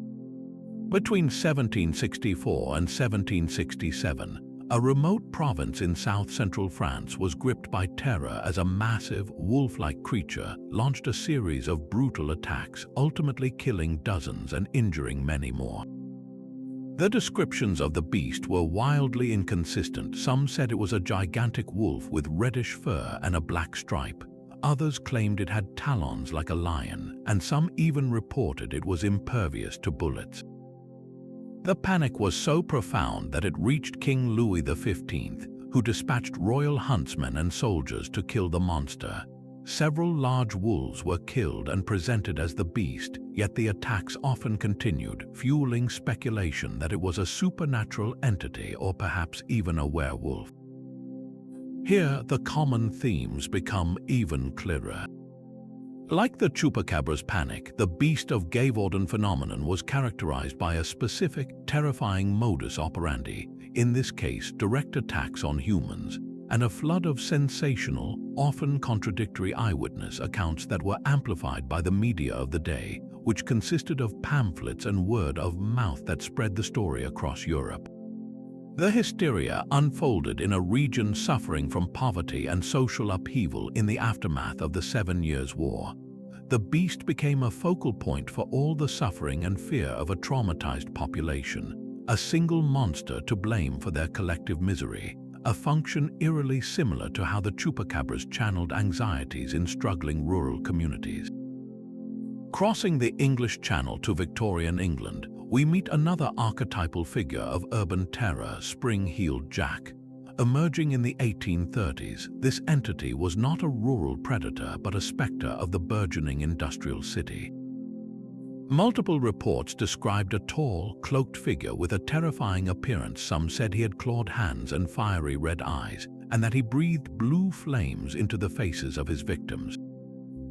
Between 1764 and 1767, a remote province in south-central France was gripped by terror as a massive, wolf-like creature launched a series of brutal attacks, ultimately killing dozens and injuring many more. The descriptions of the beast were wildly inconsistent. Some said it was a gigantic wolf with reddish fur and a black stripe. Others claimed it had talons like a lion, and some even reported it was impervious to bullets. The panic was so profound that it reached King Louis XV, who dispatched royal huntsmen and soldiers to kill the monster. Several large wolves were killed and presented as the beast, yet the attacks often continued, fueling speculation that it was a supernatural entity or perhaps even a werewolf. Here, the common themes become even clearer. Like the Chupacabras' panic, the Beast of Gévaudan phenomenon was characterized by a specific, terrifying modus operandi, in this case direct attacks on humans, and a flood of sensational, often contradictory eyewitness accounts that were amplified by the media of the day, which consisted of pamphlets and word of mouth that spread the story across Europe. The hysteria unfolded in a region suffering from poverty and social upheaval in the aftermath of the 7 Years' War. The beast became a focal point for all the suffering and fear of a traumatized population, a single monster to blame for their collective misery, a function eerily similar to how the Chupacabras channeled anxieties in struggling rural communities. Crossing the English Channel to Victorian England, we meet another archetypal figure of urban terror, Spring-Heeled Jack. Emerging in the 1830s, this entity was not a rural predator but a specter of the burgeoning industrial city. Multiple reports described a tall, cloaked figure with a terrifying appearance. Some said he had clawed hands and fiery red eyes, and that he breathed blue flames into the faces of his victims.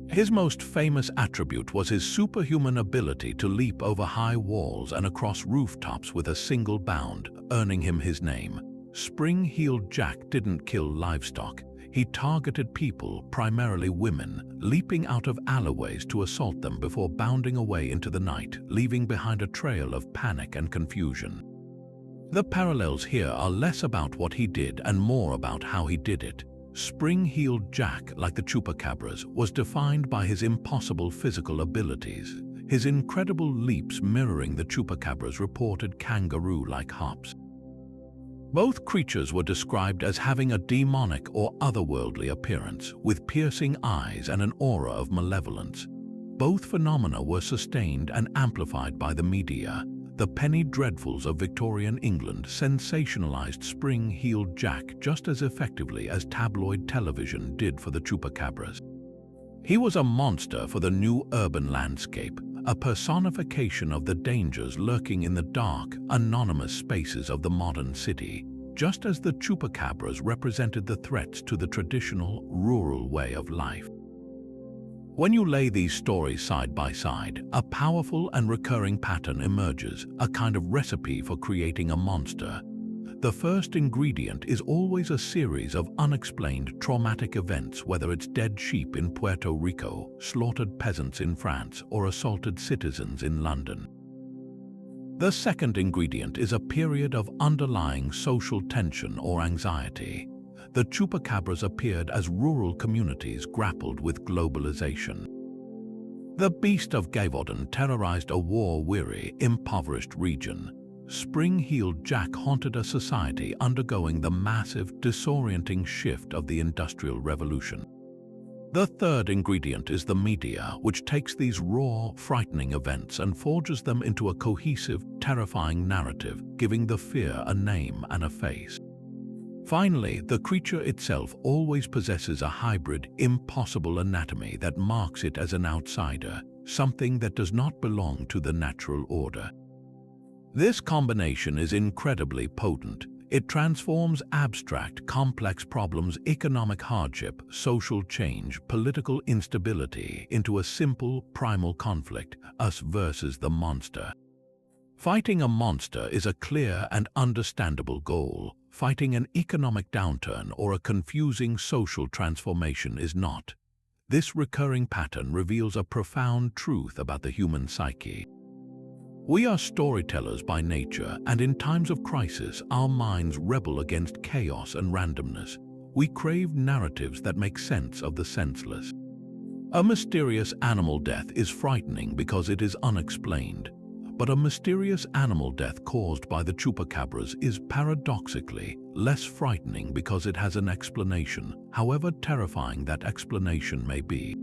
His most famous attribute was his superhuman ability to leap over high walls and across rooftops with a single bound, earning him his name. Spring-Heeled Jack didn't kill livestock. He targeted people, primarily women, leaping out of alleyways to assault them before bounding away into the night, leaving behind a trail of panic and confusion. The parallels here are less about what he did and more about how he did it. Spring-Heeled Jack, like the Chupacabras, was defined by his impossible physical abilities, his incredible leaps mirroring the Chupacabras' reported kangaroo-like hops. Both creatures were described as having a demonic or otherworldly appearance, with piercing eyes and an aura of malevolence. Both phenomena were sustained and amplified by the media. The penny dreadfuls of Victorian England sensationalized Spring-Heeled Jack just as effectively as tabloid television did for the Chupacabras. He was a monster for the new urban landscape, a personification of the dangers lurking in the dark, anonymous spaces of the modern city, just as the Chupacabras represented the threats to the traditional, rural way of life. When you lay these stories side by side, a powerful and recurring pattern emerges, a kind of recipe for creating a monster. The first ingredient is always a series of unexplained traumatic events, whether it's dead sheep in Puerto Rico, slaughtered peasants in France, or assaulted citizens in London. The second ingredient is a period of underlying social tension or anxiety. The Chupacabras appeared as rural communities grappled with globalization. The Beast of Gévaudan terrorized a war-weary, impoverished region. Spring-Heeled Jack haunted a society undergoing the massive, disorienting shift of the Industrial Revolution. The third ingredient is the media, which takes these raw, frightening events and forges them into a cohesive, terrifying narrative, giving the fear a name and a face. Finally, the creature itself always possesses a hybrid, impossible anatomy that marks it as an outsider, something that does not belong to the natural order. This combination is incredibly potent. It transforms abstract, complex problems, economic hardship, social change, political instability into a simple, primal conflict, us versus the monster. Fighting a monster is a clear and understandable goal. Fighting an economic downturn or a confusing social transformation is not. This recurring pattern reveals a profound truth about the human psyche. We are storytellers by nature, and in times of crisis, our minds rebel against chaos and randomness. We crave narratives that make sense of the senseless. A mysterious animal death is frightening because it is unexplained. But a mysterious animal death caused by the chupacabras is paradoxically less frightening because it has an explanation, however terrifying that explanation may be.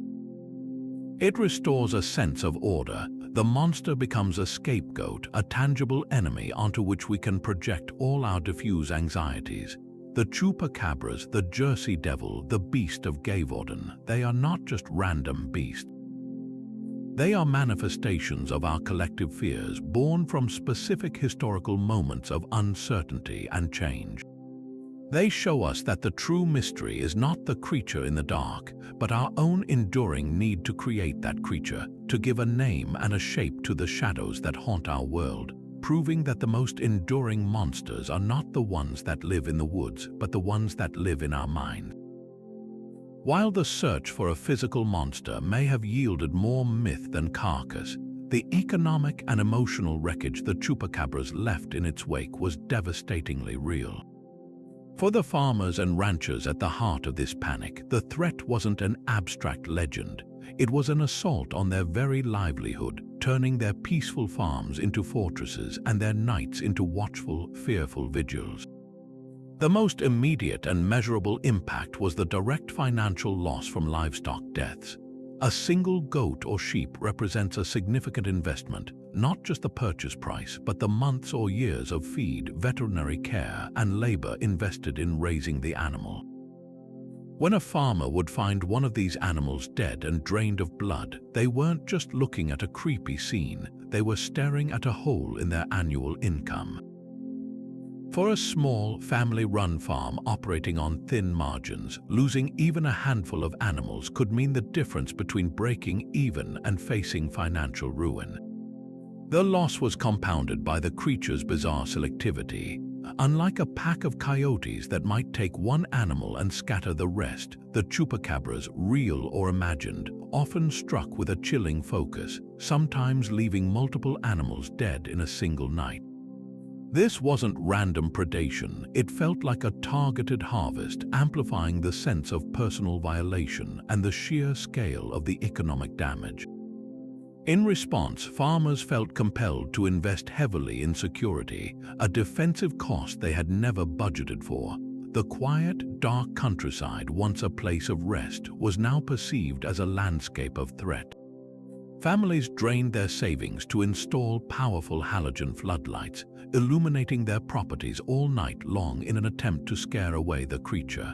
It restores a sense of order. The monster becomes a scapegoat, a tangible enemy onto which we can project all our diffuse anxieties. The chupacabras, the Jersey Devil, the beast of Gavorden, they are not just random beasts. They are manifestations of our collective fears, born from specific historical moments of uncertainty and change. They show us that the true mystery is not the creature in the dark, but our own enduring need to create that creature, to give a name and a shape to the shadows that haunt our world, proving that the most enduring monsters are not the ones that live in the woods, but the ones that live in our minds. While the search for a physical monster may have yielded more myth than carcass, the economic and emotional wreckage the chupacabras left in its wake was devastatingly real. For the farmers and ranchers at the heart of this panic, the threat wasn't an abstract legend. It was an assault on their very livelihood, turning their peaceful farms into fortresses and their nights into watchful, fearful vigils. The most immediate and measurable impact was the direct financial loss from livestock deaths. A single goat or sheep represents a significant investment, not just the purchase price, but the months or years of feed, veterinary care, and labor invested in raising the animal. When a farmer would find one of these animals dead and drained of blood, they weren't just looking at a creepy scene, they were staring at a hole in their annual income. For a small, family-run farm operating on thin margins, losing even a handful of animals could mean the difference between breaking even and facing financial ruin. The loss was compounded by the creature's bizarre selectivity. Unlike a pack of coyotes that might take one animal and scatter the rest, the chupacabras, real or imagined, often struck with a chilling focus, sometimes leaving multiple animals dead in a single night. This wasn't random predation, it felt like a targeted harvest, amplifying the sense of personal violation and the sheer scale of the economic damage. In response, farmers felt compelled to invest heavily in security, a defensive cost they had never budgeted for. The quiet, dark countryside, once a place of rest, was now perceived as a landscape of threat. Families drained their savings to install powerful halogen floodlights, illuminating their properties all night long in an attempt to scare away the creature.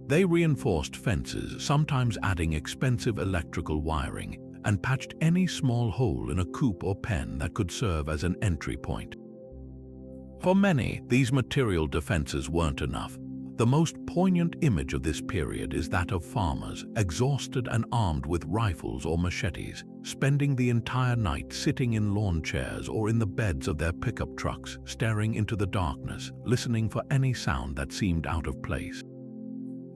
They reinforced fences, sometimes adding expensive electrical wiring, and patched any small hole in a coop or pen that could serve as an entry point. For many, these material defenses weren't enough. The most poignant image of this period is that of farmers, exhausted and armed with rifles or machetes, spending the entire night sitting in lawn chairs or in the beds of their pickup trucks, staring into the darkness, listening for any sound that seemed out of place.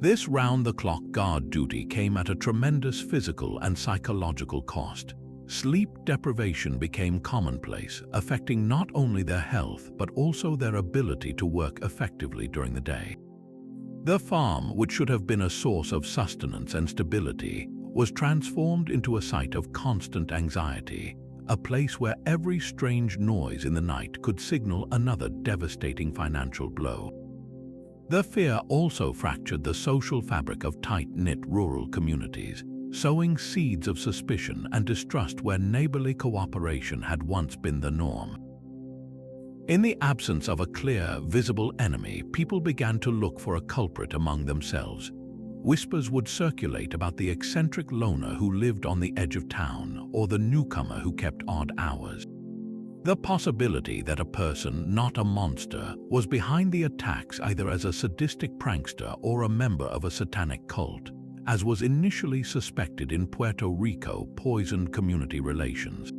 This round-the-clock guard duty came at a tremendous physical and psychological cost. Sleep deprivation became commonplace, affecting not only their health but also their ability to work effectively during the day. The farm, which should have been a source of sustenance and stability, was transformed into a site of constant anxiety, a place where every strange noise in the night could signal another devastating financial blow. The fear also fractured the social fabric of tight-knit rural communities, sowing seeds of suspicion and distrust where neighborly cooperation had once been the norm. In the absence of a clear, visible enemy, people began to look for a culprit among themselves. Whispers would circulate about the eccentric loner who lived on the edge of town, or the newcomer who kept odd hours. The possibility that a person, not a monster, was behind the attacks either as a sadistic prankster or a member of a satanic cult, as was initially suspected in Puerto Rico, poisoned community relations.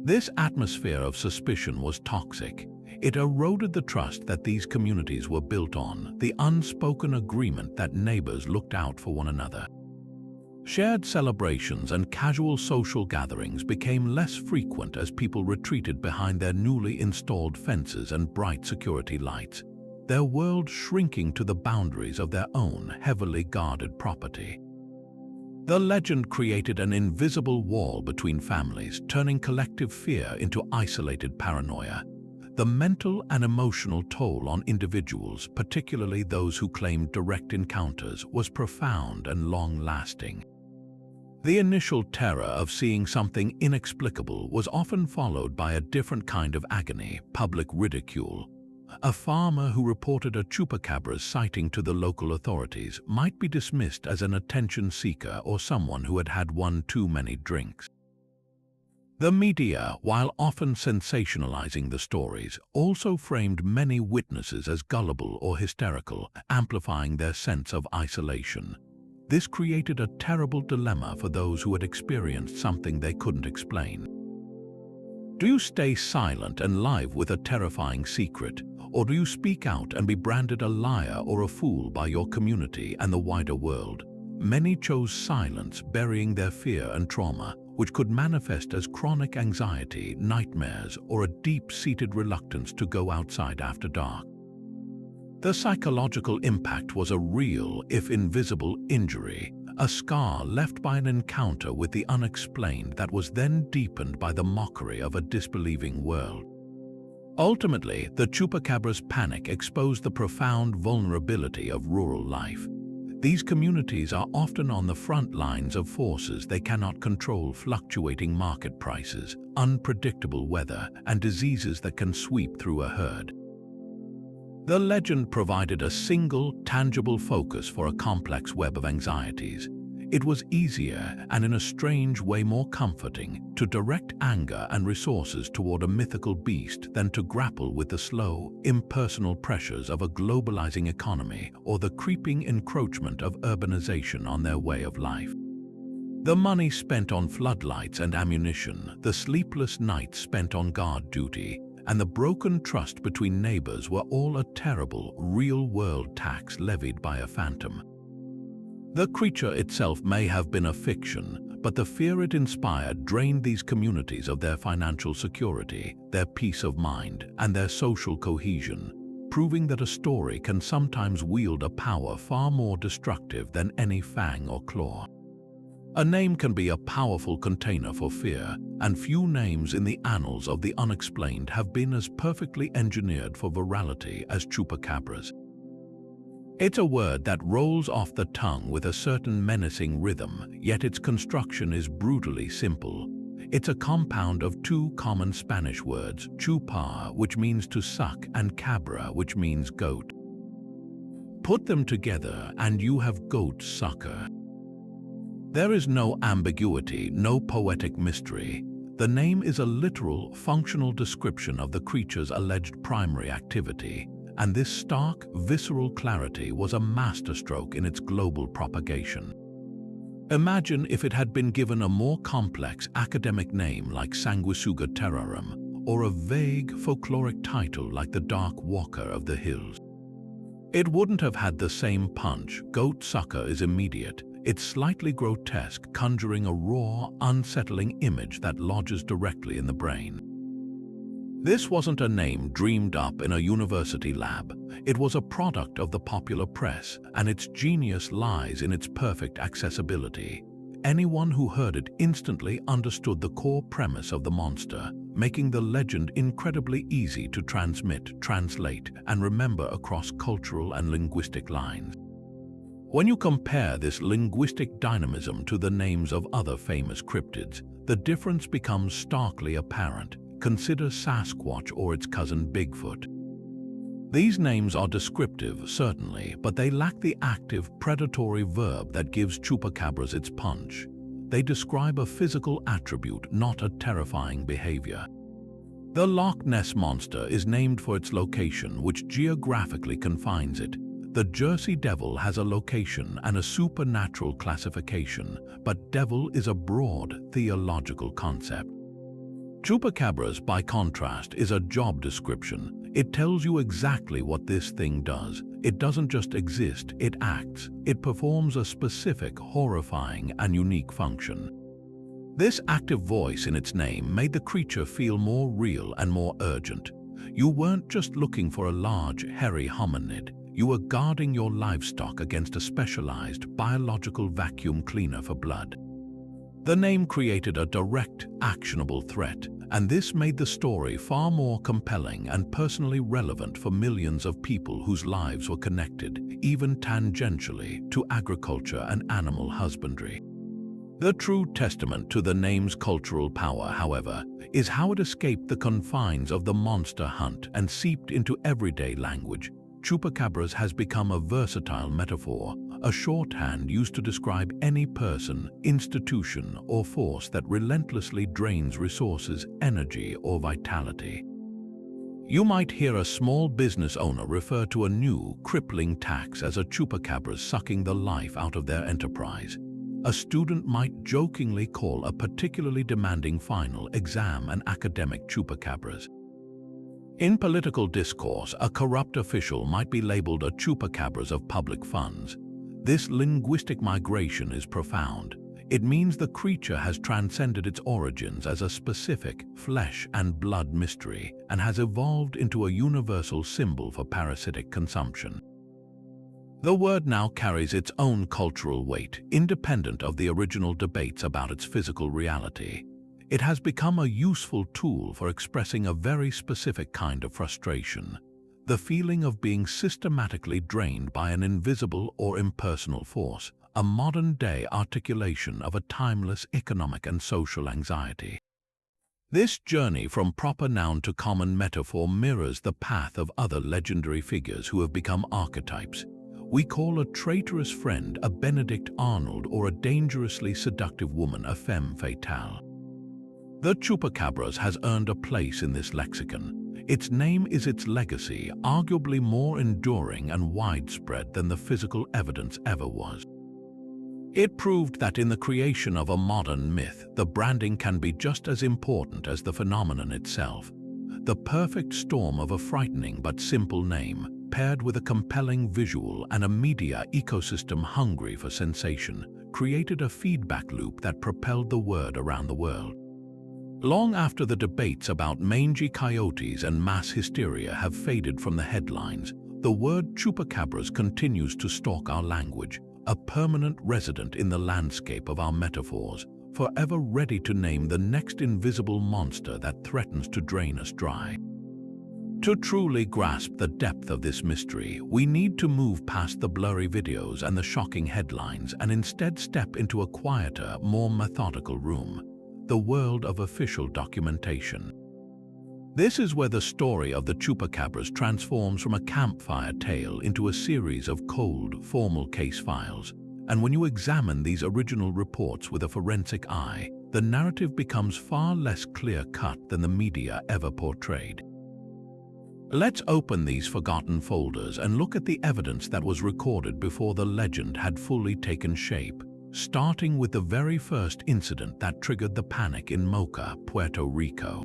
This atmosphere of suspicion was toxic. It eroded the trust that these communities were built on, the unspoken agreement that neighbors looked out for one another. Shared celebrations and casual social gatherings became less frequent as people retreated behind their newly installed fences and bright security lights, their world shrinking to the boundaries of their own heavily guarded property. The legend created an invisible wall between families, turning collective fear into isolated paranoia. The mental and emotional toll on individuals, particularly those who claimed direct encounters, was profound and long-lasting. The initial terror of seeing something inexplicable was often followed by a different kind of agony, public ridicule. A farmer who reported a chupacabras sighting to the local authorities might be dismissed as an attention seeker or someone who had had one too many drinks. The media, while often sensationalizing the stories, also framed many witnesses as gullible or hysterical, amplifying their sense of isolation. This created a terrible dilemma for those who had experienced something they couldn't explain. Do you stay silent and live with a terrifying secret, or do you speak out and be branded a liar or a fool by your community and the wider world? Many chose silence, burying their fear and trauma, which could manifest as chronic anxiety, nightmares, or a deep-seated reluctance to go outside after dark. The psychological impact was a real, if invisible, injury, a scar left by an encounter with the unexplained that was then deepened by the mockery of a disbelieving world. Ultimately, the chupacabras' panic exposed the profound vulnerability of rural life. These communities are often on the front lines of forces they cannot control: fluctuating market prices, unpredictable weather, and diseases that can sweep through a herd. The legend provided a single, tangible focus for a complex web of anxieties. It was easier, and in a strange way more comforting, to direct anger and resources toward a mythical beast than to grapple with the slow, impersonal pressures of a globalizing economy or the creeping encroachment of urbanization on their way of life. The money spent on floodlights and ammunition, the sleepless nights spent on guard duty, and the broken trust between neighbors were all a terrible, real-world tax levied by a phantom. The creature itself may have been a fiction, but the fear it inspired drained these communities of their financial security, their peace of mind, and their social cohesion, proving that a story can sometimes wield a power far more destructive than any fang or claw. A name can be a powerful container for fear, and few names in the annals of the unexplained have been as perfectly engineered for virality as chupacabras. It's a word that rolls off the tongue with a certain menacing rhythm, yet its construction is brutally simple. It's a compound of two common Spanish words, chupa, which means to suck, and cabra, which means goat. Put them together and you have goat sucker. There is no ambiguity, no poetic mystery. The name is a literal, functional description of the creature's alleged primary activity, and this stark, visceral clarity was a masterstroke in its global propagation. Imagine if it had been given a more complex academic name like Sanguisuga terrarum, or a vague, folkloric title like the Dark Walker of the Hills. It wouldn't have had the same punch. Goat sucker is immediate. It's slightly grotesque, conjuring a raw, unsettling image that lodges directly in the brain. This wasn't a name dreamed up in a university lab. It was a product of the popular press, and its genius lies in its perfect accessibility. Anyone who heard it instantly understood the core premise of the monster, making the legend incredibly easy to transmit, translate, and remember across cultural and linguistic lines. When you compare this linguistic dynamism to the names of other famous cryptids, the difference becomes starkly apparent. consider Sasquatch or its cousin Bigfoot. These names are descriptive, certainly, but they lack the active, predatory verb that gives chupacabras its punch. They describe a physical attribute, not a terrifying behavior. The Loch Ness Monster is named for its location, which geographically confines it. The Jersey Devil has a location and a supernatural classification, but devil is a broad theological concept. Chupacabras, by contrast, is a job description. It tells you exactly what this thing does. It doesn't just exist, it acts. It performs a specific, horrifying, and unique function. This active voice in its name made the creature feel more real and more urgent. You weren't just looking for a large, hairy hominid. You were guarding your livestock against a specialized biological vacuum cleaner for blood. The name created a direct, actionable threat, and this made the story far more compelling and personally relevant for millions of people whose lives were connected, even tangentially, to agriculture and animal husbandry. The true testament to the name's cultural power, however, is how it escaped the confines of the monster hunt and seeped into everyday language. Chupacabras has become a versatile metaphor, a shorthand used to describe any person, institution, or force that relentlessly drains resources, energy, or vitality. You might hear a small business owner refer to a new, crippling tax as a chupacabra sucking the life out of their enterprise. A student might jokingly call a particularly demanding final exam an academic chupacabras. In political discourse, a corrupt official might be labeled a chupacabras of public funds. This linguistic migration is profound. It means the creature has transcended its origins as a specific flesh and blood mystery and has evolved into a universal symbol for parasitic consumption. The word now carries its own cultural weight, independent of the original debates about its physical reality. It has become a useful tool for expressing a very specific kind of frustration, the feeling of being systematically drained by an invisible or impersonal force, a modern-day articulation of a timeless economic and social anxiety. This journey from proper noun to common metaphor mirrors the path of other legendary figures who have become archetypes. We call a traitorous friend a Benedict Arnold or a dangerously seductive woman a femme fatale. The chupacabras has earned a place in this lexicon. Its name is its legacy, arguably more enduring and widespread than the physical evidence ever was. It proved that in the creation of a modern myth, the branding can be just as important as the phenomenon itself. The perfect storm of a frightening but simple name, paired with a compelling visual and a media ecosystem hungry for sensation, created a feedback loop that propelled the word around the world. Long after the debates about mangy coyotes and mass hysteria have faded from the headlines, the word chupacabras continues to stalk our language, a permanent resident in the landscape of our metaphors, forever ready to name the next invisible monster that threatens to drain us dry. To truly grasp the depth of this mystery, we need to move past the blurry videos and the shocking headlines and instead step into a quieter, more methodical room, the world of official documentation. This is where the story of the chupacabras transforms from a campfire tale into a series of cold, formal case files. And when you examine these original reports with a forensic eye, the narrative becomes far less clear-cut than the media ever portrayed. Let's open these forgotten folders and look at the evidence that was recorded before the legend had fully taken shape, starting with the very first incident that triggered the panic in Moca, Puerto Rico.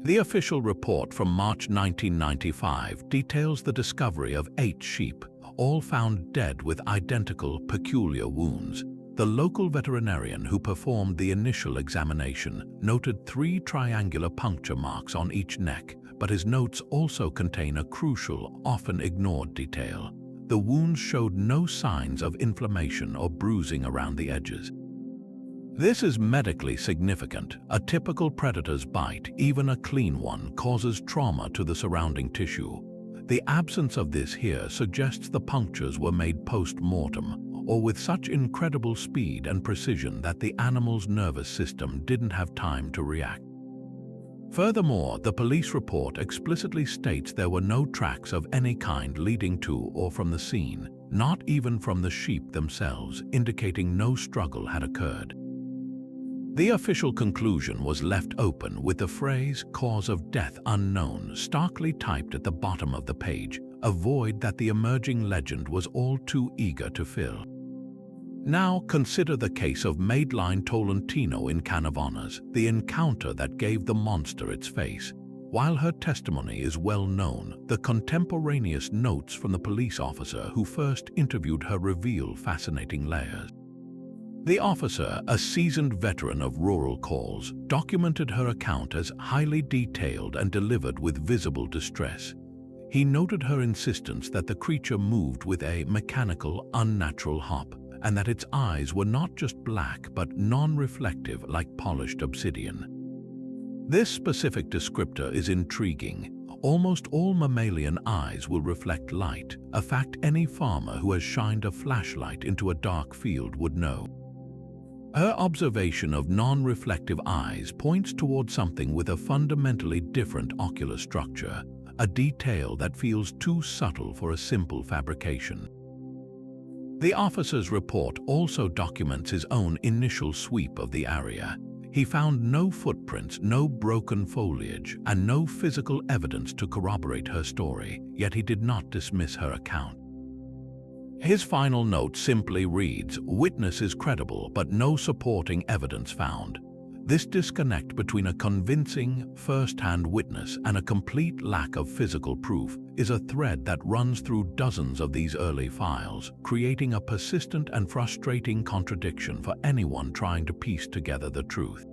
The official report from March 1995 details the discovery of 8 sheep, all found dead with identical, peculiar wounds. The local veterinarian who performed the initial examination noted 3 triangular puncture marks on each neck, but his notes also contain a crucial, often ignored detail. The wounds showed no signs of inflammation or bruising around the edges. This is medically significant. A typical predator's bite, even a clean one, causes trauma to the surrounding tissue. The absence of this here suggests the punctures were made post-mortem, or with such incredible speed and precision that the animal's nervous system didn't have time to react. Furthermore, the police report explicitly states there were no tracks of any kind leading to or from the scene, not even from the sheep themselves, indicating no struggle had occurred. The official conclusion was left open with the phrase "cause of death unknown" starkly typed at the bottom of the page, a void that the emerging legend was all too eager to fill. Now consider the case of Madeline Tolentino in Canovanas, the encounter that gave the monster its face. While her testimony is well known, the contemporaneous notes from the police officer who first interviewed her reveal fascinating layers. The officer, a seasoned veteran of rural calls, documented her account as highly detailed and delivered with visible distress. He noted her insistence that the creature moved with a mechanical, unnatural hop, and that its eyes were not just black but non-reflective like polished obsidian. This specific descriptor is intriguing. Almost all mammalian eyes will reflect light, a fact any farmer who has shined a flashlight into a dark field would know. Her observation of non-reflective eyes points toward something with a fundamentally different ocular structure, a detail that feels too subtle for a simple fabrication. The officer's report also documents his own initial sweep of the area. He found no footprints, no broken foliage, and no physical evidence to corroborate her story, yet he did not dismiss her account. His final note simply reads, "Witness is credible, but no supporting evidence found." This disconnect between a convincing, first-hand witness and a complete lack of physical proof is a thread that runs through dozens of these early files, creating a persistent and frustrating contradiction for anyone trying to piece together the truth.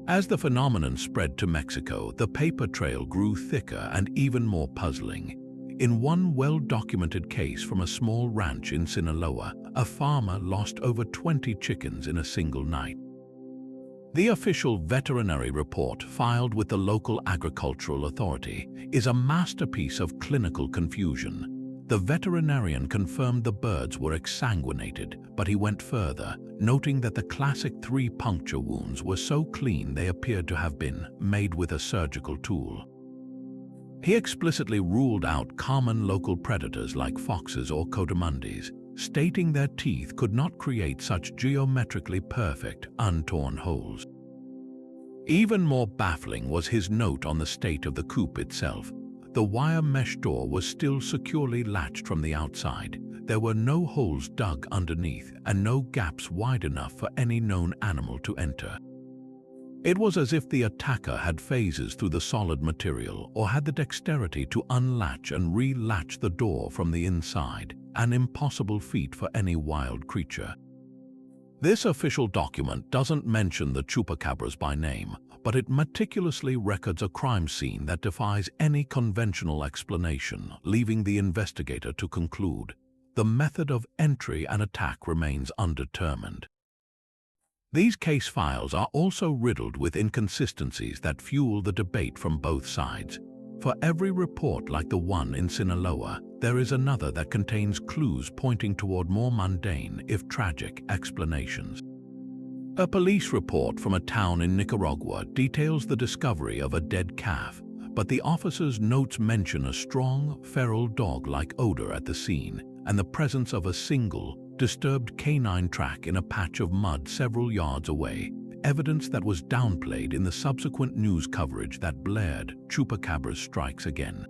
As the phenomenon spread to Mexico, the paper trail grew thicker and even more puzzling. In one well-documented case from a small ranch in Sinaloa, a farmer lost over 20 chickens in a single night. The official veterinary report filed with the local agricultural authority is a masterpiece of clinical confusion. The veterinarian confirmed the birds were exsanguinated, but he went further, noting that the classic 3 puncture wounds were so clean they appeared to have been made with a surgical tool. He explicitly ruled out common local predators like foxes or coatimundis, stating their teeth could not create such geometrically perfect, untorn holes. Even more baffling was his note on the state of the coop itself. The wire mesh door was still securely latched from the outside. There were no holes dug underneath and no gaps wide enough for any known animal to enter. It was as if the attacker had phases through the solid material or had the dexterity to unlatch and relatch the door from the inside, an impossible feat for any wild creature. This official document doesn't mention the chupacabras by name, but it meticulously records a crime scene that defies any conventional explanation, leaving the investigator to conclude. The method of entry and attack remains undetermined. These case files are also riddled with inconsistencies that fuel the debate from both sides. For every report like the one in Sinaloa, there is another that contains clues pointing toward more mundane, if tragic, explanations. A police report from a town in Nicaragua details the discovery of a dead calf, but the officer's notes mention a strong, feral dog-like odor at the scene and the presence of a single, disturbed canine track in a patch of mud several yards away, evidence that was downplayed in the subsequent news coverage that blared, "Chupacabras strikes again."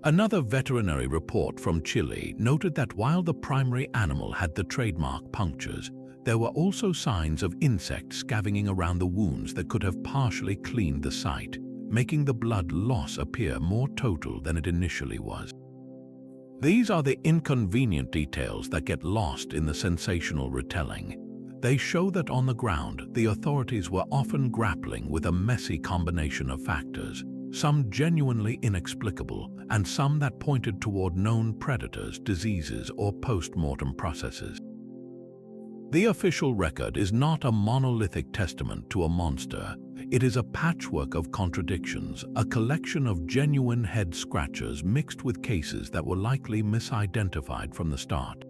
Another veterinary report from Chile noted that while the primary animal had the trademark punctures, there were also signs of insects scavenging around the wounds that could have partially cleaned the site, making the blood loss appear more total than it initially was. These are the inconvenient details that get lost in the sensational retelling. They show that on the ground, the authorities were often grappling with a messy combination of factors, some genuinely inexplicable, and some that pointed toward known predators, diseases, or post-mortem processes. The official record is not a monolithic testament to a monster. It is a patchwork of contradictions, a collection of genuine head-scratchers mixed with cases that were likely misidentified from the start.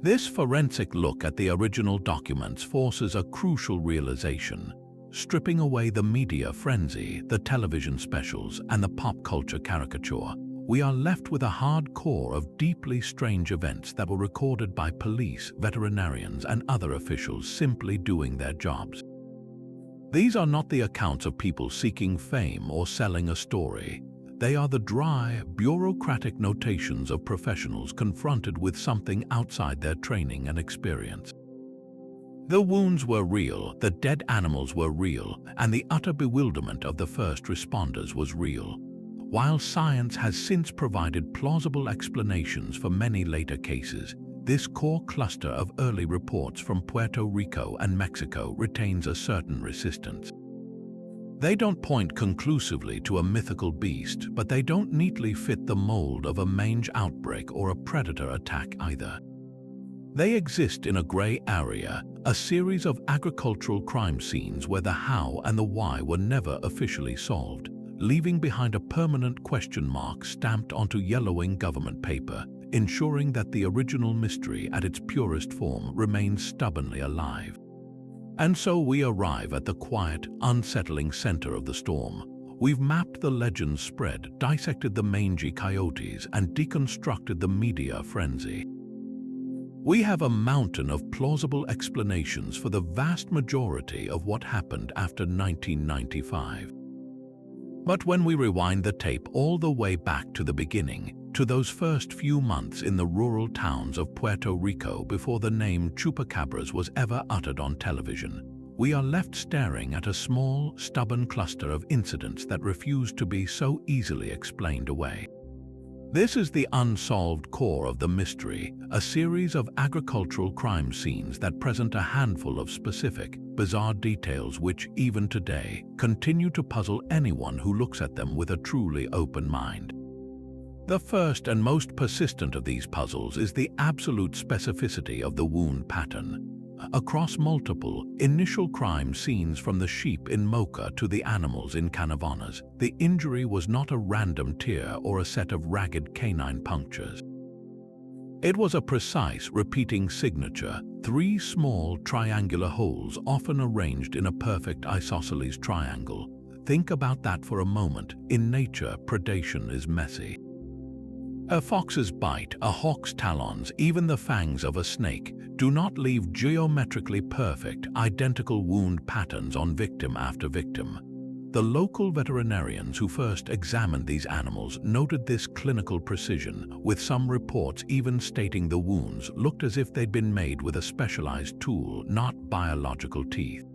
This forensic look at the original documents forces a crucial realization. stripping away the media frenzy, the television specials, and the pop culture caricature, we are left with a hard core of deeply strange events that were recorded by police, veterinarians, and other officials simply doing their jobs. These are not the accounts of people seeking fame or selling a story. They are the dry, bureaucratic notations of professionals confronted with something outside their training and experience. The wounds were real, the dead animals were real, and the utter bewilderment of the first responders was real. While science has since provided plausible explanations for many later cases, this core cluster of early reports from Puerto Rico and Mexico retains a certain resistance. They don't point conclusively to a mythical beast, but they don't neatly fit the mold of a mange outbreak or a predator attack either. They exist in a gray area, a series of agricultural crime scenes where the how and the why were never officially solved, leaving behind a permanent question mark stamped onto yellowing government paper, ensuring that the original mystery at its purest form remains stubbornly alive. And so we arrive at the quiet, unsettling center of the storm. We've mapped the legend's spread, dissected the mangy coyotes, and deconstructed the media frenzy. We have a mountain of plausible explanations for the vast majority of what happened after 1995. But when we rewind the tape all the way back to the beginning, to those first few months in the rural towns of Puerto Rico before the name Chupacabras was ever uttered on television, we are left staring at a small, stubborn cluster of incidents that refuse to be so easily explained away. This is the unsolved core of the mystery, a series of agricultural crime scenes that present a handful of specific, bizarre details which, even today, continue to puzzle anyone who looks at them with a truly open mind. The first and most persistent of these puzzles is the absolute specificity of the wound pattern. Across multiple, initial crime scenes from the sheep in Mocha to the animals in Canavanas, the injury was not a random tear or a set of ragged canine punctures. It was a precise, repeating signature, 3 small, triangular holes often arranged in a perfect isosceles triangle. Think about that for a moment. In nature, predation is messy. A fox's bite, a hawk's talons, even the fangs of a snake do not leave geometrically perfect, identical wound patterns on victim after victim. The local veterinarians who first examined these animals noted this clinical precision, with some reports even stating the wounds looked as if they'd been made with a specialized tool, not biological teeth.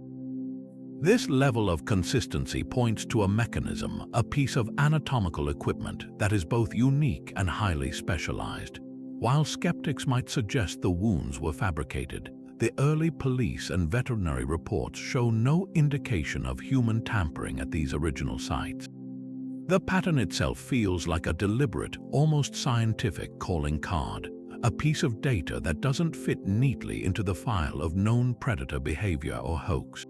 This level of consistency points to a mechanism, a piece of anatomical equipment that is both unique and highly specialized. While skeptics might suggest the wounds were fabricated, the early police and veterinary reports show no indication of human tampering at these original sites. The pattern itself feels like a deliberate, almost scientific calling card, a piece of data that doesn't fit neatly into the file of known predator behavior or hoax.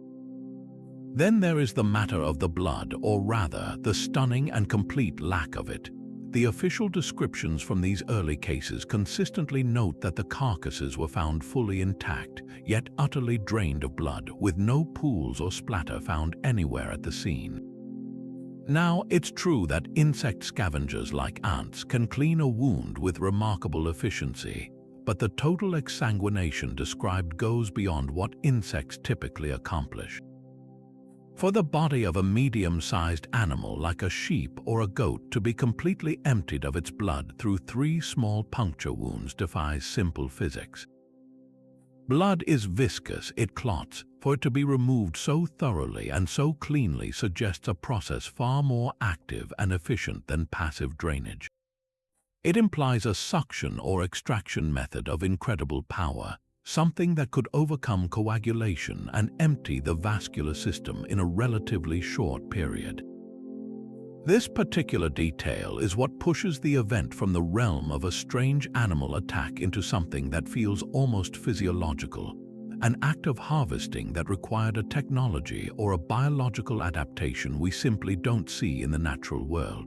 Then there is the matter of the blood, or rather, the stunning and complete lack of it. The official descriptions from these early cases consistently note that the carcasses were found fully intact, yet utterly drained of blood, with no pools or splatter found anywhere at the scene. Now, it's true that insect scavengers like ants can clean a wound with remarkable efficiency, but the total exsanguination described goes beyond what insects typically accomplish. For the body of a medium-sized animal like a sheep or a goat to be completely emptied of its blood through 3 small puncture wounds defies simple physics. Blood is viscous, it clots. For it to be removed so thoroughly and so cleanly suggests a process far more active and efficient than passive drainage. It implies a suction or extraction method of incredible power, something that could overcome coagulation and empty the vascular system in a relatively short period. This particular detail is what pushes the event from the realm of a strange animal attack into something that feels almost physiological, an act of harvesting that required a technology or a biological adaptation we simply don't see in the natural world.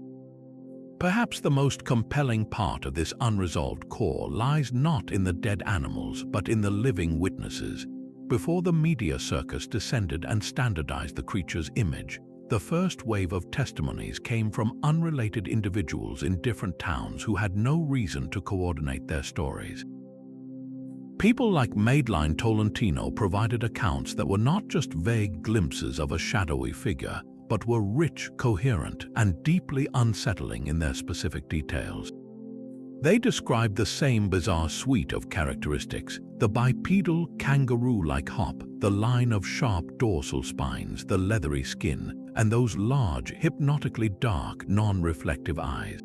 Perhaps the most compelling part of this unresolved core lies not in the dead animals, but in the living witnesses. Before the media circus descended and standardized the creature's image, the first wave of testimonies came from unrelated individuals in different towns who had no reason to coordinate their stories. People like Madeline Tolentino provided accounts that were not just vague glimpses of a shadowy figure, but were rich, coherent, and deeply unsettling in their specific details. They described the same bizarre suite of characteristics: the bipedal, kangaroo-like hop, the line of sharp dorsal spines, the leathery skin, and those large, hypnotically dark, non-reflective eyes.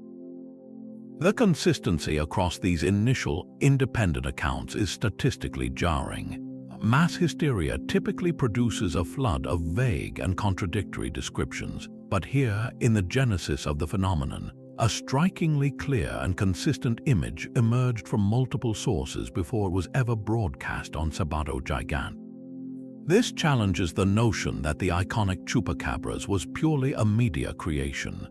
The consistency across these initial, independent accounts is statistically jarring. Mass hysteria typically produces a flood of vague and contradictory descriptions, but here, in the genesis of the phenomenon, a strikingly clear and consistent image emerged from multiple sources before it was ever broadcast on Sábado Gigante. This challenges the notion that the iconic chupacabras was purely a media creation.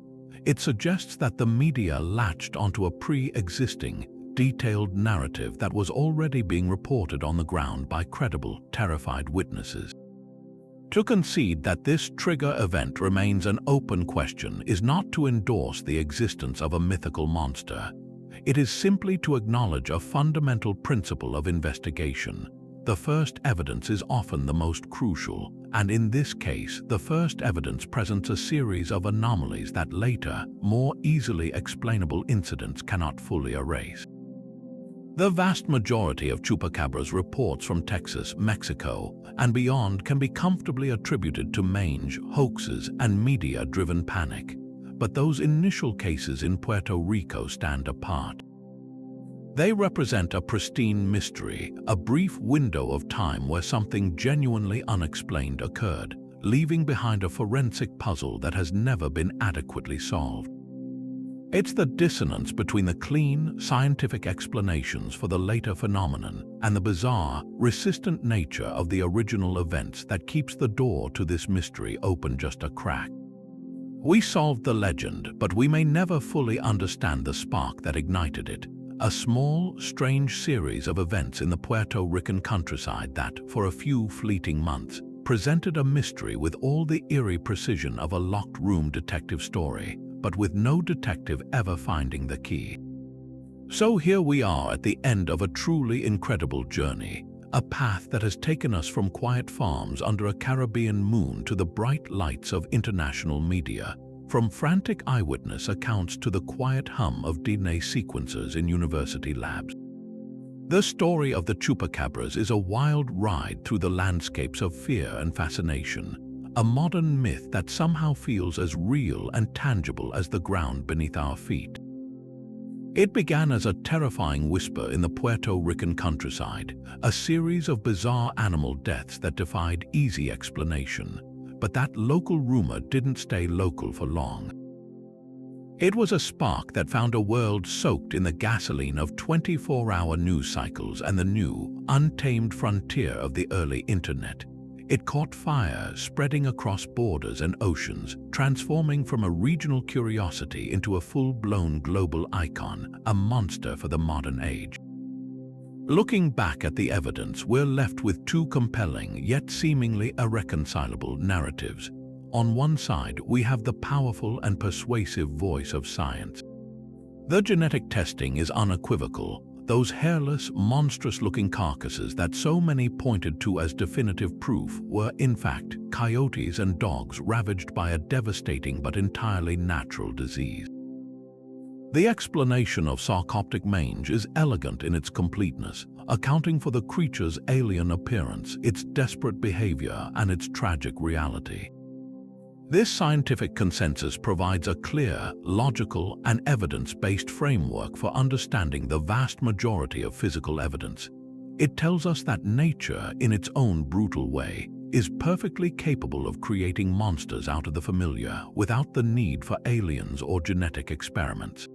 It suggests that the media latched onto a pre-existing, detailed narrative that was already being reported on the ground by credible, terrified witnesses. To concede that this trigger event remains an open question is not to endorse the existence of a mythical monster. It is simply to acknowledge a fundamental principle of investigation. The first evidence is often the most crucial, and in this case, the first evidence presents a series of anomalies that later, more easily explainable incidents cannot fully erase. The vast majority of chupacabras reports from Texas, Mexico, and beyond can be comfortably attributed to mange, hoaxes, and media-driven panic. But those initial cases in Puerto Rico stand apart. They represent a pristine mystery, a brief window of time where something genuinely unexplained occurred, leaving behind a forensic puzzle that has never been adequately solved. It's the dissonance between the clean, scientific explanations for the later phenomenon and the bizarre, resistant nature of the original events that keeps the door to this mystery open just a crack. We solved the legend, but we may never fully understand the spark that ignited it. A small, strange series of events in the Puerto Rican countryside that, for a few fleeting months, presented a mystery with all the eerie precision of a locked-room detective story, but with no detective ever finding the key. So here we are at the end of a truly incredible journey, a path that has taken us from quiet farms under a Caribbean moon to the bright lights of international media, from frantic eyewitness accounts to the quiet hum of DNA sequencers in university labs. The story of the chupacabras is a wild ride through the landscapes of fear and fascination, a modern myth that somehow feels as real and tangible as the ground beneath our feet. It began as a terrifying whisper in the Puerto Rican countryside, a series of bizarre animal deaths that defied easy explanation. But that local rumor didn't stay local for long. It was a spark that found a world soaked in the gasoline of 24-hour news cycles and the new, untamed frontier of the early internet. It caught fire, spreading across borders and oceans, transforming from a regional curiosity into a full-blown global icon, a monster for the modern age. Looking back at the evidence, we're left with two compelling, yet seemingly irreconcilable narratives. On one side, we have the powerful and persuasive voice of science. The genetic testing is unequivocal. Those hairless, monstrous-looking carcasses that so many pointed to as definitive proof were, in fact, coyotes and dogs ravaged by a devastating but entirely natural disease. The explanation of sarcoptic mange is elegant in its completeness, accounting for the creature's alien appearance, its desperate behavior, and its tragic reality. This scientific consensus provides a clear, logical, and evidence-based framework for understanding the vast majority of physical evidence. It tells us that nature, in its own brutal way, is perfectly capable of creating monsters out of the familiar without the need for aliens or genetic experiments.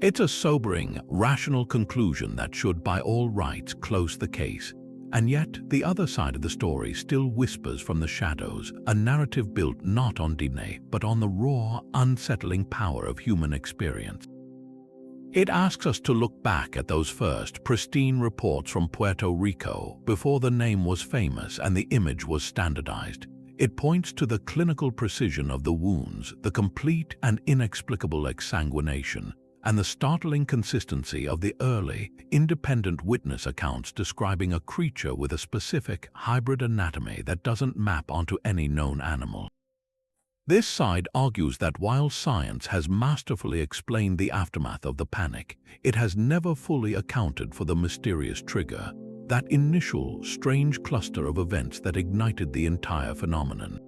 It's a sobering, rational conclusion that should, by all rights, close the case. And yet, the other side of the story still whispers from the shadows, a narrative built not on DNA, but on the raw, unsettling power of human experience. It asks us to look back at those first, pristine reports from Puerto Rico before the name was famous and the image was standardized. It points to the clinical precision of the wounds, the complete and inexplicable exsanguination, and the startling consistency of the early, independent witness accounts describing a creature with a specific, hybrid anatomy that doesn't map onto any known animal. This side argues that while science has masterfully explained the aftermath of the panic, it has never fully accounted for the mysterious trigger, that initial, strange cluster of events that ignited the entire phenomenon.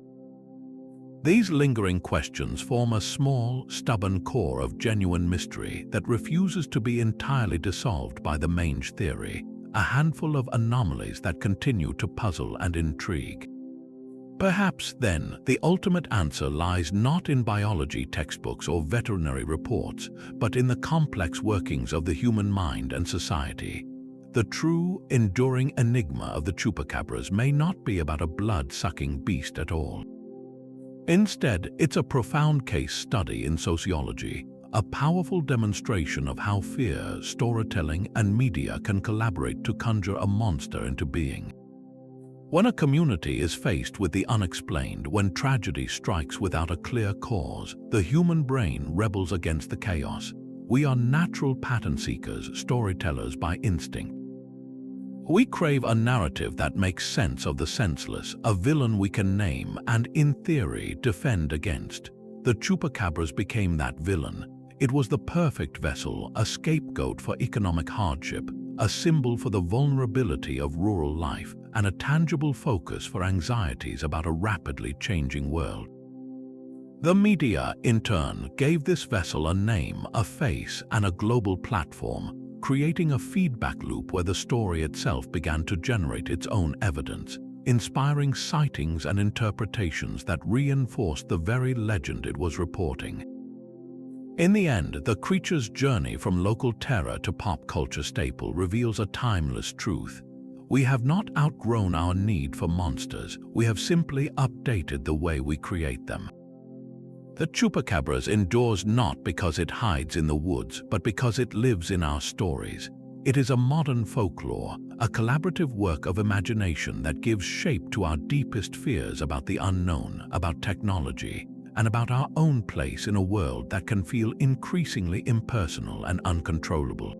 These lingering questions form a small, stubborn core of genuine mystery that refuses to be entirely dissolved by the mange theory, a handful of anomalies that continue to puzzle and intrigue. Perhaps, then, the ultimate answer lies not in biology textbooks or veterinary reports, but in the complex workings of the human mind and society. The true, enduring enigma of the chupacabras may not be about a blood-sucking beast at all. Instead, it's a profound case study in sociology, a powerful demonstration of how fear, storytelling, and media can collaborate to conjure a monster into being. When a community is faced with the unexplained, when tragedy strikes without a clear cause, the human brain rebels against the chaos. We are natural pattern seekers, storytellers by instinct. We crave a narrative that makes sense of the senseless, a villain we can name and, in theory, defend against. The chupacabras became that villain. It was the perfect vessel, a scapegoat for economic hardship, a symbol for the vulnerability of rural life, and a tangible focus for anxieties about a rapidly changing world. The media, in turn, gave this vessel a name, a face, and a global platform, creating a feedback loop where the story itself began to generate its own evidence, inspiring sightings and interpretations that reinforced the very legend it was reporting. In the end, the creature's journey from local terror to pop culture staple reveals a timeless truth. We have not outgrown our need for monsters, we have simply updated the way we create them. The chupacabras endures not because it hides in the woods, but because it lives in our stories. It is a modern folklore, a collaborative work of imagination that gives shape to our deepest fears about the unknown, about technology, and about our own place in a world that can feel increasingly impersonal and uncontrollable.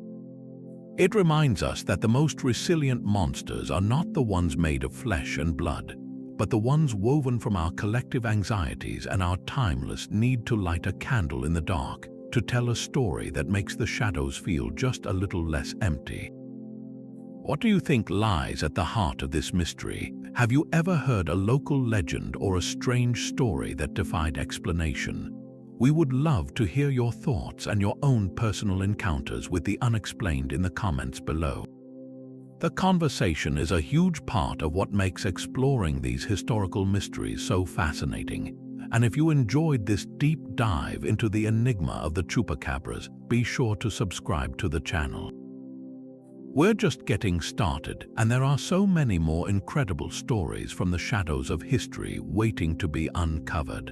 It reminds us that the most resilient monsters are not the ones made of flesh and blood, but the ones woven from our collective anxieties and our timeless need to light a candle in the dark, to tell a story that makes the shadows feel just a little less empty. What do you think lies at the heart of this mystery? Have you ever heard a local legend or a strange story that defied explanation? We would love to hear your thoughts and your own personal encounters with the unexplained in the comments below. The conversation is a huge part of what makes exploring these historical mysteries so fascinating. And if you enjoyed this deep dive into the enigma of the chupacabras, be sure to subscribe to the channel. We're just getting started, and there are so many more incredible stories from the shadows of history waiting to be uncovered.